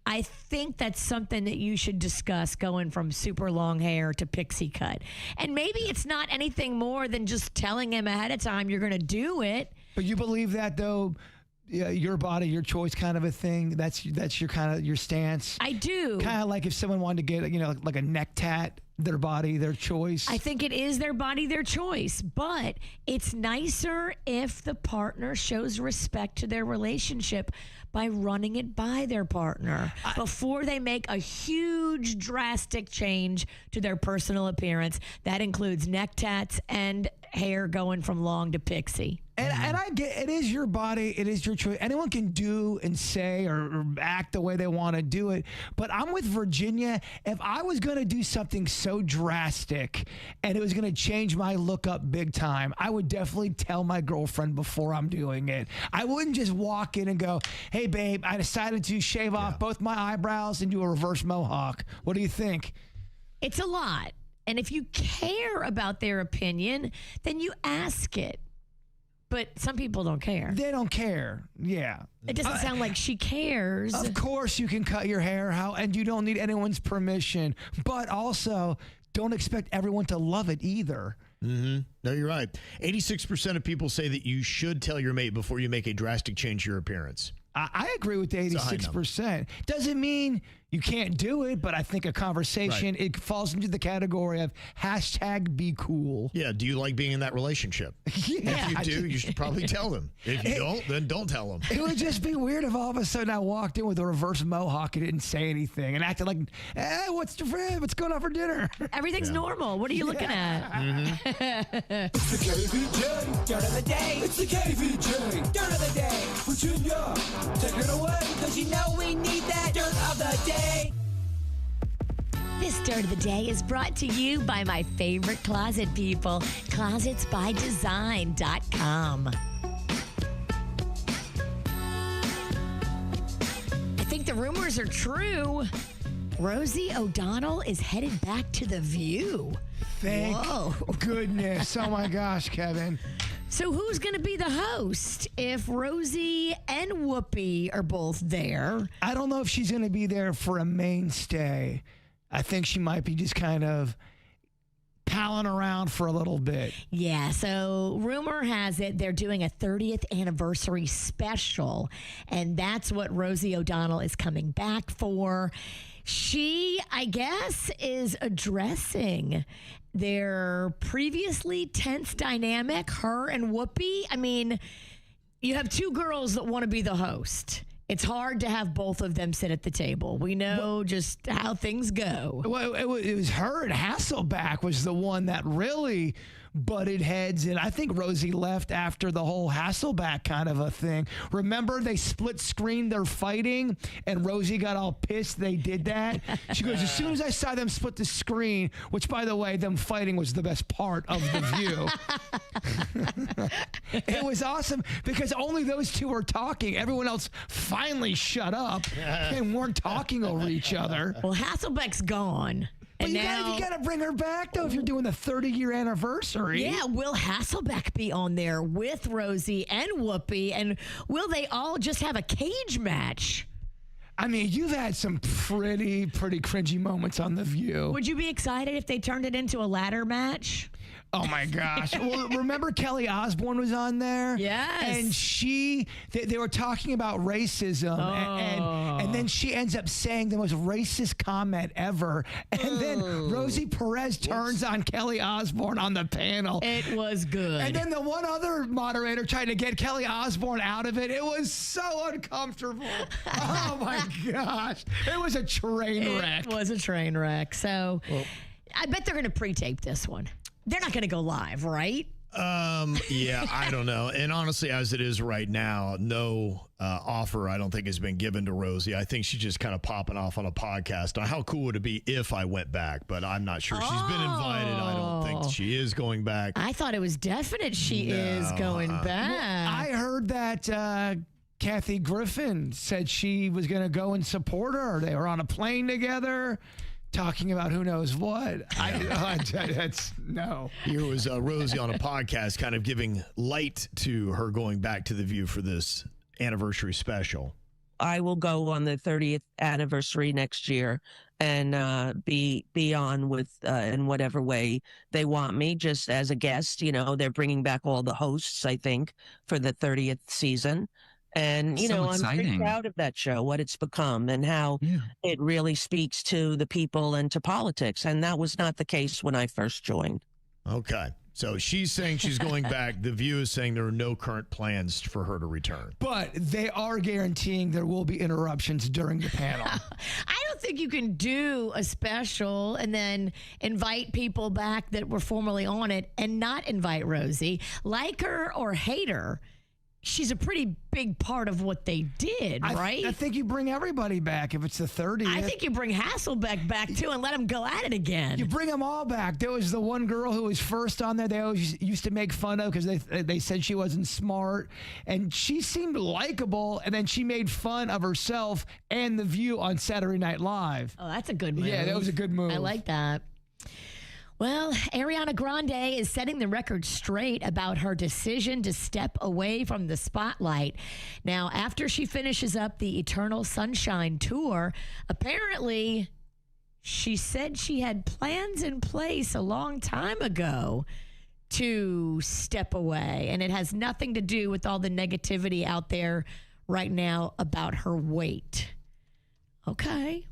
I think that's something that you should discuss, going from super long hair to pixie cut. And maybe it's not anything more than just telling him ahead of time you're going to do it. But you believe that, though, your body, your choice kind of a thing? That's your kind of your stance? I do. Kind of like if someone wanted to get, like a neck tat, their body, their choice. I think it is their body, their choice. But it's nicer if the partner shows respect to their relationship by running it by their partner before they make a huge, drastic change to their personal appearance. That includes neck tats and hair going from long to pixie. And I get it is your body, it is your choice. Anyone can do and say or act the way they want to do it. But I'm with Virginia. If I was going to do something so drastic and it was going to change my look up big time, I would definitely tell my girlfriend before I'm doing it. I wouldn't just walk in and go, hey, babe, I decided to shave off both my eyebrows and do a reverse mohawk. What do you think? It's a lot. And if you care about their opinion, then you ask it. But some people don't care. They don't care. Yeah. It doesn't sound like she cares. Of course you can cut your hair out and you don't need anyone's permission. But also, don't expect everyone to love it either. Mm-hmm. No, you're right. 86% of people say that you should tell your mate before you make a drastic change to your appearance. I agree with the 86%. Doesn't mean you can't do it, but I think a conversation, it falls into the category of hashtag be cool. Yeah. Do you like being in that relationship? Yeah. If you do, you should probably tell them. If you don't, then don't tell them. It would just be weird if all of a sudden I walked in with a reverse mohawk and didn't say anything and acted like, hey, what's going on for dinner? Everything's normal. What are you looking at? It's the KVJ Dirt of the Day. It's the KVJ Dirt of the Day. Virginia, take it away, because you know we need that Dirt of the Day. This Dirt of the Day is brought to you by my favorite closet people, closetsbydesign.com. I think the rumors are true. Rosie O'Donnell is headed back to The View. Thank goodness. Oh my gosh, Kevin. So who's going to be the host if Rosie and Whoopi are both there? I don't know if she's going to be there for a mainstay. I think she might be just kind of palling around for a little bit. Yeah, so rumor has it they're doing a 30th anniversary special, and that's what Rosie O'Donnell is coming back for. She, I guess, is addressing their previously tense dynamic, her and Whoopi. I mean, you have two girls that want to be the host. It's hard to have both of them sit at the table. We know just how things go. Well, it was her and Hasselback was the one that really butted heads, and I think Rosie left after the whole Hasselback kind of a thing. Remember, they split screened their fighting, and Rosie got all pissed they did that. She goes, as soon as I saw them split the screen, which, by the way, them fighting was the best part of The View. It was awesome because only those two were talking. Everyone else finally shut up and weren't talking over each other. Well, Hasselbeck's gone. But you gotta bring her back, though, if you're doing the 30-year anniversary. Yeah, will Hasselbeck be on there with Rosie and Whoopi? And will they all just have a cage match? I mean, you've had some pretty cringy moments on The View. Would you be excited if they turned it into a ladder match? Oh my gosh. Well, remember Kelly Osbourne was on there? Yes. And they were talking about racism. And then she ends up saying the most racist comment ever. And then Rosie Perez turns on Kelly Osbourne on the panel. It was good. And then the one other moderator tried to get Kelly Osbourne out of it. It was so uncomfortable. Oh my gosh. It was a train wreck. It was a train wreck. So I bet they're going to pre-tape this one. They're not going to go live, right? Yeah, I don't know. And honestly, as it is right now, no offer, I don't think, has been given to Rosie. I think she's just kind of popping off on a podcast. Now, how cool would it be if I went back? But I'm not sure. She's been invited. I don't think she is going back. I thought it was definite she is going back. Well, I heard that Kathy Griffin said she was going to go and support her. They were on a plane together, talking about who knows what. That's no. Here was Rosie on a podcast kind of giving light to her going back to The View for this anniversary special. I will go on the 30th anniversary next year and be on with in whatever way they want me, just as a guest. You know, they're bringing back all the hosts, I think, for the 30th season. And, you know, I'm very proud of that show, what it's become and how it really speaks to the people and to politics. And that was not the case when I first joined. Okay. So she's saying she's going back. The View is saying there are no current plans for her to return. But they are guaranteeing there will be interruptions during the panel. I don't think you can do a special and then invite people back that were formerly on it and not invite Rosie. Like her or hate her, she's a pretty big part of what they did, right? I think you bring everybody back if it's the 30th. I think you bring Hasselbeck back, too, and let him go at it again. You bring them all back. There was the one girl who was first on there they always used to make fun of because they said she wasn't smart, and she seemed likable, and then she made fun of herself and The View on Saturday Night Live. Oh, that's a good move. Yeah, that was a good move. I like that. Well, Ariana Grande is setting the record straight about her decision to step away from the spotlight. Now, after she finishes up the Eternal Sunshine tour, apparently she said she had plans in place a long time ago to step away. And it has nothing to do with all the negativity out there right now about her weight. Okay.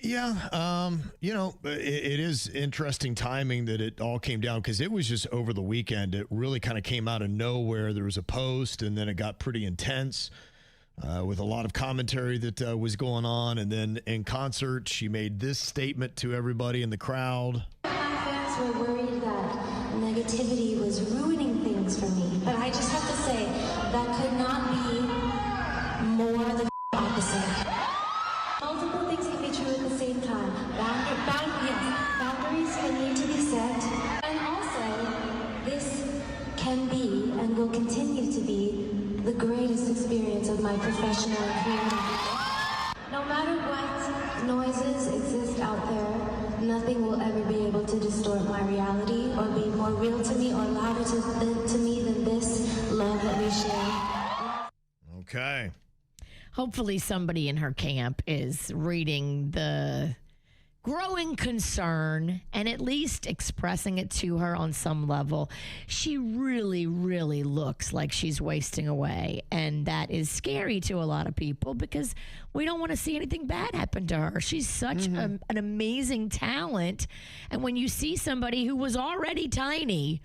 Yeah, you know, it is interesting timing that it all came down because it was just over the weekend. It really kind of came out of nowhere. There was a post, and then it got pretty intense with a lot of commentary that was going on. And then in concert, she made this statement to everybody in the crowd. My fans were worried that negativity was ruining things for me, but I just have to say that could not be more the opposite. Multiple things can be true at the same time. Boundaries can need to be set. And also, this can be and will continue to be the greatest experience of my professional and creative life. No matter what noises exist out there, nothing will ever be able to distort my reality or be more real to me or louder to me than this love that we share. Okay. Hopefully somebody in her camp is reading the growing concern and at least expressing it to her on some level. She really, really looks like she's wasting away. And that is scary to a lot of people because we don't want to see anything bad happen to her. She's such an amazing talent. And when you see somebody who was already tiny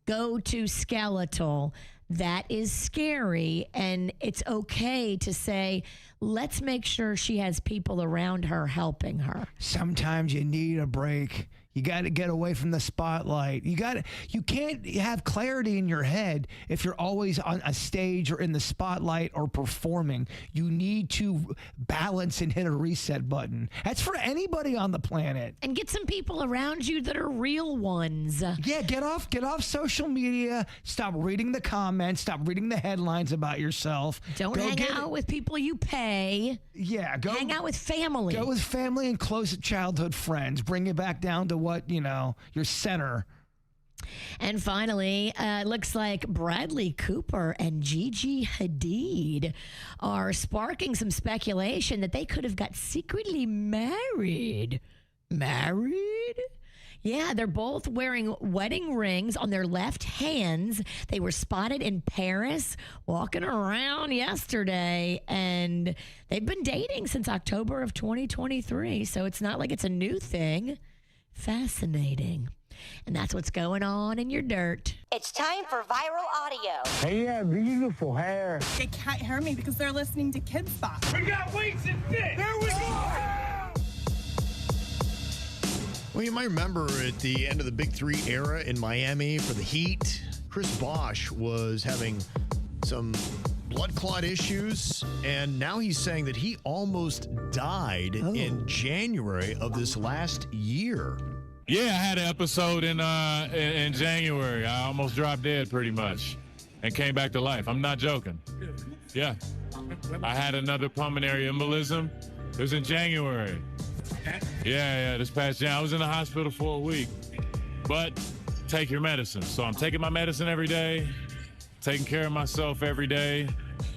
go to skeletal, that is scary, and it's okay to say, let's make sure she has people around her helping her. Sometimes you need a break. You got to get away from the spotlight. You can't have clarity in your head if you're always on a stage or in the spotlight or performing. You need to balance and hit a reset button. That's for anybody on the planet. And get some people around you that are real ones. Yeah, get off social media. Stop reading the comments. Stop reading the headlines about yourself. Don't hang out with people you pay. Yeah, hang out with family. Go with family and close childhood friends. Bring it back down to what, your center. And finally, it looks like Bradley Cooper and Gigi Hadid are sparking some speculation that they could have got secretly married. Married? Yeah, they're both wearing wedding rings on their left hands. They were spotted in Paris walking around yesterday, and they've been dating since October of 2023, so it's not like it's a new thing. Fascinating. And that's what's going on in your dirt. It's time for viral audio. Hey, yeah, beautiful hair. They can't hear me because they're listening to Kids Spot. We got weights and fit. There we go. Well, you might remember at the end of the Big Three era in Miami for the Heat, Chris Bosh was having some blood clot issues, and now he's saying that he almost died in January of this last year. Yeah, I had an episode in January. I almost dropped dead pretty much and came back to life. I'm not joking. Yeah. I had another pulmonary embolism. It was in January. Yeah, this past January. I was in the hospital for a week. But take your medicine. So I'm taking my medicine every day, taking care of myself every day,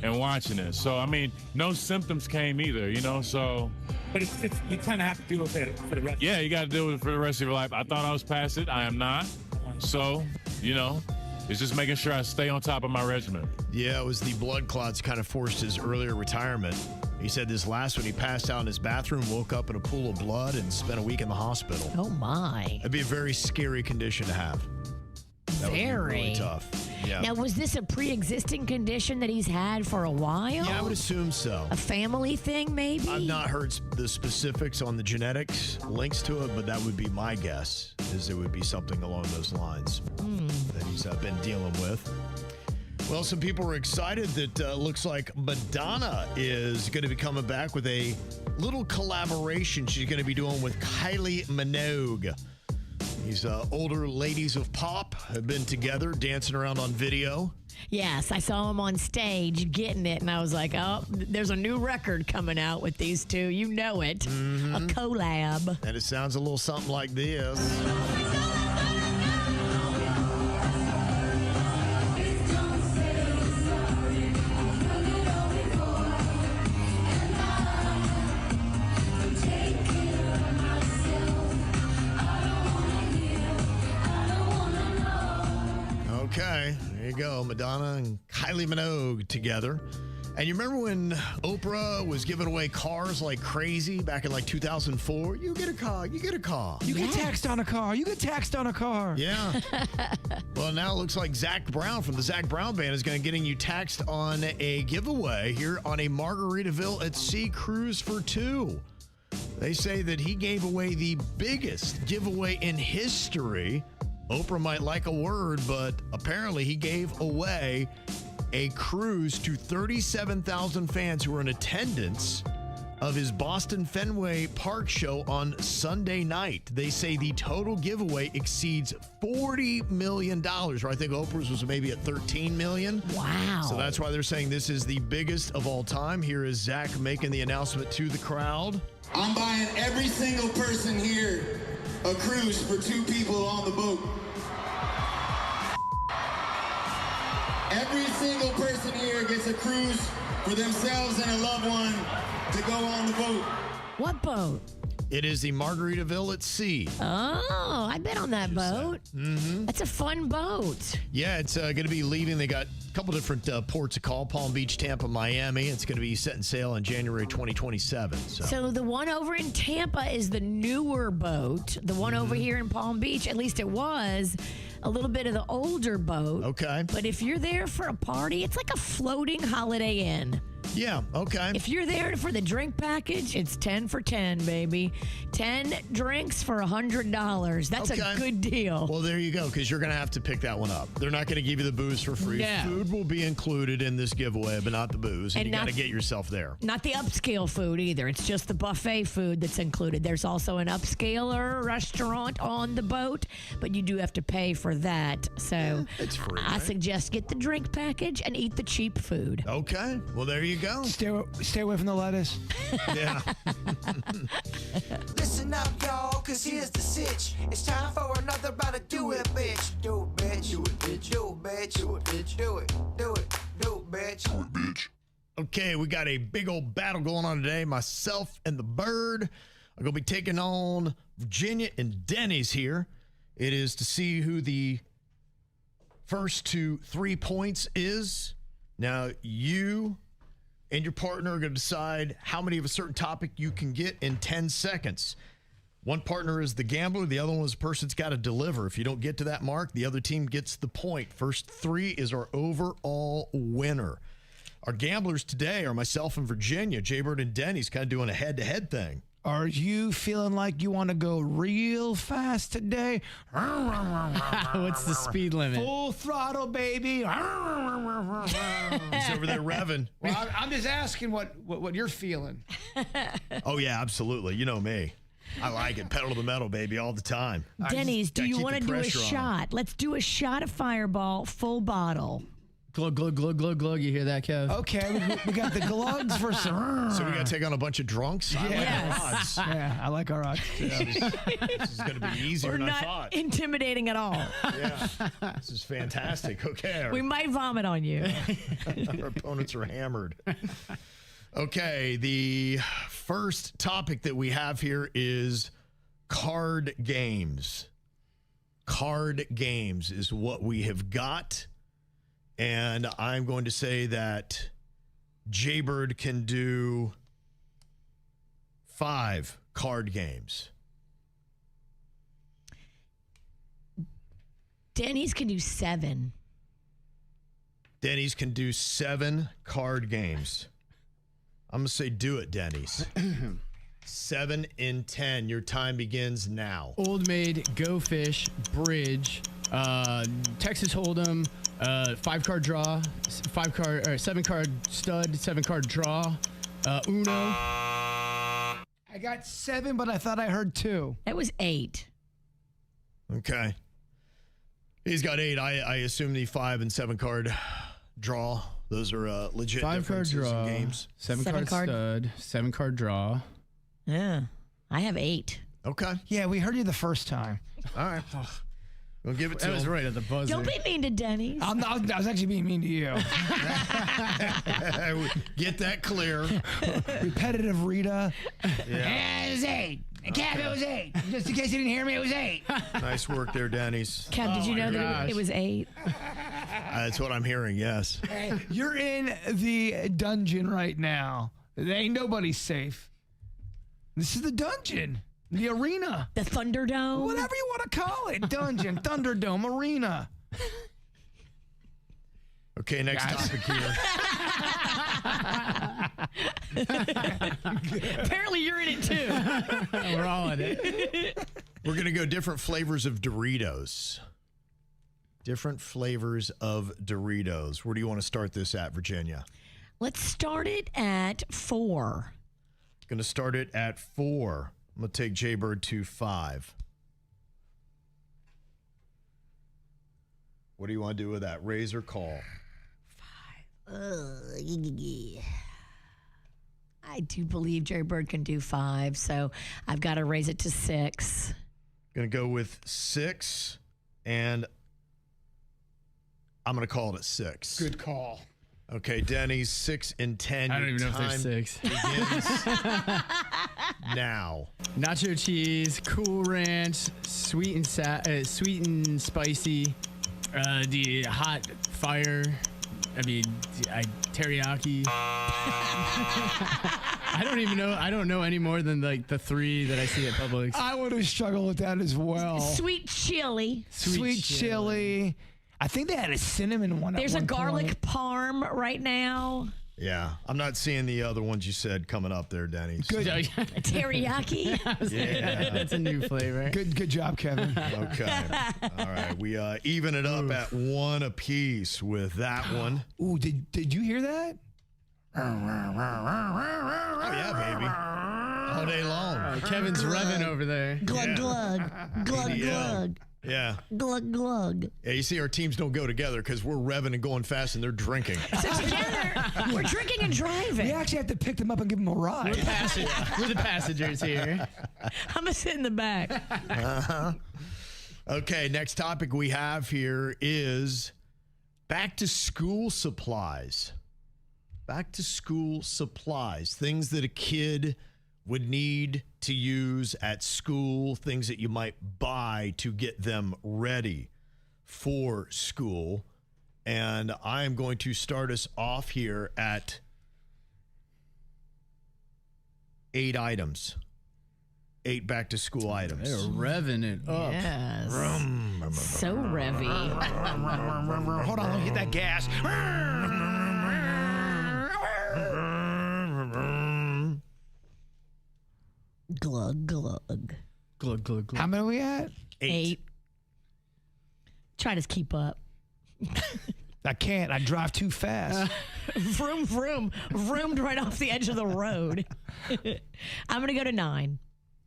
and watching it. So, I mean, no symptoms came either, so... But you kind of have to deal with it for the rest. Yeah, you got to deal with it for the rest of your life. I thought I was past it. I am not. So, it's just making sure I stay on top of my regimen. Yeah, it was the blood clots kind of forced his earlier retirement. He said this last one, he passed out in his bathroom, woke up in a pool of blood, and spent a week in the hospital. Oh, my. That'd be a very scary condition to have. That would be really tough. Yeah. Now, was this a pre-existing condition that he's had for a while? Yeah, I would assume so. A family thing, maybe? I've not heard the specifics on the genetics links to it, but that would be my guess, is it would be something along those lines that he's been dealing with. Well, some people are excited that looks like Madonna is going to be coming back with a little collaboration she's going to be doing with Kylie Minogue. These older ladies of pop have been together dancing around on video. Yes, I saw him on stage getting it, and I was like, oh, there's a new record coming out with these two. You know it. A collab. And it sounds a little something like this. Okay, there you go. Madonna and Kylie Minogue together. And you remember when Oprah was giving away cars like crazy back in like 2004? You get a car, you get a car. You get taxed on a car. You get taxed on a car. Yeah. Well, now it looks like Zach Brown from the Zach Brown Band is going to getting you taxed on a giveaway here on a Margaritaville at Sea cruise for two. They say that he gave away the biggest giveaway in history. Oprah might like a word, but apparently he gave away a cruise to 37,000 fans who were in attendance of his Boston Fenway Park show on Sunday night. They say the total giveaway exceeds $40 million, or I think Oprah's was maybe at $13 million. Wow. So that's why they're saying this is the biggest of all time. Here is Zach making the announcement to the crowd. I'm buying every single person here a cruise for two people on the boat. Every single person here gets a cruise for themselves and a loved one to go on the boat. What boat? It is the Margaritaville at Sea. Oh, I've been on that boat. That's a fun boat. Yeah, it's going to be leaving. They got a couple different ports to call: Palm Beach, Tampa, Miami. It's going to be setting sail in January 2027. So the one over in Tampa is the newer boat. The one over here in Palm Beach, at least it was, a little bit of the older boat. Okay. But if you're there for a party, it's like a floating Holiday Inn. Yeah, okay. If you're there for the drink package, it's 10 for 10, baby. 10 drinks for $100. That's a good deal. Well, there you go, because you're going to have to pick that one up. They're not going to give you the booze for free. No. Food will be included in this giveaway, but not the booze. And you got to get yourself there. Not the upscale food either. It's just the buffet food that's included. There's also an upscaler restaurant on the boat, but you do have to pay for that. So it's free. I suggest get the drink package and eat the cheap food. Okay. Well, there you go. Stay away from the lettuce. Yeah. Listen up, y'all, cause here's the sitch. It's time for another round of Do It, Bitch. Do it, bitch. Do it, bitch. Do it, bitch. Do it, bitch. Do it. Do it. Do it, bitch. Do it, bitch. Okay, we got a big old battle going on today. Myself and the Bird are going to be taking on Virginia and Denny's here. It is to see who the first to 3 points is. Now, you and your partner are going to decide how many of a certain topic you can get in 10 seconds. One partner is the gambler. The other one is the person's got to deliver. If you don't get to that mark, the other team gets the point. First three is our overall winner. Our gamblers today are myself and Virginia. Jbird and Denny's kind of doing a head-to-head thing. Are you feeling like you want to go real fast today? What's the speed limit? Full throttle, baby. He's over there revving. Well, I'm just asking what you're feeling. Oh, yeah, absolutely. You know me. I like it. Pedal to the metal, baby, all the time. Denny's, do you want to do a shot? Let's do a shot of Fireball, full bottle. Glug, glug, glug, glug, glug. You hear that, Kev? Okay, we got the glugs for some. So we got to take on a bunch of drunks? I like our odds. Yeah, I like our odds. This is going to be easier than I thought. Not intimidating at all. Yeah, this is fantastic. Okay. We might vomit on you. Our opponents are hammered. Okay, the first topic that we have here is card games. Card games is what we have got. And I'm going to say that Jbird can do 5 card games. Denny's can do 7. Denny's can do 7 card games. I'm going to say do it, Denny's. 7 in 10. Your time begins now. Old Maid, Go Fish, Bridge, Texas Hold'em, 5-card draw, 7-card stud, 7-card draw, Uno. I got 7, but I thought I heard 2. That was 8. Okay. He's got 8. I assume the 5 and 7-card draw. Those are legit 5-card draw, in games. 7-card stud, 7-card draw. Yeah, I have 8. Okay. Yeah, we heard you the first time. All right. We'll give it to him. That was right at the buzzer. Don't be mean to Denny's. I was actually being mean to you. Get that clear. Repetitive Rita. Yeah. It was 8. Kev, it was 8. Just in case you didn't hear me, it was 8. Nice work there, Denny's. Kev, did you know that it was 8? That's what I'm hearing, yes. Hey, you're in the dungeon right now. There ain't nobody safe. This is the dungeon. The arena. The Thunderdome? Whatever you want to call it. Dungeon, Thunderdome, arena. Okay, next topic here. Apparently you're in it too. We're all in it. We're going to go different flavors of Doritos. Different flavors of Doritos. Where do you want to start this at, Virginia? Let's start it at 4. Going to start it at 4. I'm going to take Jbird to 5. What do you want to do with that? Raise or call? 5. I do believe Jbird can do 5, so I've got to raise it to 6. Going to go with 6, and I'm going to call it at 6. Good call. Okay, Denny's 6 and 10. I don't even know if there's 6. Begins now. Nacho cheese, Cool Ranch, sweet and spicy, the hot fire. Teriyaki. I don't even know. I don't know any more than like the 3 that I see at Publix. I would have struggled with that as well. Sweet chili. Sweet chili. I think they had a cinnamon one. There's at a one garlic point. parm right now. Yeah, I'm not seeing the other ones you said coming up there, Denny's. Good. Teriyaki. Yeah. That's a new flavor. Good job, Kevin. Okay. All right. We even it up at 1 apiece with that one. Ooh, did you hear that? Oh, yeah, baby. All day long. Kevin's revving over there. Glug, glug. Glug, glug. Yeah. Glug, glug. Yeah, you see, our teams don't go together because we're revving and going fast and they're drinking. So together, we're drinking and driving. We actually have to pick them up and give them a ride. We're the passengers here. I'm going to sit in the back. Uh-huh. Okay, next topic we have here is back to school supplies. Back to school supplies. Things that a kid would need to use at school, things that you might buy to get them ready for school. And I'm going to start us off here at 8 items. 8 back to school items. They're revving it up. Yes. So revvy. Hold on, let me hit that gas. Glug, glug. Glug, glug, glug. How many are we at? 8. Try to keep up. I can't. I drive too fast. Vroom, vroom. Vroomed right off the edge of the road. I'm going to go to 9.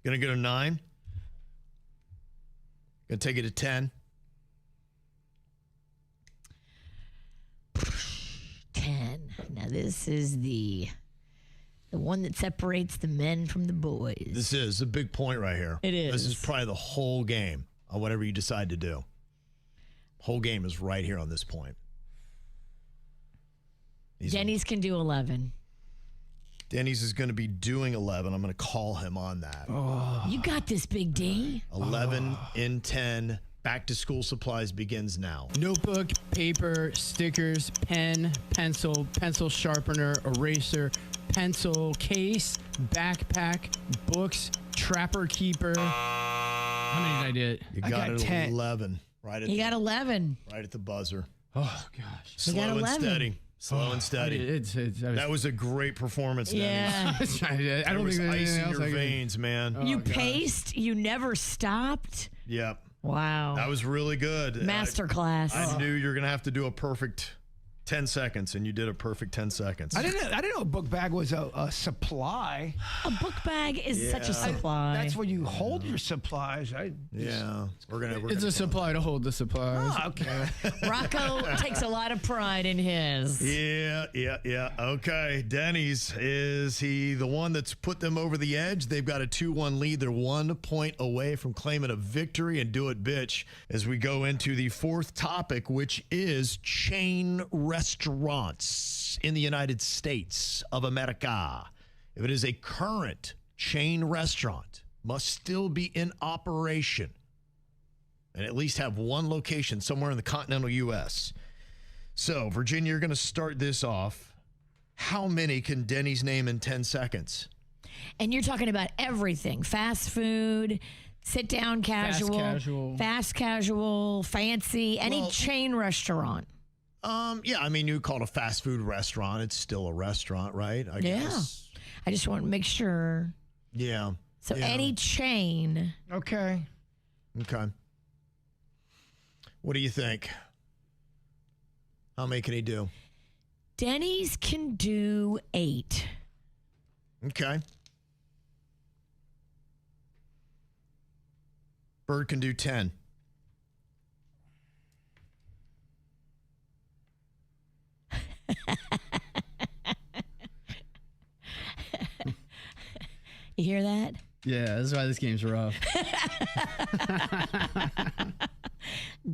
Gonna go to 9. Gonna take it to 10. 10. Now, this is the one that separates the men from the boys. This is a big point right here. It is. This is probably the whole game on whatever you decide to do. Whole game is right here on this point. Denny's can do 11. Denny's is going to be doing 11. I'm going to call him on that. Oh. You got this, Big D. 11 in 10. Back to school supplies begins now. Notebook, paper, stickers, pen, pencil, pencil sharpener, eraser, pencil case, backpack, books, trapper keeper. How many did I get? You I got got it 10. 11. Right at You got 11. right at the buzzer. Oh, gosh. You got Slow and 11. steady. Slow and steady. That was a great performance, Denny's. Yeah. I don't There was think there's ice anything in else your I can do. veins, man. You paced. You never stopped. Yep. Wow. That was really good. Masterclass. I knew you were going to have to do a perfect 10 seconds, and you did a perfect 10 seconds. I didn't know a book bag was a supply. A book bag is such a supply. That's where you hold your supplies. Yeah. It's a supply to hold the supplies. Oh, okay. Rocco takes a lot of pride in his. Yeah. Okay. Denny's, is he the one that's put them over the edge? They've got a 2-1 lead. They're 1 point away from claiming a victory, and do it, bitch, as we go into the fourth topic, which is chain restaurants in the United States of America. If it is a current chain restaurant, must still be in operation and at least have one location somewhere in the continental U.S. So, Virginia, you're going to start this off. How many can Denny's name in 10 seconds? And you're talking about everything. Fast food, sit down casual, fast casual, fancy, any chain restaurant. Yeah, I mean, you call it a fast food restaurant. It's still a restaurant, right? I guess. I just want to make sure. Yeah. So yeah. any chain. Okay. What do you think? How many can he do? Denny's can do 8. Okay. Bird can do 10. You hear that? Yeah, that's why this game's rough.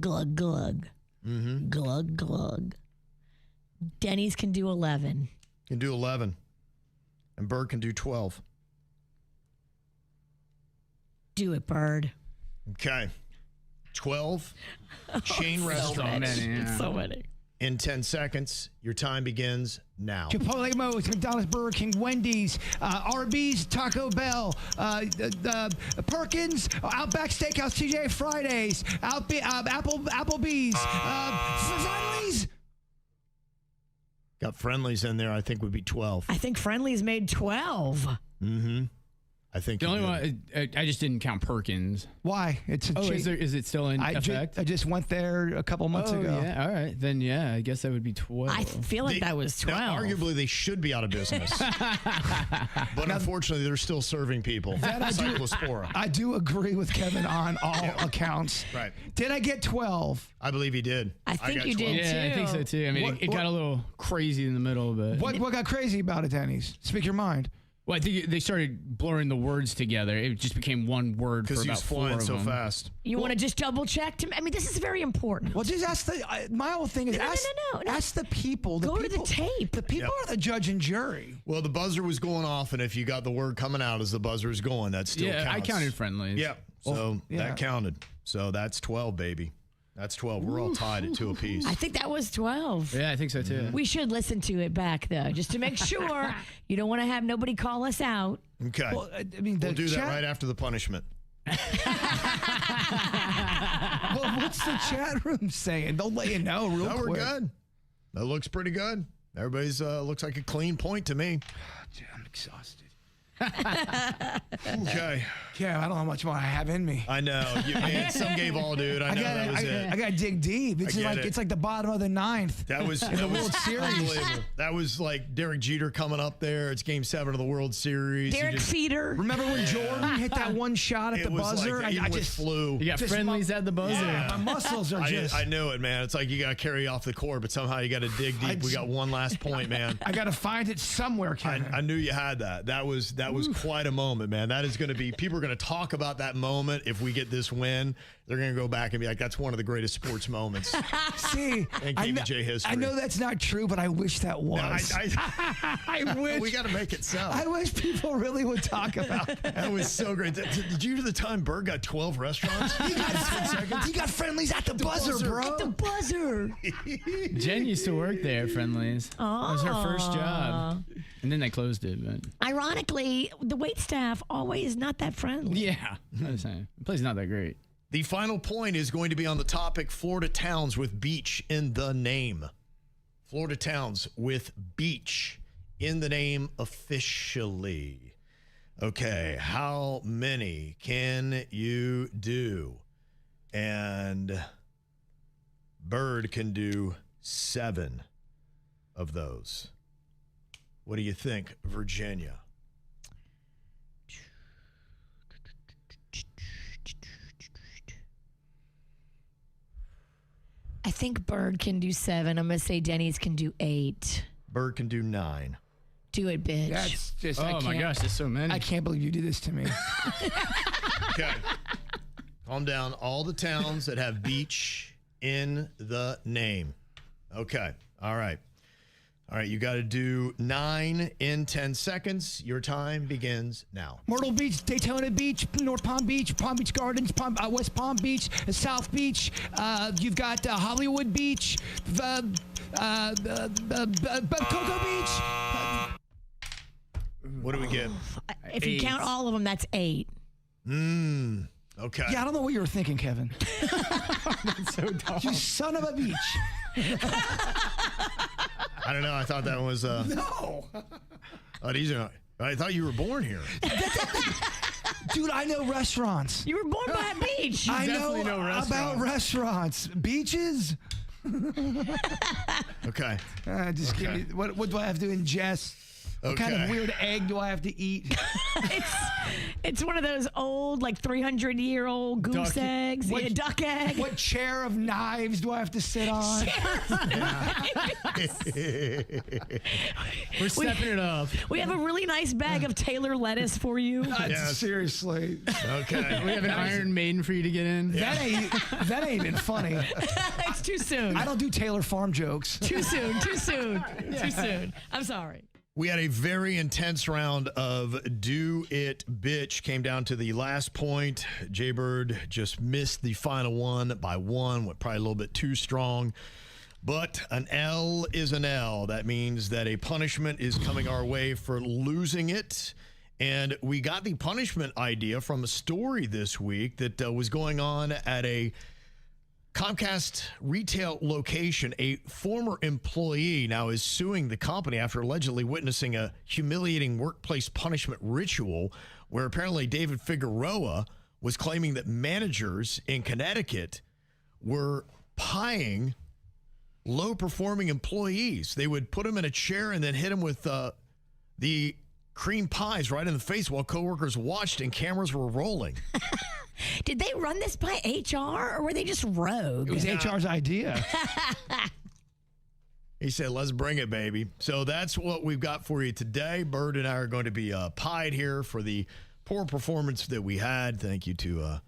Glug, glug. Mm-hmm. Glug, glug. Denny's can do 11. Can do 11. And Bird can do 12. Do it, Bird. Okay. 12 chain restaurants. So many. In 10 seconds, your time begins now. Chipotle Mo's, McDonald's, Burger King, Wendy's, Arby's, Taco Bell, Perkins, Outback Steakhouse, TJ Fridays, Applebee's, Friendly's. Got Friendly's in there, I think would be 12. I think Friendly's made 12. Mm-hmm. I think the only one I just didn't count Perkins. Why? It's a is it still in effect? I just went there a couple months ago. Yeah, all right. Then yeah, I guess that would be 12. I feel like that was 12. Now, arguably, they should be out of business. But unfortunately, they're still serving people. Cyclospora. I do agree with Kevin on all accounts. Right. Did I get 12? I believe he did. I think got you 12. did too. Yeah, I think so too. I mean, it got a little crazy in the middle, but What got crazy about it, Denny's? Speak your mind. Well, I think they started blurring the words together. It just became one word for Because about he's 4 flying of so them. fast. You want to just double check? I mean, this is very important. Well, just ask my whole thing is No. ask the people. Go to the tape. The people are the judge and jury. Well, the buzzer was going off, and if you got the word coming out as the buzzer is going, that still counts. I counted Friendly's. Yeah, so that counted. So that's 12, baby. That's 12. We're all tied at 2 apiece. I think that was 12. Yeah, I think so too. We should listen to it back, though, just to make sure. You don't want to have nobody call us out. Okay. Well, I mean, we'll do that right after the punishment. Well, what's the chat room saying? They'll let you know real quick. We're good. That looks pretty good. Everybody's looks like a clean point to me. I'm exhausted. Okay. Yeah, I don't know how much more I have in me. I know. Man, some gave all, dude. I know that was it. I got to dig deep. It's like the bottom of the ninth. That was in the World Series. Unbelievable. That was like Derek Jeter coming up there. It's Game 7 of the World Series. Derek Feeder. Remember when Jordan hit that one shot at the buzzer? Like, I just flew. You got friendlies at the buzzer. Yeah, my muscles are just. I knew it, man. It's like you got to carry off the court, but somehow you got to dig deep. We got one last point, man. I got to find it somewhere, Kevin. I knew you had that. That was quite a moment, man. That is going to be. People are going to talk about that moment if we get this win. They're going to go back and be like, that's one of the greatest sports moments See, in KVJ history. I know that's not true, but I wish that was. No, I wish. We got to make it so. I wish people really would talk about that. That was so great. Did you hear the time Bird got 12 restaurants? He got friendlies at the buzzer, bro. At the buzzer. Jen used to work there at Friendlies. Oh. It was her first job. And then they closed it. But Ironically, the wait staff always not that friendly. yeah, I'm just saying. The place is not that great. The final point is going to be on the topic Florida towns with beach in the name. Florida towns with beach in the name officially. Okay, how many can you do? And Bird can do 7 of those. What do you think, Virginia? I think Bird can do 7. I'm going to say Denny's can do 8. Bird can do 9. Do it, bitch. That's just. Oh my gosh, there's so many. I can't believe you did this to me. Okay. Calm down. All the towns that have beach in the name. Okay. All right. All right. You got to do 9 in 10 seconds. Your time begins now. Myrtle Beach, Daytona Beach, North Palm Beach, Palm Beach Gardens, West Palm Beach, South Beach. You've got Hollywood Beach, Cocoa Beach. What do we get? If you count all of them, that's 8. Okay. Yeah, I don't know what you were thinking, Kevin. That's so dumb. You son of a beach. I don't know. I thought that was. No. Oh, these are. I thought you were born here. Dude, I know restaurants. You were born by a beach. I know restaurants. about restaurants. Beaches? Okay. Just give me. What do I have to ingest? What kind of weird egg do I have to eat? It's one of those old, like 300-year-old goose eggs. What, duck egg. What chair of knives do I have to sit on? We're stepping it up. We have a really nice bag of Taylor lettuce for you. Yes. Seriously. Okay. We have an Iron Maiden for you to get in. That ain't even funny. It's too soon. I don't do Taylor Farm jokes. Too soon. Too soon. I'm sorry. We had a very intense round of Do It Bitch. Came down to the last point. Jbird just missed the final one by 1. Went probably a little bit too strong. But an L is an L. That means that a punishment is coming our way for losing it. And we got the punishment idea from a story this week that was going on at a Comcast retail location. A former employee now is suing the company after allegedly witnessing a humiliating workplace punishment ritual where apparently David Figueroa was claiming that managers in Connecticut were pieing low-performing employees. They would put them in a chair and then hit them with the cream pies right in the face while coworkers watched and cameras were rolling. Did they run this by HR or were they just rogue? It was HR's idea. He said, let's bring it, baby. So that's what we've got for you today. Bird and I are going to be pied here for the poor performance that we had. Thank you to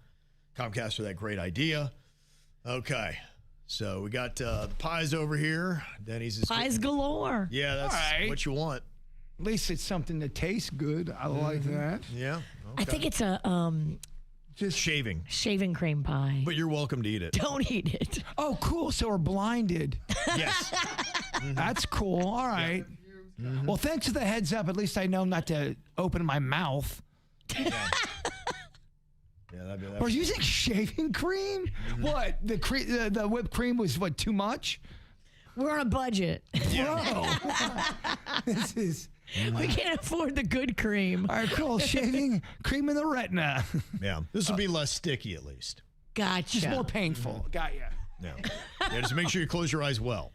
Comcast for that great idea. Okay. So we got the pies over here. Denny's is pies galore. Yeah, that's what you want. At least it's something that tastes good. I like that. Yeah. Okay. I think it's a just shaving cream pie. But you're welcome to eat it. Don't eat it. Oh, cool. So we're blinded. Yes. That's cool. All right. Yeah. Well, thanks for the heads up. At least I know not to open my mouth. Yeah. That'd be We're using shaving cream? What? The whipped cream was what, too much? We're on a budget. Bro. We can't afford the good cream. All right, cool. Shaving cream in the retina. Yeah. This will be less sticky at least. Gotcha. Just more painful. Got ya. Yeah. Yeah, just make sure you close your eyes well.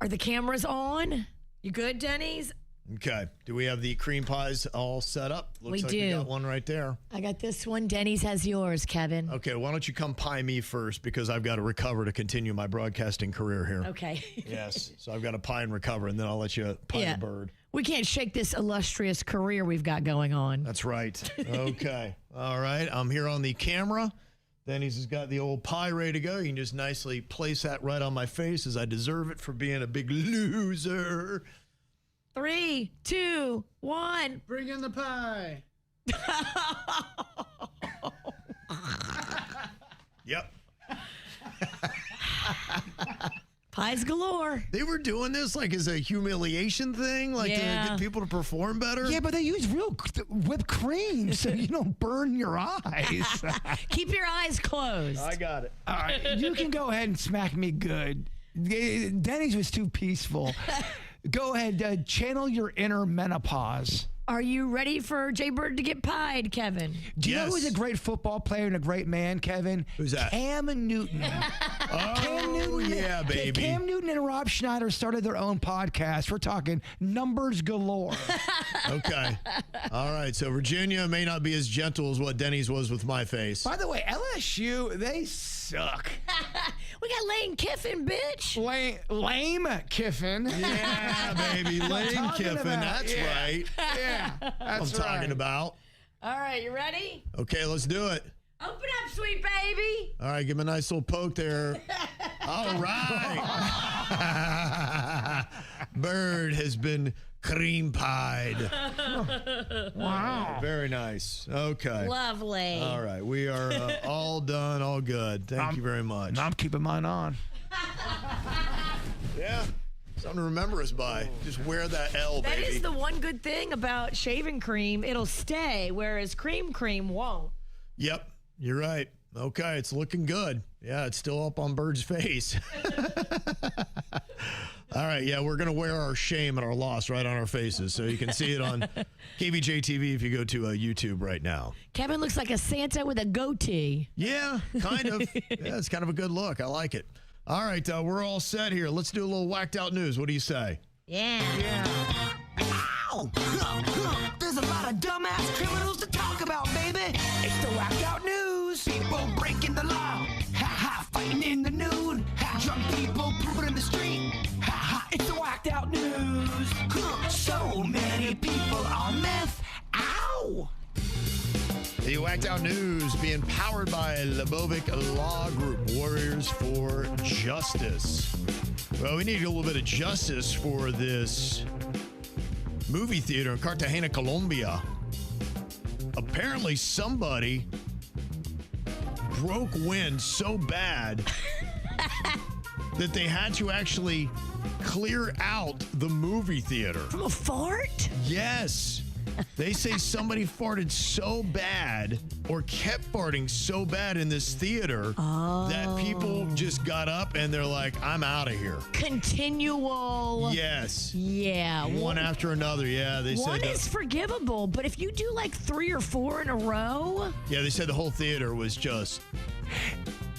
Are the cameras on? You good, Denny's? Okay. Do we have the cream pies all set up? Looks like we got one right there. I got this one. Denny's has yours, Kevin. Okay, why don't you come pie me first because I've got to recover to continue my broadcasting career here. Okay. Yes. So I've got to pie and recover, and then I'll let you pie the bird. We can't shake this illustrious career we've got going on. That's right. Okay. All right. I'm here on the camera. Denny's has got the old pie ready to go. You can just nicely place that right on my face as I deserve it for being a big loser. 3, 2, 1. Bring in the pie. Yep. Pies galore. They were doing this like as a humiliation thing, like to get people to perform better. Yeah, but they use real whipped cream so you don't burn your eyes. Keep your eyes closed. I got it. All right, you can go ahead and smack me good. Denny's was too peaceful. Go ahead, channel your inner menopause. Are you ready for Jbird to get pied, Kevin? Do you know who's a great football player and a great man, Kevin? Who's that? Cam Newton. Cam Newton, yeah, baby. Cam Newton and Rob Schneider started their own podcast. We're talking numbers galore. Okay. All right. So Virginia may not be as gentle as what Denny's was with my face. By the way, LSU, they suck. We got Lane Kiffin, bitch. Lame Kiffin. Yeah, baby. Lane Kiffin. That's right. Yeah, that's I'm talking about. All right, you ready? Okay, let's do it. Open up, sweet baby. All right, give him a nice little poke there. All right. Bird has been cream pied. Wow. Very nice. Okay. Lovely. All right. We are all done, all good. Thank you very much. I'm keeping mine on. Yeah. Something to remember us by. Just wear that L, baby. That is the one good thing about shaving cream. It'll stay, whereas cream won't. Yep. You're right. Okay. It's looking good. Yeah. It's still up on Bird's face. All right. Yeah. We're going to wear our shame and our loss right on our faces. So you can see it on KVJ TV if you go to YouTube right now. Kevin looks like a Santa with a goatee. Yeah. Kind of. Yeah. It's kind of a good look. I like it. All right, we're all set here. Let's do a little whacked out news. What do you say? Yeah. Ow! There's a lot of dumbass criminals to talk about, baby. It's the whacked out news. People breaking the law. Ha ha, fighting in the nude. Ha, drunk people pooping in the street. Ha ha, it's the whacked out news. So many people on meth. Ow! The Whacked Out News being powered by Lebovic Law Group, Warriors for Justice. Well, we need a little bit of justice for this movie theater in Cartagena, Colombia. Apparently somebody broke wind so bad that they had to actually clear out the movie theater. From a fart? Yes. They say somebody farted so bad or kept farting so bad in this theater that people just got up and they're like, I'm out of here. Continual. Yes. Yeah. One after another. Yeah. They One said is forgivable, but if you do like 3 or 4 in a row. Yeah, they said the whole theater was just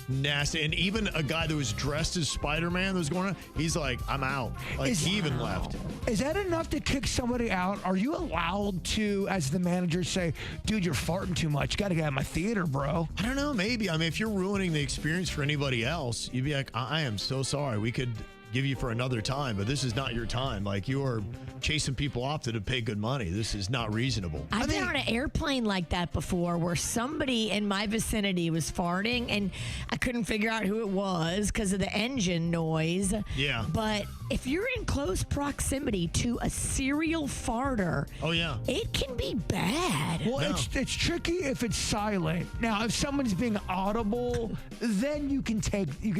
nasty. And even a guy that was dressed as Spider-Man that was going on, he's like, I'm out. Like, he even left. Is that enough to kick somebody out? Are you allowed to, as the manager, say, dude, you're farting too much. You got to get out of my theater, bro? I don't know. Maybe. I mean, if you're ruining the experience for anybody else, you'd be like, I am so sorry. We could give you for another time, but this is not your time. Like, you are chasing people off that have paid good money. This is not reasonable. I've been on an airplane like that before where somebody in my vicinity was farting and I couldn't figure out who it was because of the engine noise. Yeah. But if you're in close proximity to a serial farter, oh yeah, it can be bad. Well, it's tricky if it's silent. Now, if someone's being audible, then you can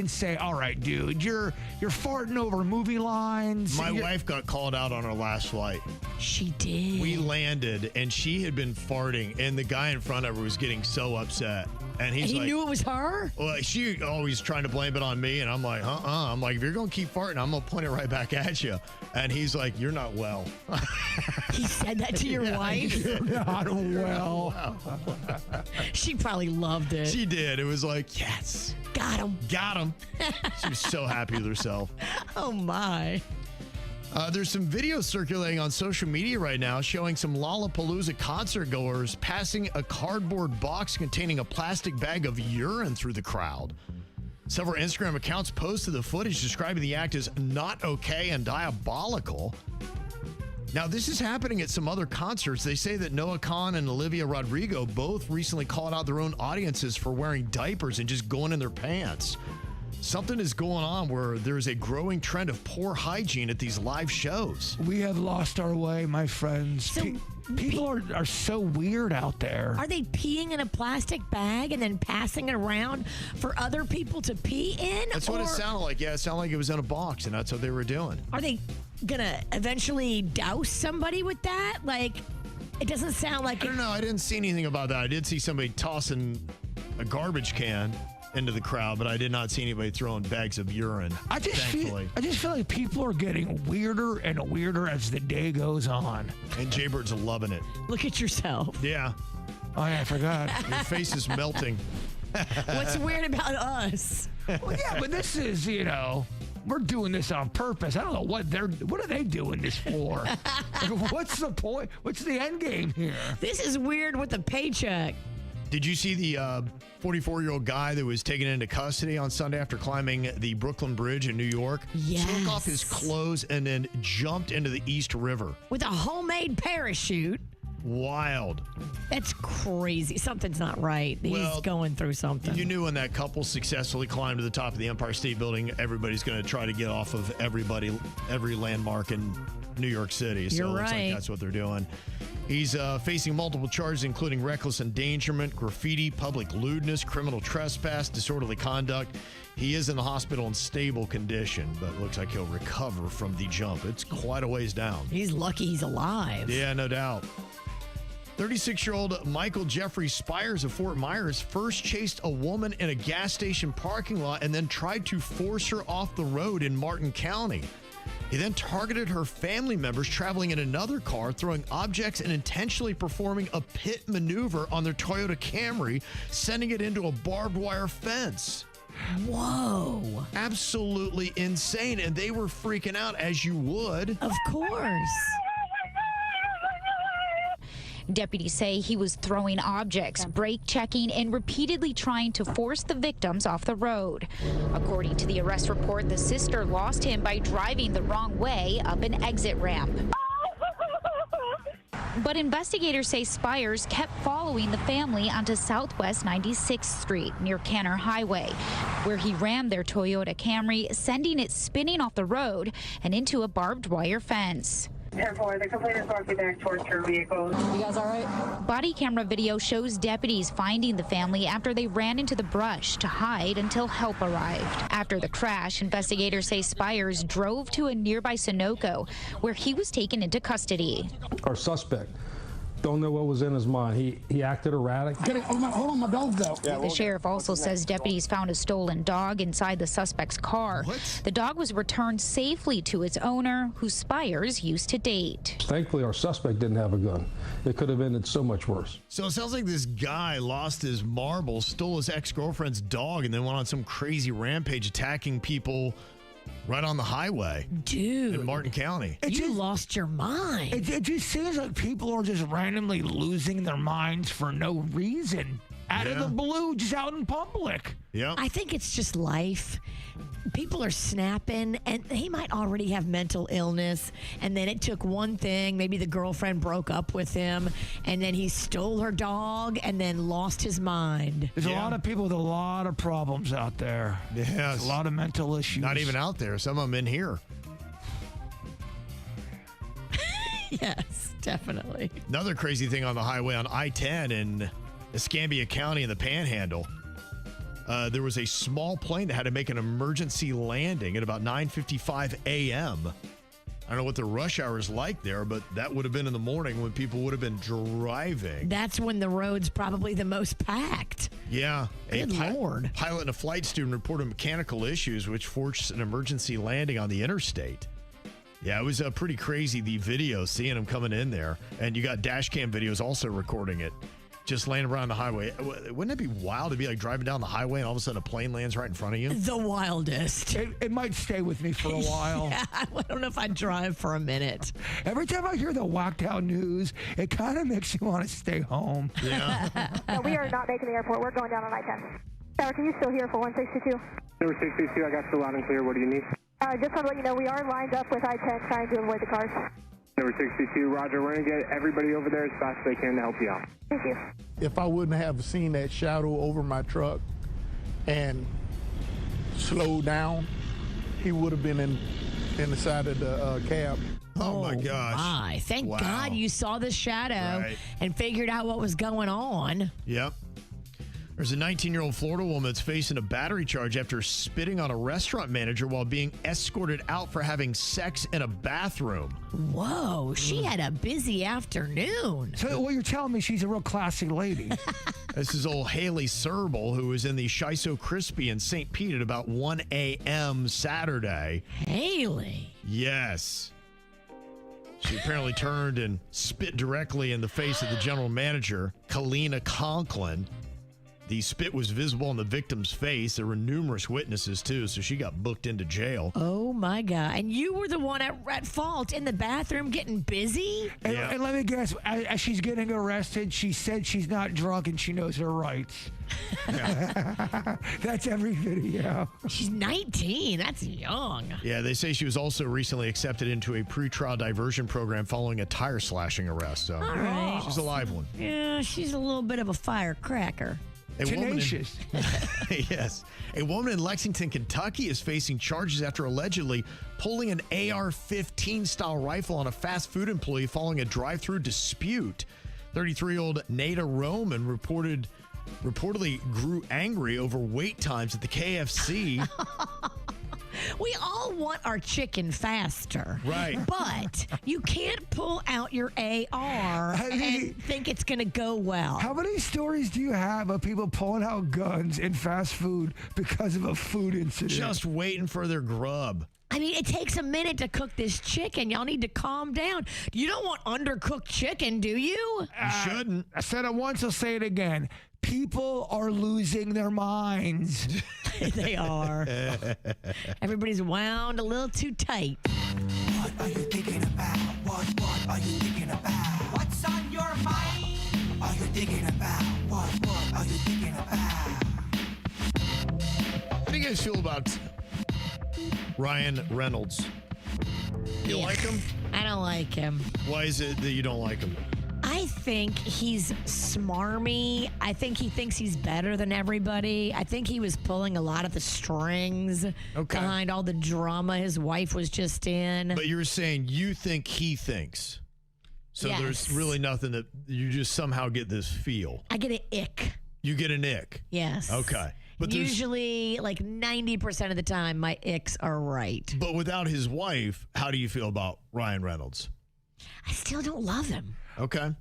say, all right, dude, you're farting over movie lines. My wife got called out on her last flight. She did. We landed and she had been farting and the guy in front of her was getting so upset. And he's he like, knew it was her? Well, she always trying to blame it on me. And I'm like, I'm like, if you're going to keep farting, I'm going to point it right back at you. And he's like, you're not well. He said that to your wife? You're not well. She probably loved it. She did. It was like, yes. Got him. Got him. She was so happy with herself. Oh, my. There's some videos circulating on social media right now showing some Lollapalooza concert goers passing a cardboard box containing a plastic bag of urine through the crowd. Several Instagram accounts posted the footage describing the act as not okay and diabolical. Now, this is happening at some other concerts. They say that Noah Kahan and Olivia Rodrigo both recently called out their own audiences for wearing diapers and just going in their pants. Something is going on where there's a growing trend of poor hygiene at these live shows. We have lost our way, my friends. So people are so weird out there. Are they peeing in a plastic bag and then passing it around for other people to pee in? That's what it sounded like. Yeah, it sounded like it was in a box, and that's what they were doing. Are they going to eventually douse somebody with that? Like, it doesn't sound like I don't know. I didn't see anything about that. I did see somebody tossing a garbage can into the crowd, but I did not see anybody throwing bags of urine. I just feel like people are getting weirder and weirder as the day goes on. And Jbird's loving it. Look at yourself. Yeah. Oh, yeah, I forgot. Your face is melting. What's weird about us? Well, yeah, but this is, we're doing this on purpose. I don't know what are they doing this for? Like, what's the point? What's the end game here? This is weird with the paycheck. Did you see the 44-year-old guy that was taken into custody on Sunday after climbing the Brooklyn Bridge in New York? Yes. Took off his clothes and then jumped into the East River. With a homemade parachute. Wild. That's crazy. Something's not right. He's going through something. You knew when that couple successfully climbed to the top of the Empire State Building, everybody's going to try to get off of every landmark in New York City. So You're it looks right. like that's what they're doing. He's facing multiple charges, including reckless endangerment, graffiti, public lewdness, criminal trespass, disorderly conduct. He is in the hospital in stable condition, but it looks like he'll recover from the jump. It's quite a ways down. He's lucky he's alive. Yeah, no doubt. 36-year-old Michael Jeffrey Spires of Fort Myers first chased a woman in a gas station parking lot and then tried to force her off the road in Martin County. He then targeted her family members traveling in another car, throwing objects and intentionally performing a pit maneuver on their Toyota Camry, sending it into a barbed wire fence. Whoa. Absolutely insane. And they were freaking out, as you would. Of course. Deputies say he was throwing objects, brake checking, and repeatedly trying to force the victims off the road. According to the arrest report, the sister lost him by driving the wrong way up an exit ramp. But investigators say Spires kept following the family onto Southwest 96th Street near Canner Highway, where he rammed their Toyota Camry, sending it spinning off the road and into a barbed wire fence. 10-4, the complaint is walking back towards your vehicle. You guys all right? Body camera video shows deputies finding the family after they ran into the brush to hide until help arrived. After the crash, investigators say Spires drove to a nearby Sunoco, where he was taken into custody. Our suspect, don't know what was in his mind. He acted erratic. Hold on, my dog's out. The sheriff also says deputies found a stolen dog inside the suspect's car. What? The dog was returned safely to its owner, who Spires used to date. Thankfully, our suspect didn't have a gun. It could have ended so much worse. So it sounds like this guy lost his marbles, stole his ex-girlfriend's dog, and then went on some crazy rampage attacking people right on the highway. Dude. In Martin County. You lost your mind. It just seems like people are just randomly losing their minds for no reason. Out of the blue, just out in public. Yeah. I think it's just life. People are snapping, and he might already have mental illness, and then it took one thing. Maybe the girlfriend broke up with him, and then he stole her dog and then lost his mind. There's a lot of people with a lot of problems out there. Yes. There's a lot of mental issues. Not even out there. Some of them in here. Yes, definitely. Another crazy thing on the highway on I-10 in Escambia County in the Panhandle. There was a small plane that had to make an emergency landing at about 9:55 a.m. I don't know what the rush hour is like there, but that would have been in the morning when people would have been driving. That's when the road's probably the most packed. Yeah. Good Lord. Pilot and a flight student reported mechanical issues, which forced an emergency landing on the interstate. Yeah, it was pretty crazy, the video, seeing them coming in there. And you got dash cam videos also recording it. Just landing around the highway. Wouldn't it be wild to be like driving down the highway and all of a sudden a plane lands right in front of you? The wildest. It might stay with me for a while. Yeah, I don't know if I'd drive for a minute. Every time I hear the whacked out news, it kind of makes you want to stay home. Yeah. No, we are not making the airport. We're going down on I-10. Tower, can you still hear for 162? Number 62, I got you loud and clear. What do you need? Just want to let you know we are lined up with I-10 trying to avoid the cars. Number 62, Roger. We're going to get everybody over there as fast as they can to help you out. Thank you. If I wouldn't have seen that shadow over my truck and slowed down, he would have been in the side of the cab. Oh my gosh. My. Thank God you saw the shadow and figured out what was going on. Yep. There's a 19-year-old Florida woman that's facing a battery charge after spitting on a restaurant manager while being escorted out for having sex in a bathroom. Whoa, she had a busy afternoon. So what you're telling me, she's a real classy lady. This is old Haley Serbel, who was in the Shiso Crispy in St. Pete at about 1 a.m. Saturday. Haley? Yes. She apparently turned and spit directly in the face of the general manager, Kalina Conklin. The spit was visible on the victim's face. There were numerous witnesses, too, so she got booked into jail. Oh, my God. And you were the one at fault in the bathroom getting busy? And let me guess, as she's getting arrested, she said she's not drunk and she knows her rights. That's every video. She's 19. That's young. Yeah, they say she was also recently accepted into a pretrial diversion program following a tire slashing arrest. So All right. She's a live one. Yeah, she's a little bit of a firecracker. Tenacious. Yes. A woman in Lexington, Kentucky is facing charges after allegedly pulling an AR-15 style rifle on a fast food employee following a drive-through dispute. 33-year-old Nada Roman reportedly grew angry over wait times at the KFC. We all want our chicken faster. Right. But you can't pull out your AR and think it's going to go well. How many stories do you have of people pulling out guns in fast food because of a food incident? Just waiting for their grub. I mean, it takes a minute to cook this chicken. Y'all need to calm down. You don't want undercooked chicken, do you? You shouldn't. I said it once, I'll say it again. People are losing their minds. They are. Everybody's wound a little too tight. What are you thinking about? What are you thinking about? What's on your mind? Are you thinking about? What are you thinking about? How do you guys feel about Ryan Reynolds? You like him? I don't like him. Why is it that you don't like him? I think he's smarmy. I think he thinks he's better than everybody. I think he was pulling a lot of the strings behind all the drama his wife was just in. But you're saying you think he thinks. So there's really nothing that you just somehow get this feel. I get an ick. You get an ick. Yes. Okay. But usually, like 90% of the time, my icks are right. But without his wife, how do you feel about Ryan Reynolds? I still don't love him. Okay.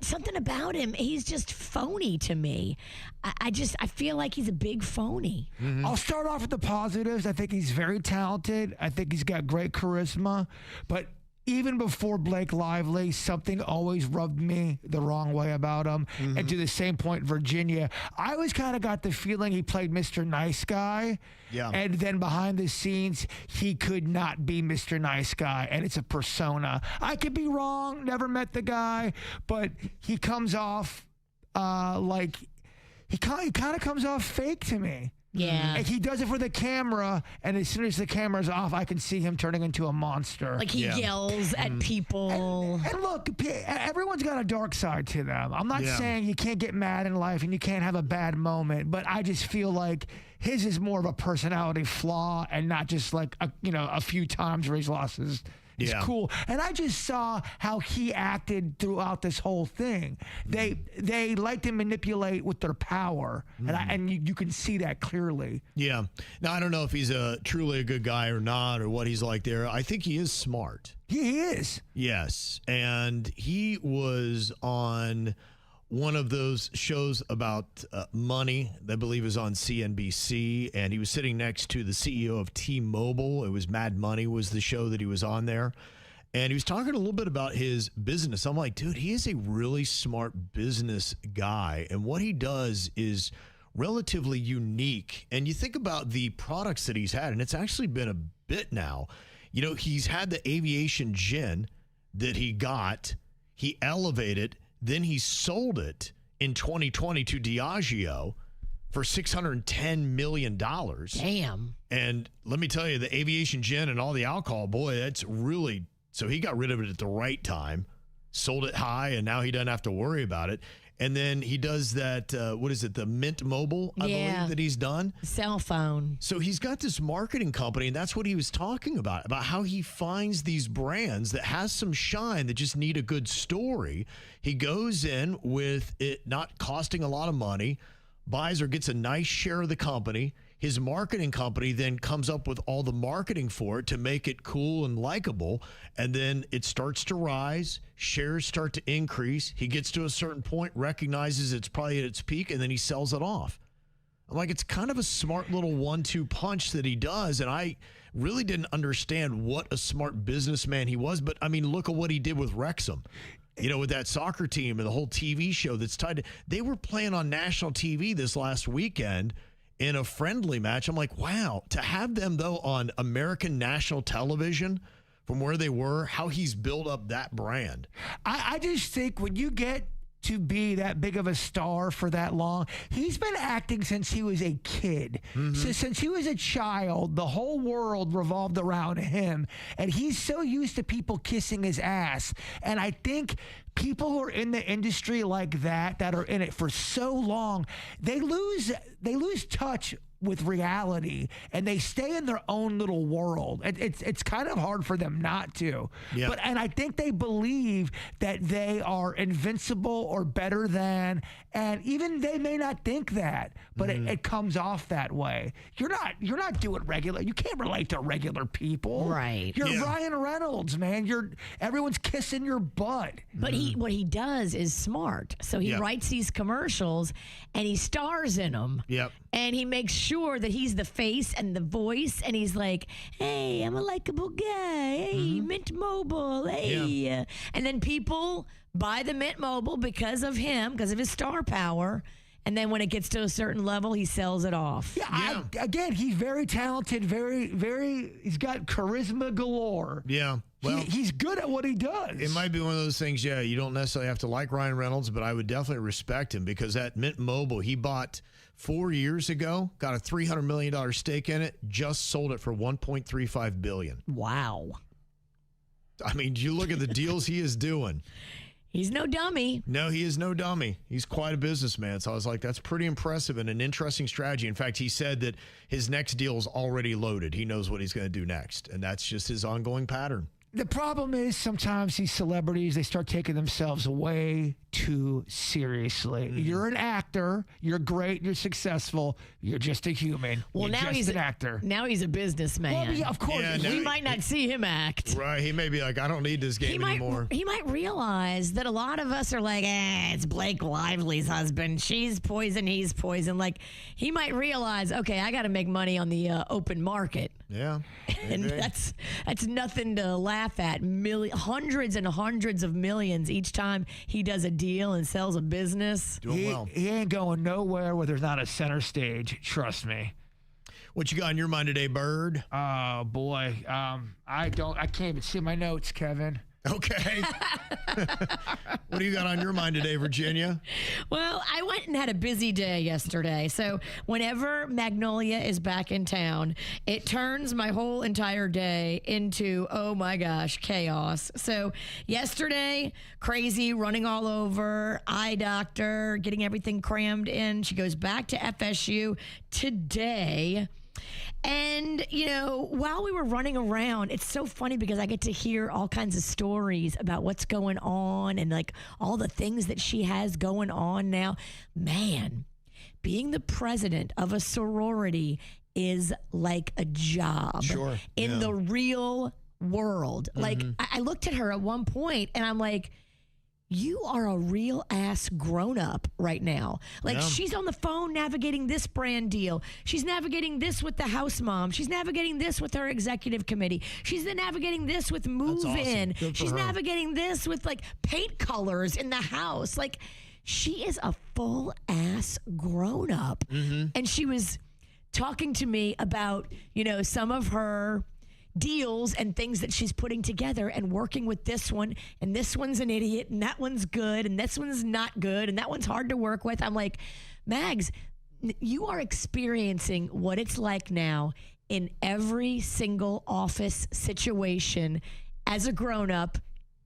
Something about him, he's just phony to me. I feel like he's a big phony. Mm-hmm. I'll start off with the positives. I think he's very talented. I think he's got great charisma. But even before Blake Lively, something always rubbed me the wrong way about him. Mm-hmm. And to the same point, Virginia, I always kind of got the feeling he played Mr. Nice Guy. Yeah. And then behind the scenes, he could not be Mr. Nice Guy, and it's a persona. I could be wrong, never met the guy, but he comes off like he kind of comes off fake to me. Yeah. Like he does it for the camera, and as soon as the camera's off, I can see him turning into a monster. Like he yells at people. And look, everyone's got a dark side to them. I'm not saying you can't get mad in life and you can't have a bad moment, but I just feel like his is more of a personality flaw and not just like a few times where he's lost is Yeah. cool. And I just saw how he acted throughout this whole thing. They like to manipulate with their power, and you can see that clearly. Yeah. Now, I don't know if he's truly a good guy or not, or what he's like there. I think he is smart. He is. Yes. And he was on one of those shows about money that I believe is on CNBC, and he was sitting next to the CEO of T-Mobile. It was Mad Money was the show that he was on there. And he was talking a little bit about his business. I'm like, dude, he is a really smart business guy. And what he does is relatively unique. And you think about the products that he's had, and it's actually been a bit now. You know, he's had the aviation gin that he got. He elevated, then he sold it in 2020 to Diageo for $610 million. Damn. And let me tell you, the aviation gin and all the alcohol, boy, that's really... So he got rid of it at the right time, sold it high, and now he doesn't have to worry about it. And then he does that, what is it, the Mint Mobile, I believe, that he's done. Cell phone. So he's got this marketing company, and that's what he was talking about how he finds these brands that has some shine that just need a good story. He goes in with it not costing a lot of money, buys or gets a nice share of the company. His marketing company then comes up with all the marketing for it to make it cool and likable. And then it starts to rise. Shares start to increase. He gets to a certain point, recognizes it's probably at its peak, and then he sells it off. I'm like, it's kind of a smart little 1-2 punch that he does. And I really didn't understand what a smart businessman he was. But, I mean, look at what he did with Wrexham. You know, with that soccer team and the whole TV show that's tied to, they were playing on national TV this last weekend in a friendly match. I'm like, wow, to have them, though, on American national television from where they were, how he's built up that brand. I just think when you get to be that big of a star for that long, he's been acting since he was a kid. So since he was a child, the whole world revolved around him, and he's so used to people kissing his ass. And I think people who are in the industry like that are in it for so long, they lose touch with reality, and they stay in their own little world. It's kind of hard for them not to. Yeah. And I think they believe that they are invincible or better than, and even they may not think that, but it comes off that way. You're not doing regular. You can't relate to regular people. Right. You're Ryan Reynolds, man. Everyone's kissing your butt. But what he does is smart. So he writes these commercials and he stars in them. Yep. And he makes sure that he's the face and the voice, and he's like, hey, I'm a likable guy. Hey, Mint Mobile. Hey. Yeah. And then people buy the Mint Mobile because of him, because of his star power. And then when it gets to a certain level, he sells it off. Yeah. Again, he's very talented, he's got charisma galore. Yeah. Well, he's good at what he does. It might be one of those things, you don't necessarily have to like Ryan Reynolds, but I would definitely respect him because that Mint Mobile, he bought 4 years ago, got a $300 million stake in it, just sold it for $1.35 billion. Wow. I mean, you look at the deals he is doing. He's no dummy. No, he is no dummy. He's quite a businessman. So I was like, that's pretty impressive and an interesting strategy. In fact, he said that his next deal is already loaded. He knows what he's going to do next. And that's just his ongoing pattern. The problem is sometimes these celebrities, they start taking themselves way too seriously. You're an actor. You're great. You're successful. You're just a human. Well, you're now he's an actor. Now he's a businessman. Well, yeah, of course. Yeah, we might not see him act. Right. He may be like, I don't need this game anymore. He might realize that a lot of us are like, it's Blake Lively's husband. She's poison. He's poison. Like, he might realize, okay, I got to make money on the open market. Yeah. And that's nothing to laugh at. Hundreds and hundreds of millions each time he does a deal and sells a business. Doing well. He ain't going nowhere where there's not a center stage. Trust me. What you got on your mind today, Bird? Oh boy, I can't even see my notes, Kevin. Okay. What do you got on your mind today, Virginia? Well, I went and had a busy day yesterday. So whenever Magnolia is back in town, it turns my whole entire day into, oh my gosh, chaos. So yesterday, crazy, running all over, eye doctor, getting everything crammed in. She goes back to FSU today. And, while we were running around, it's so funny because I get to hear all kinds of stories about what's going on and like all the things that she has going on now. Man, being the president of a sorority is like a job in the real world. Like, I looked at her at one point and I'm like, you are a real ass grown up right now. Like, she's on the phone navigating this brand deal. She's navigating this with the house mom. She's navigating this with her executive committee. She's then navigating this with move in. She's navigating this with like paint colors in the house. Like, she is a full ass grown up. And she was talking to me about, some of her deals and things that she's putting together and working with this one, and this one's an idiot and that one's good and this one's not good and that one's hard to work with. I'm like, Mags, you are experiencing what it's like now in every single office situation as a grown-up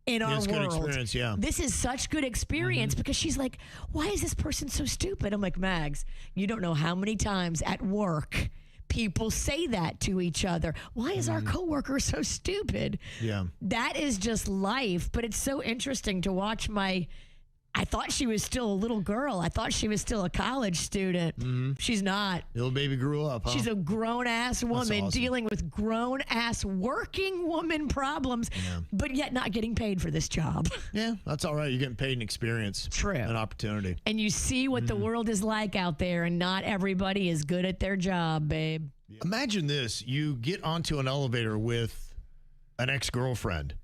in our world. Good experience, yeah. This is such good experience because she's like, why is this person so stupid? I'm like, Mags, you don't know how many times at work people say that to each other. Why is our coworker so stupid? Yeah. That is just life. But it's so interesting to watch I thought she was still a little girl. I thought she was still a college student. She's not. Little baby grew up, huh? She's a grown-ass woman dealing with grown-ass working woman problems, but yet not getting paid for this job. Yeah, that's all right. You're getting paid an experience. True. An opportunity. And you see what the world is like out there, and not everybody is good at their job, babe. Imagine this. You get onto an elevator with an ex-girlfriend.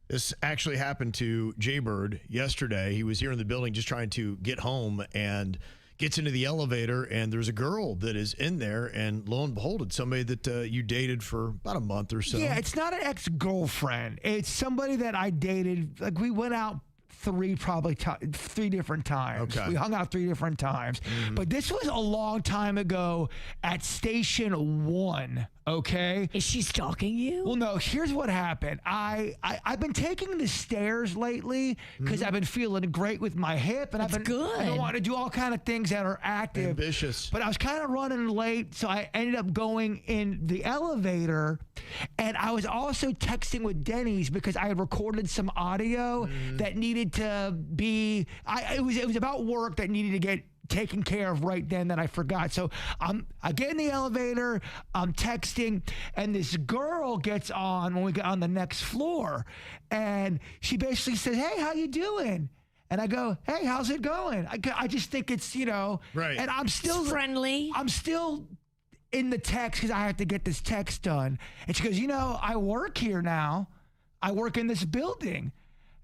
This actually happened to Jbird yesterday. He was here in the building just trying to get home and gets into the elevator, and there's a girl that is in there, and lo and behold, it's somebody that you dated for about a month or so. Yeah, it's not an ex-girlfriend. It's somebody that I dated. Like, we went out three different times. Okay. We hung out 3 different times. But this was a long time ago at Station 1, okay? Is she stalking you? Well, no, here's what happened. I've been taking the stairs lately because I've been feeling great with my hip. And I've been wanting to do all kind of things that are active. Ambitious. But I was kind of running late, so I ended up going in the elevator. And I was also texting with Denny's because I had recorded some audio that needed to be, it was about work that needed to get taken care of right then that I forgot. So I get in the elevator, I'm texting, and this girl gets on when we get on the next floor. And she basically says, hey, how you doing? And I go, hey, how's it going? I just think it's, right. And I'm still friendly. I'm still in the text because I have to get this text done. And she goes, I work here now. I work in this building.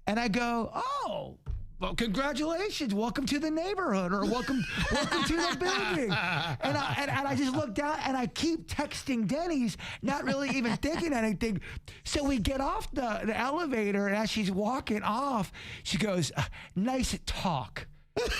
And I go, oh, well, congratulations. Welcome to the neighborhood, or welcome to the building. And I just look down and I keep texting Denny's, not really even thinking anything. So we get off the elevator, and as she's walking off, she goes, nice talk. And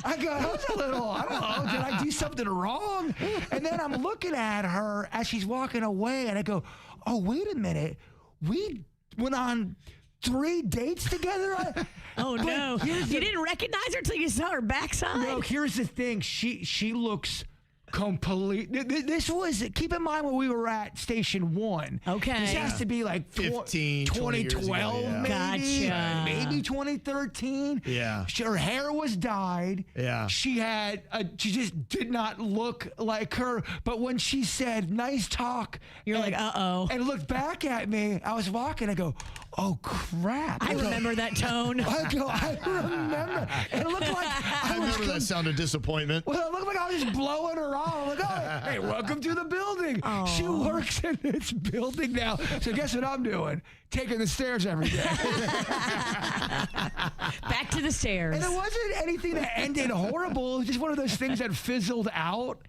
I go, that was a little, I don't know, did I do something wrong? And then I'm looking at her as she's walking away, and I go, oh, wait a minute. We went on 3 dates together? Oh, no. You didn't recognize her till you saw her backside? No, here's the thing. She looks complete. This was, keep in mind when we were at Station 1. Okay. This has to be like 2012, maybe. Gotcha. Maybe 2013. Yeah. Her hair was dyed. Yeah. She just did not look like her. But when she said, nice talk. You're like, uh-oh. And looked back at me, I was walking, I go, oh, crap. I remember that tone. I remember. It looked like I remember that sound of disappointment. Well, it looked like I was just blowing her off. I'm like, oh, hey, welcome to the building. Oh. She works in this building now. So guess what I'm doing? Taking the stairs every day. Back to the stairs. And it wasn't anything that ended horrible. It was just one of those things that fizzled out.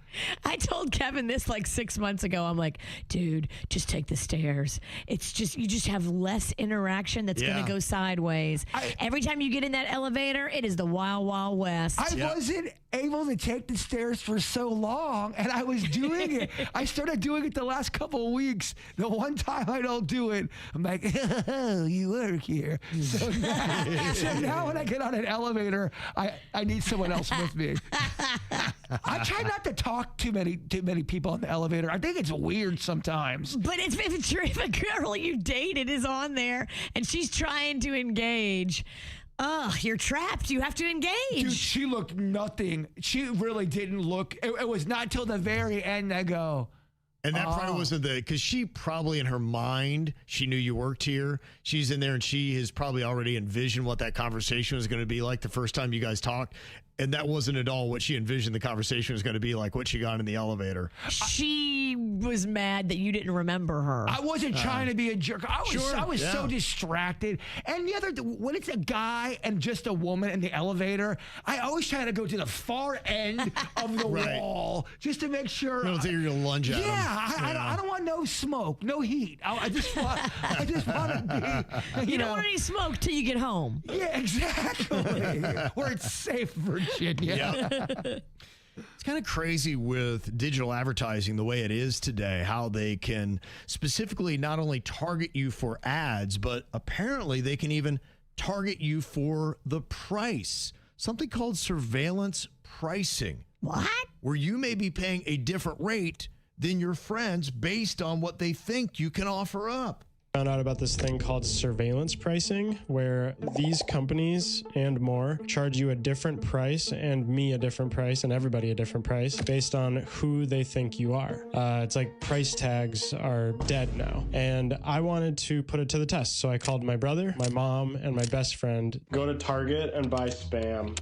I told Kevin this like 6 months ago. I'm like, dude, just take the stairs. It's just, you just have less interaction that's going to go sideways. Every time you get in that elevator, it is the Wild Wild West. I wasn't able to take the stairs for so long, and I was doing it. I started doing it the last couple of weeks. The one time I don't do it, I'm like, oh, you work here. So now when I get on an elevator, I need someone else with me. I try not to talk too many people in the elevator. I think it's weird sometimes. But if a girl you dated is on there and she's trying to engage, you're trapped. You have to engage. Dude, she looked nothing. She really didn't look. It was not till the very end I go. And that probably wasn't because she probably in her mind, she knew you worked here. She's in there and she has probably already envisioned what that conversation was going to be like the first time you guys talked. And that wasn't at all what she envisioned the conversation was going to be like, what she got in the elevator. She was mad that you didn't remember her. I wasn't trying to be a jerk. I was so distracted. And the other, when it's a guy and just a woman in the elevator, I always try to go to the far end of the wall just to make sure. You don't think you're going to lunge at them. I don't want no smoke, no heat. I just want to be. You don't want any smoke till you get home. Yeah, exactly. Where it's safe, Virginia. It's kind of crazy with digital advertising the way it is today, how they can specifically not only target you for ads, but apparently they can even target you for the price. Something called surveillance pricing. What? Where you may be paying a different rate than your friends based on what they think you can offer up. Found out about this thing called surveillance pricing, where these companies and more charge you a different price and me a different price and everybody a different price based on who they think you are. It's like price tags are dead now. And I wanted to put it to the test. So I called my brother, my mom, and my best friend. Go to Target and buy Spam.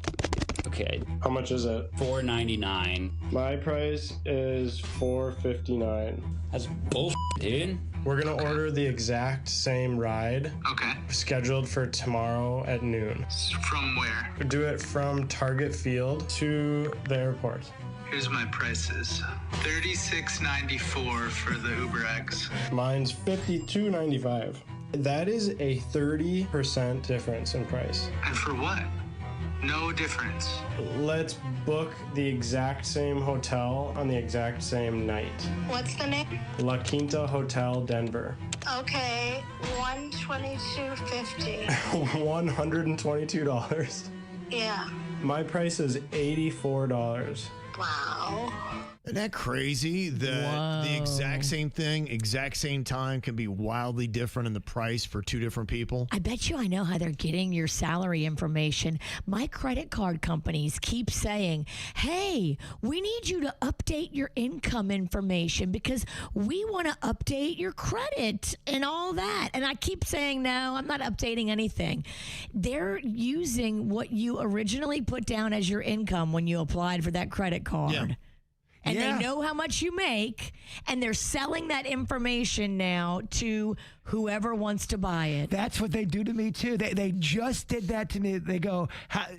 Okay. How much is it? $4.99. My price is $4.59. That's bullshit, dude. We're going to order the exact same ride. Okay. Scheduled for tomorrow at noon. From where? Do it from Target Field to the airport. Here's my prices. $36.94 for the UberX. Mine's $52.95. That is a 30% difference in price. And for what? No difference. Let's book the exact same hotel on the exact same night. What's the name? La Quinta Hotel, Denver. Okay, $122.50. $122. Yeah. My price is $84. Wow. Isn't that crazy that the exact same thing, exact same time can be wildly different in the price for two different people? I bet you I know how they're getting your salary information. My credit card companies keep saying, hey, we need you to update your income information because we want to update your credit and all that. And I keep saying, no, I'm not updating anything. They're using what you originally put down as your income when you applied for that credit card. Yeah. And they know how much you make, and they're selling that information now to whoever wants to buy it. That's what they do to me, too. They just did that to me. They go,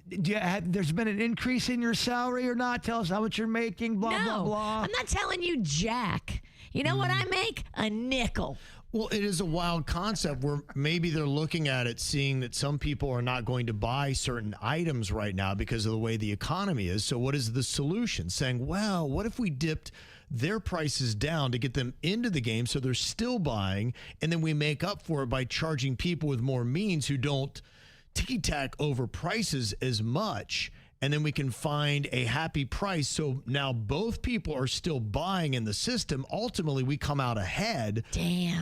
there's been an increase in your salary or not? Tell us how much you're making, blah, blah, blah. I'm not telling you jack. You know what I make? A nickel. Well, it is a wild concept where maybe they're looking at it, seeing that some people are not going to buy certain items right now because of the way the economy is. So what is the solution? Saying, well, what if we dipped their prices down to get them into the game so they're still buying, and then we make up for it by charging people with more means who don't ticky-tack over prices as much, and then we can find a happy price. So now both people are still buying in the system. Ultimately, we come out ahead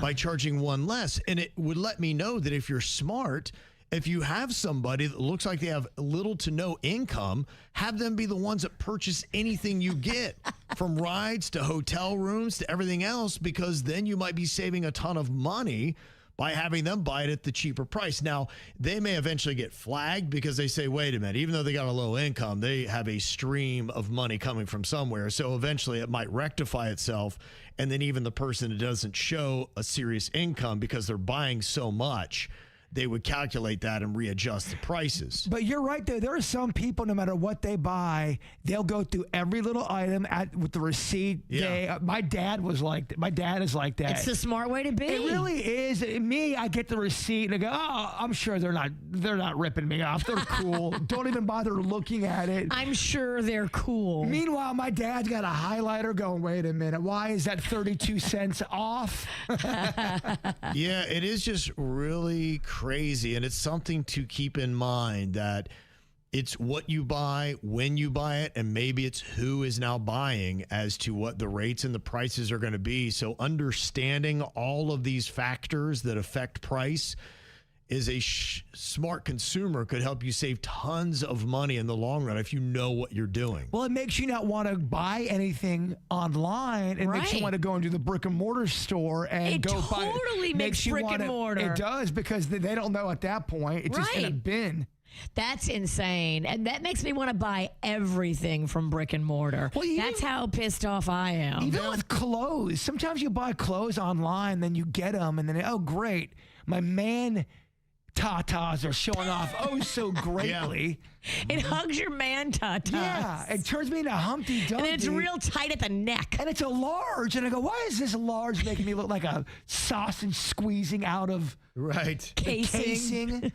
by charging one less. And it would let me know that if you're smart, if you have somebody that looks like they have little to no income, have them be the ones that purchase anything you get, from rides to hotel rooms to everything else, because then you might be saving a ton of money by having them buy it at the cheaper price. Now, they may eventually get flagged because they say, wait a minute, even though they got a low income, they have a stream of money coming from somewhere. So eventually it might rectify itself. And then even the person that doesn't show a serious income because they're buying so much, they would calculate that and readjust the prices. But you're right there. There are some people, no matter what they buy, they'll go through every little item with the receipt. Yeah. My dad is like that. It's the smart way to be. It really is. Me, I get the receipt and I go, oh, I'm sure they're not ripping me off. They're cool. Don't even bother looking at it. I'm sure they're cool. Meanwhile, my dad's got a highlighter going, wait a minute, why is that 32 cents off? Yeah, it is just really crazy, and it's something to keep in mind that It's what you buy, when you buy it, and maybe it's who is now buying as to what the rates and the prices are going to be. So understanding all of these factors that affect price is a smart consumer could help you save tons of money in the long run if you know what you're doing. Well, it makes you not want to buy anything online. It makes you want to go into the brick and mortar store and go buy it. It totally makes brick and mortar. It does, because they don't know at that point. It's just in a bin. That's insane. And that makes me want to buy everything from brick and mortar. Well, that's how pissed off I am. Even with clothes. Sometimes you buy clothes online, then you get them, and then, oh, great. My man tatas are showing off so greatly. It hugs your man tatas. Yeah, it turns me into Humpty Dumpty. And it's real tight at the neck. And it's a large. And I go, why is this large making me look like a sausage squeezing out of casing?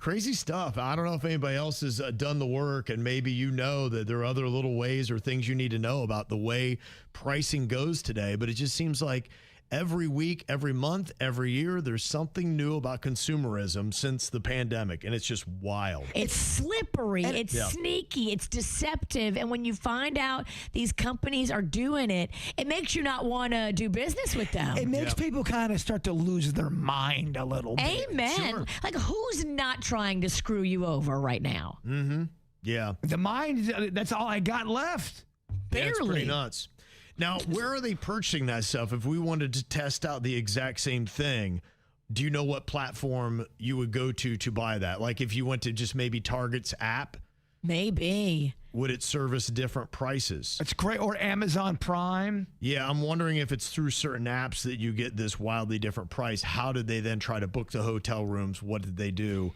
Crazy stuff. I don't know if anybody else has done the work, and maybe you know that there are other little ways or things you need to know about the way pricing goes today, but it just seems like every week, every month, every year, there's something new about consumerism since the pandemic, and it's just wild. It's slippery. It's sneaky. It's deceptive. And when you find out these companies are doing it, it makes you not want to do business with them. It makes people kind of start to lose their mind a little bit. Amen. Sure. Like, who's not trying to screw you over right now? Mm-hmm. Yeah. The mind, that's all I got left. Barely. Yeah, it's pretty nuts. Now, where are they purchasing that stuff? If we wanted to test out the exact same thing, do you know what platform you would go to buy that? Like if you went to just maybe Target's app? Maybe. Would it service different prices? It's great. Or Amazon Prime. Yeah, I'm wondering if it's through certain apps that you get this wildly different price. How did they then try to book the hotel rooms? What did they do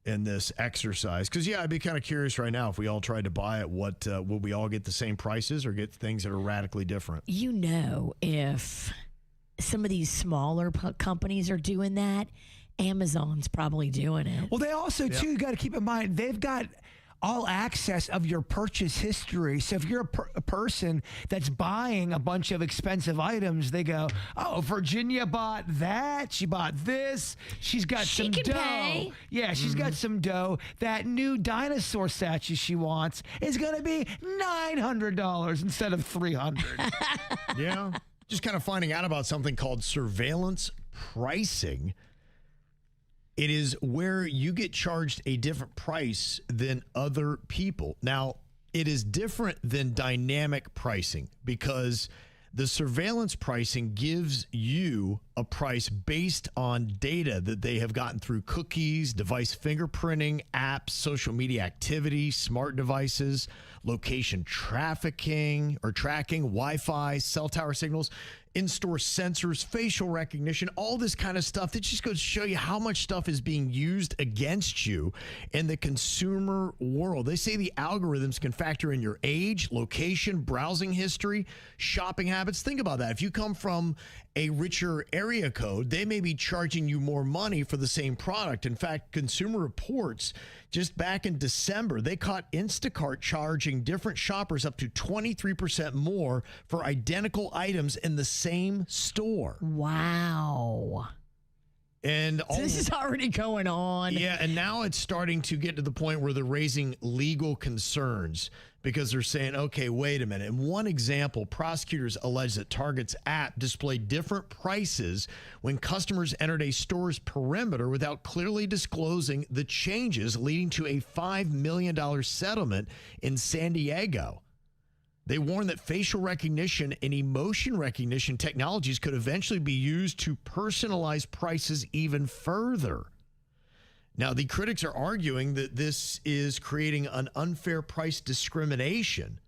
in this exercise? Because, yeah, I'd be kind of curious right now if we all tried to buy it, what will we all get the same prices or get things that are radically different? You know, if some of these smaller companies are doing that, Amazon's probably doing it. Well, they also, too, you got to keep in mind, they've got all access of your purchase history. So if you're a person that's buying a bunch of expensive items, they go, oh, Virginia bought that. She bought this. She's got some dough. Pay. Yeah, she's got some dough. That new dinosaur statue she wants is going to be $900 instead of $300. Yeah. Just kind of finding out about something called surveillance pricing. It is where you get charged a different price than other people. Now, it is different than dynamic pricing because the surveillance pricing gives you a price based on data that they have gotten through cookies, device fingerprinting, apps, social media activity, smart devices, location tracking, Wi-Fi, cell tower signals, in-store sensors, facial recognition, all this kind of stuff. That just goes to show you how much stuff is being used against you in the consumer world. They say the algorithms can factor in your age, location, browsing history, shopping habits. Think about that. If you come from a richer area code, they may be charging you more money for the same product. In fact, Consumer Reports, just back in December, they caught Instacart charging different shoppers up to 23% more for identical items in the same store. Wow. And so this is already going on. Yeah, and now it's starting to get to the point where they're raising legal concerns because they're saying, okay, wait a minute. In one example, prosecutors allege that Target's app displayed different prices when customers entered a store's perimeter without clearly disclosing the changes, leading to a $5 million settlement in San Diego. They warn that facial recognition and emotion recognition technologies could eventually be used to personalize prices even further. Now, the critics are arguing that this is creating an unfair price discrimination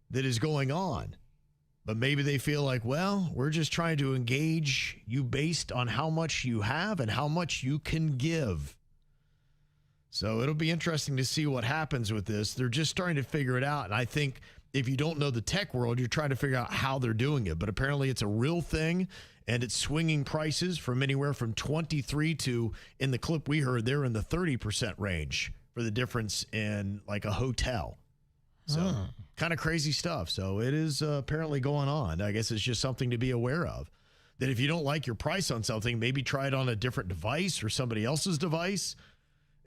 that is going on. But maybe they feel like, well, we're just trying to engage you based on how much you have and how much you can give. So it'll be interesting to see what happens with this. They're just starting to figure it out. And I think if you don't know the tech world, you're trying to figure out how they're doing it. But apparently it's a real thing, and it's swinging prices from anywhere from 23 to, in the clip we heard, they're in the 30% range for the difference in like a hotel. So kind of crazy stuff. So it is apparently going on. I guess it's just something to be aware of. That if you don't like your price on something, maybe try it on a different device or somebody else's device.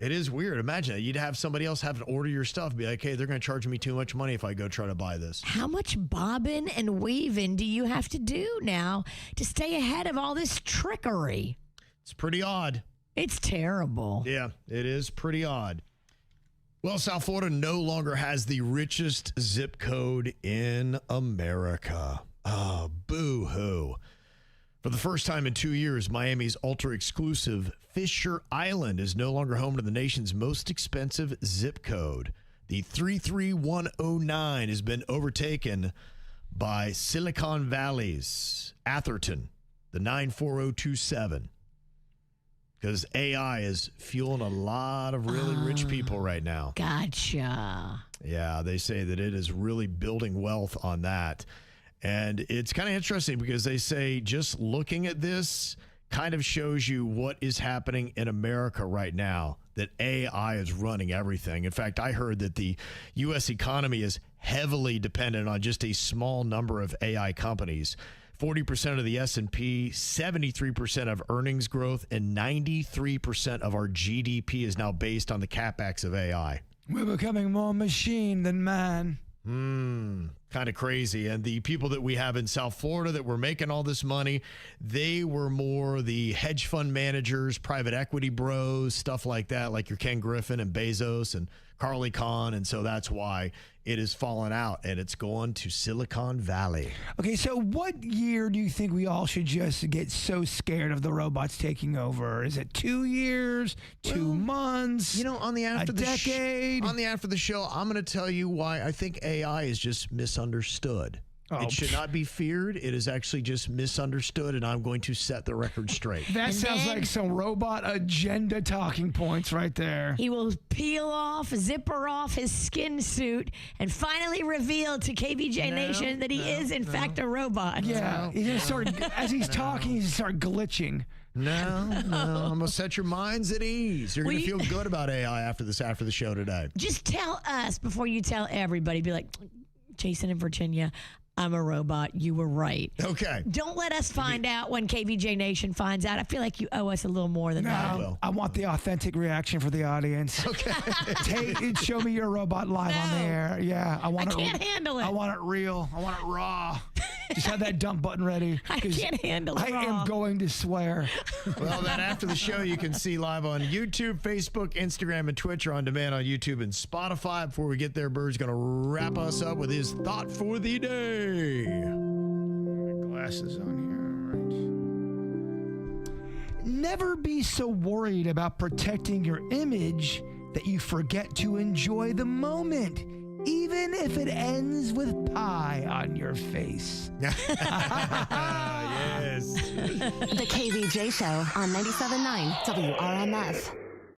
It is weird. Imagine that. You'd have somebody else have to order your stuff and be like, hey, they're going to charge me too much money if I go try to buy this. How much bobbing and weaving do you have to do now to stay ahead of all this trickery? It's pretty odd. It's terrible. Yeah, it is pretty odd. Well, South Florida no longer has the richest zip code in America. Oh, boo-hoo. For the first time in 2 years, Miami's ultra-exclusive Fisher Island is no longer home to the nation's most expensive zip code. The 33109 has been overtaken by Silicon Valley's Atherton, the 94027. Because AI is fueling a lot of really rich people right now. Gotcha. Yeah, they say that it is really building wealth on that. And it's kind of interesting because they say just looking at this kind of shows you what is happening in America right now, that AI is running everything. In fact, I heard that the U.S. economy is heavily dependent on just a small number of AI companies. 40% of the S&P, 73% of earnings growth, and 93% of our GDP is now based on the capex of AI. We're becoming more machine than man. Kind of crazy. And the people that we have in South Florida that were making all this money, they were more the hedge fund managers, private equity bros, stuff like that, like your Ken Griffin and Bezos and Carly Kahn. And so that's why it has fallen out and it's going to Silicon Valley. Okay, so what year do you think we all should just get so scared of the robots taking over? Is it 2 years, 2 months? You know, on the after a the decade? On the after the show, I'm going to tell you why I think AI is just misunderstood. It should not be feared. It is actually just misunderstood, and I'm going to set the record straight. That sounds like some robot agenda talking points right there. He will zipper off his skin suit, and finally reveal to KVJ Nation that he is, in fact, a robot. Yeah, he's going to start, as he's talking, he's going to start glitching. No, I'm going to set your minds at ease. You're going to feel good about AI after the show today. Just tell us before you tell everybody. Be like, Jason in Virginia, I'm a robot. You were right. Okay. Don't let us find out when KVJ Nation finds out. I feel like you owe us a little more than that. I want the authentic reaction for the audience. Okay. Show me your robot live on the air. Yeah, I can't handle it. I want it real. I want it raw. Just have that dump button ready. I can't handle it. I am going to swear. Well, then after the show, you can see live on YouTube, Facebook, Instagram, and Twitch, or on demand on YouTube and Spotify. Before we get there, Bird's going to wrap us up with his thought for the day. Glasses on here. All right. Never be so worried about protecting your image that you forget to enjoy the moment, even if it ends with pie on your face. Yes. The KVJ Show on 97.9 WRMF.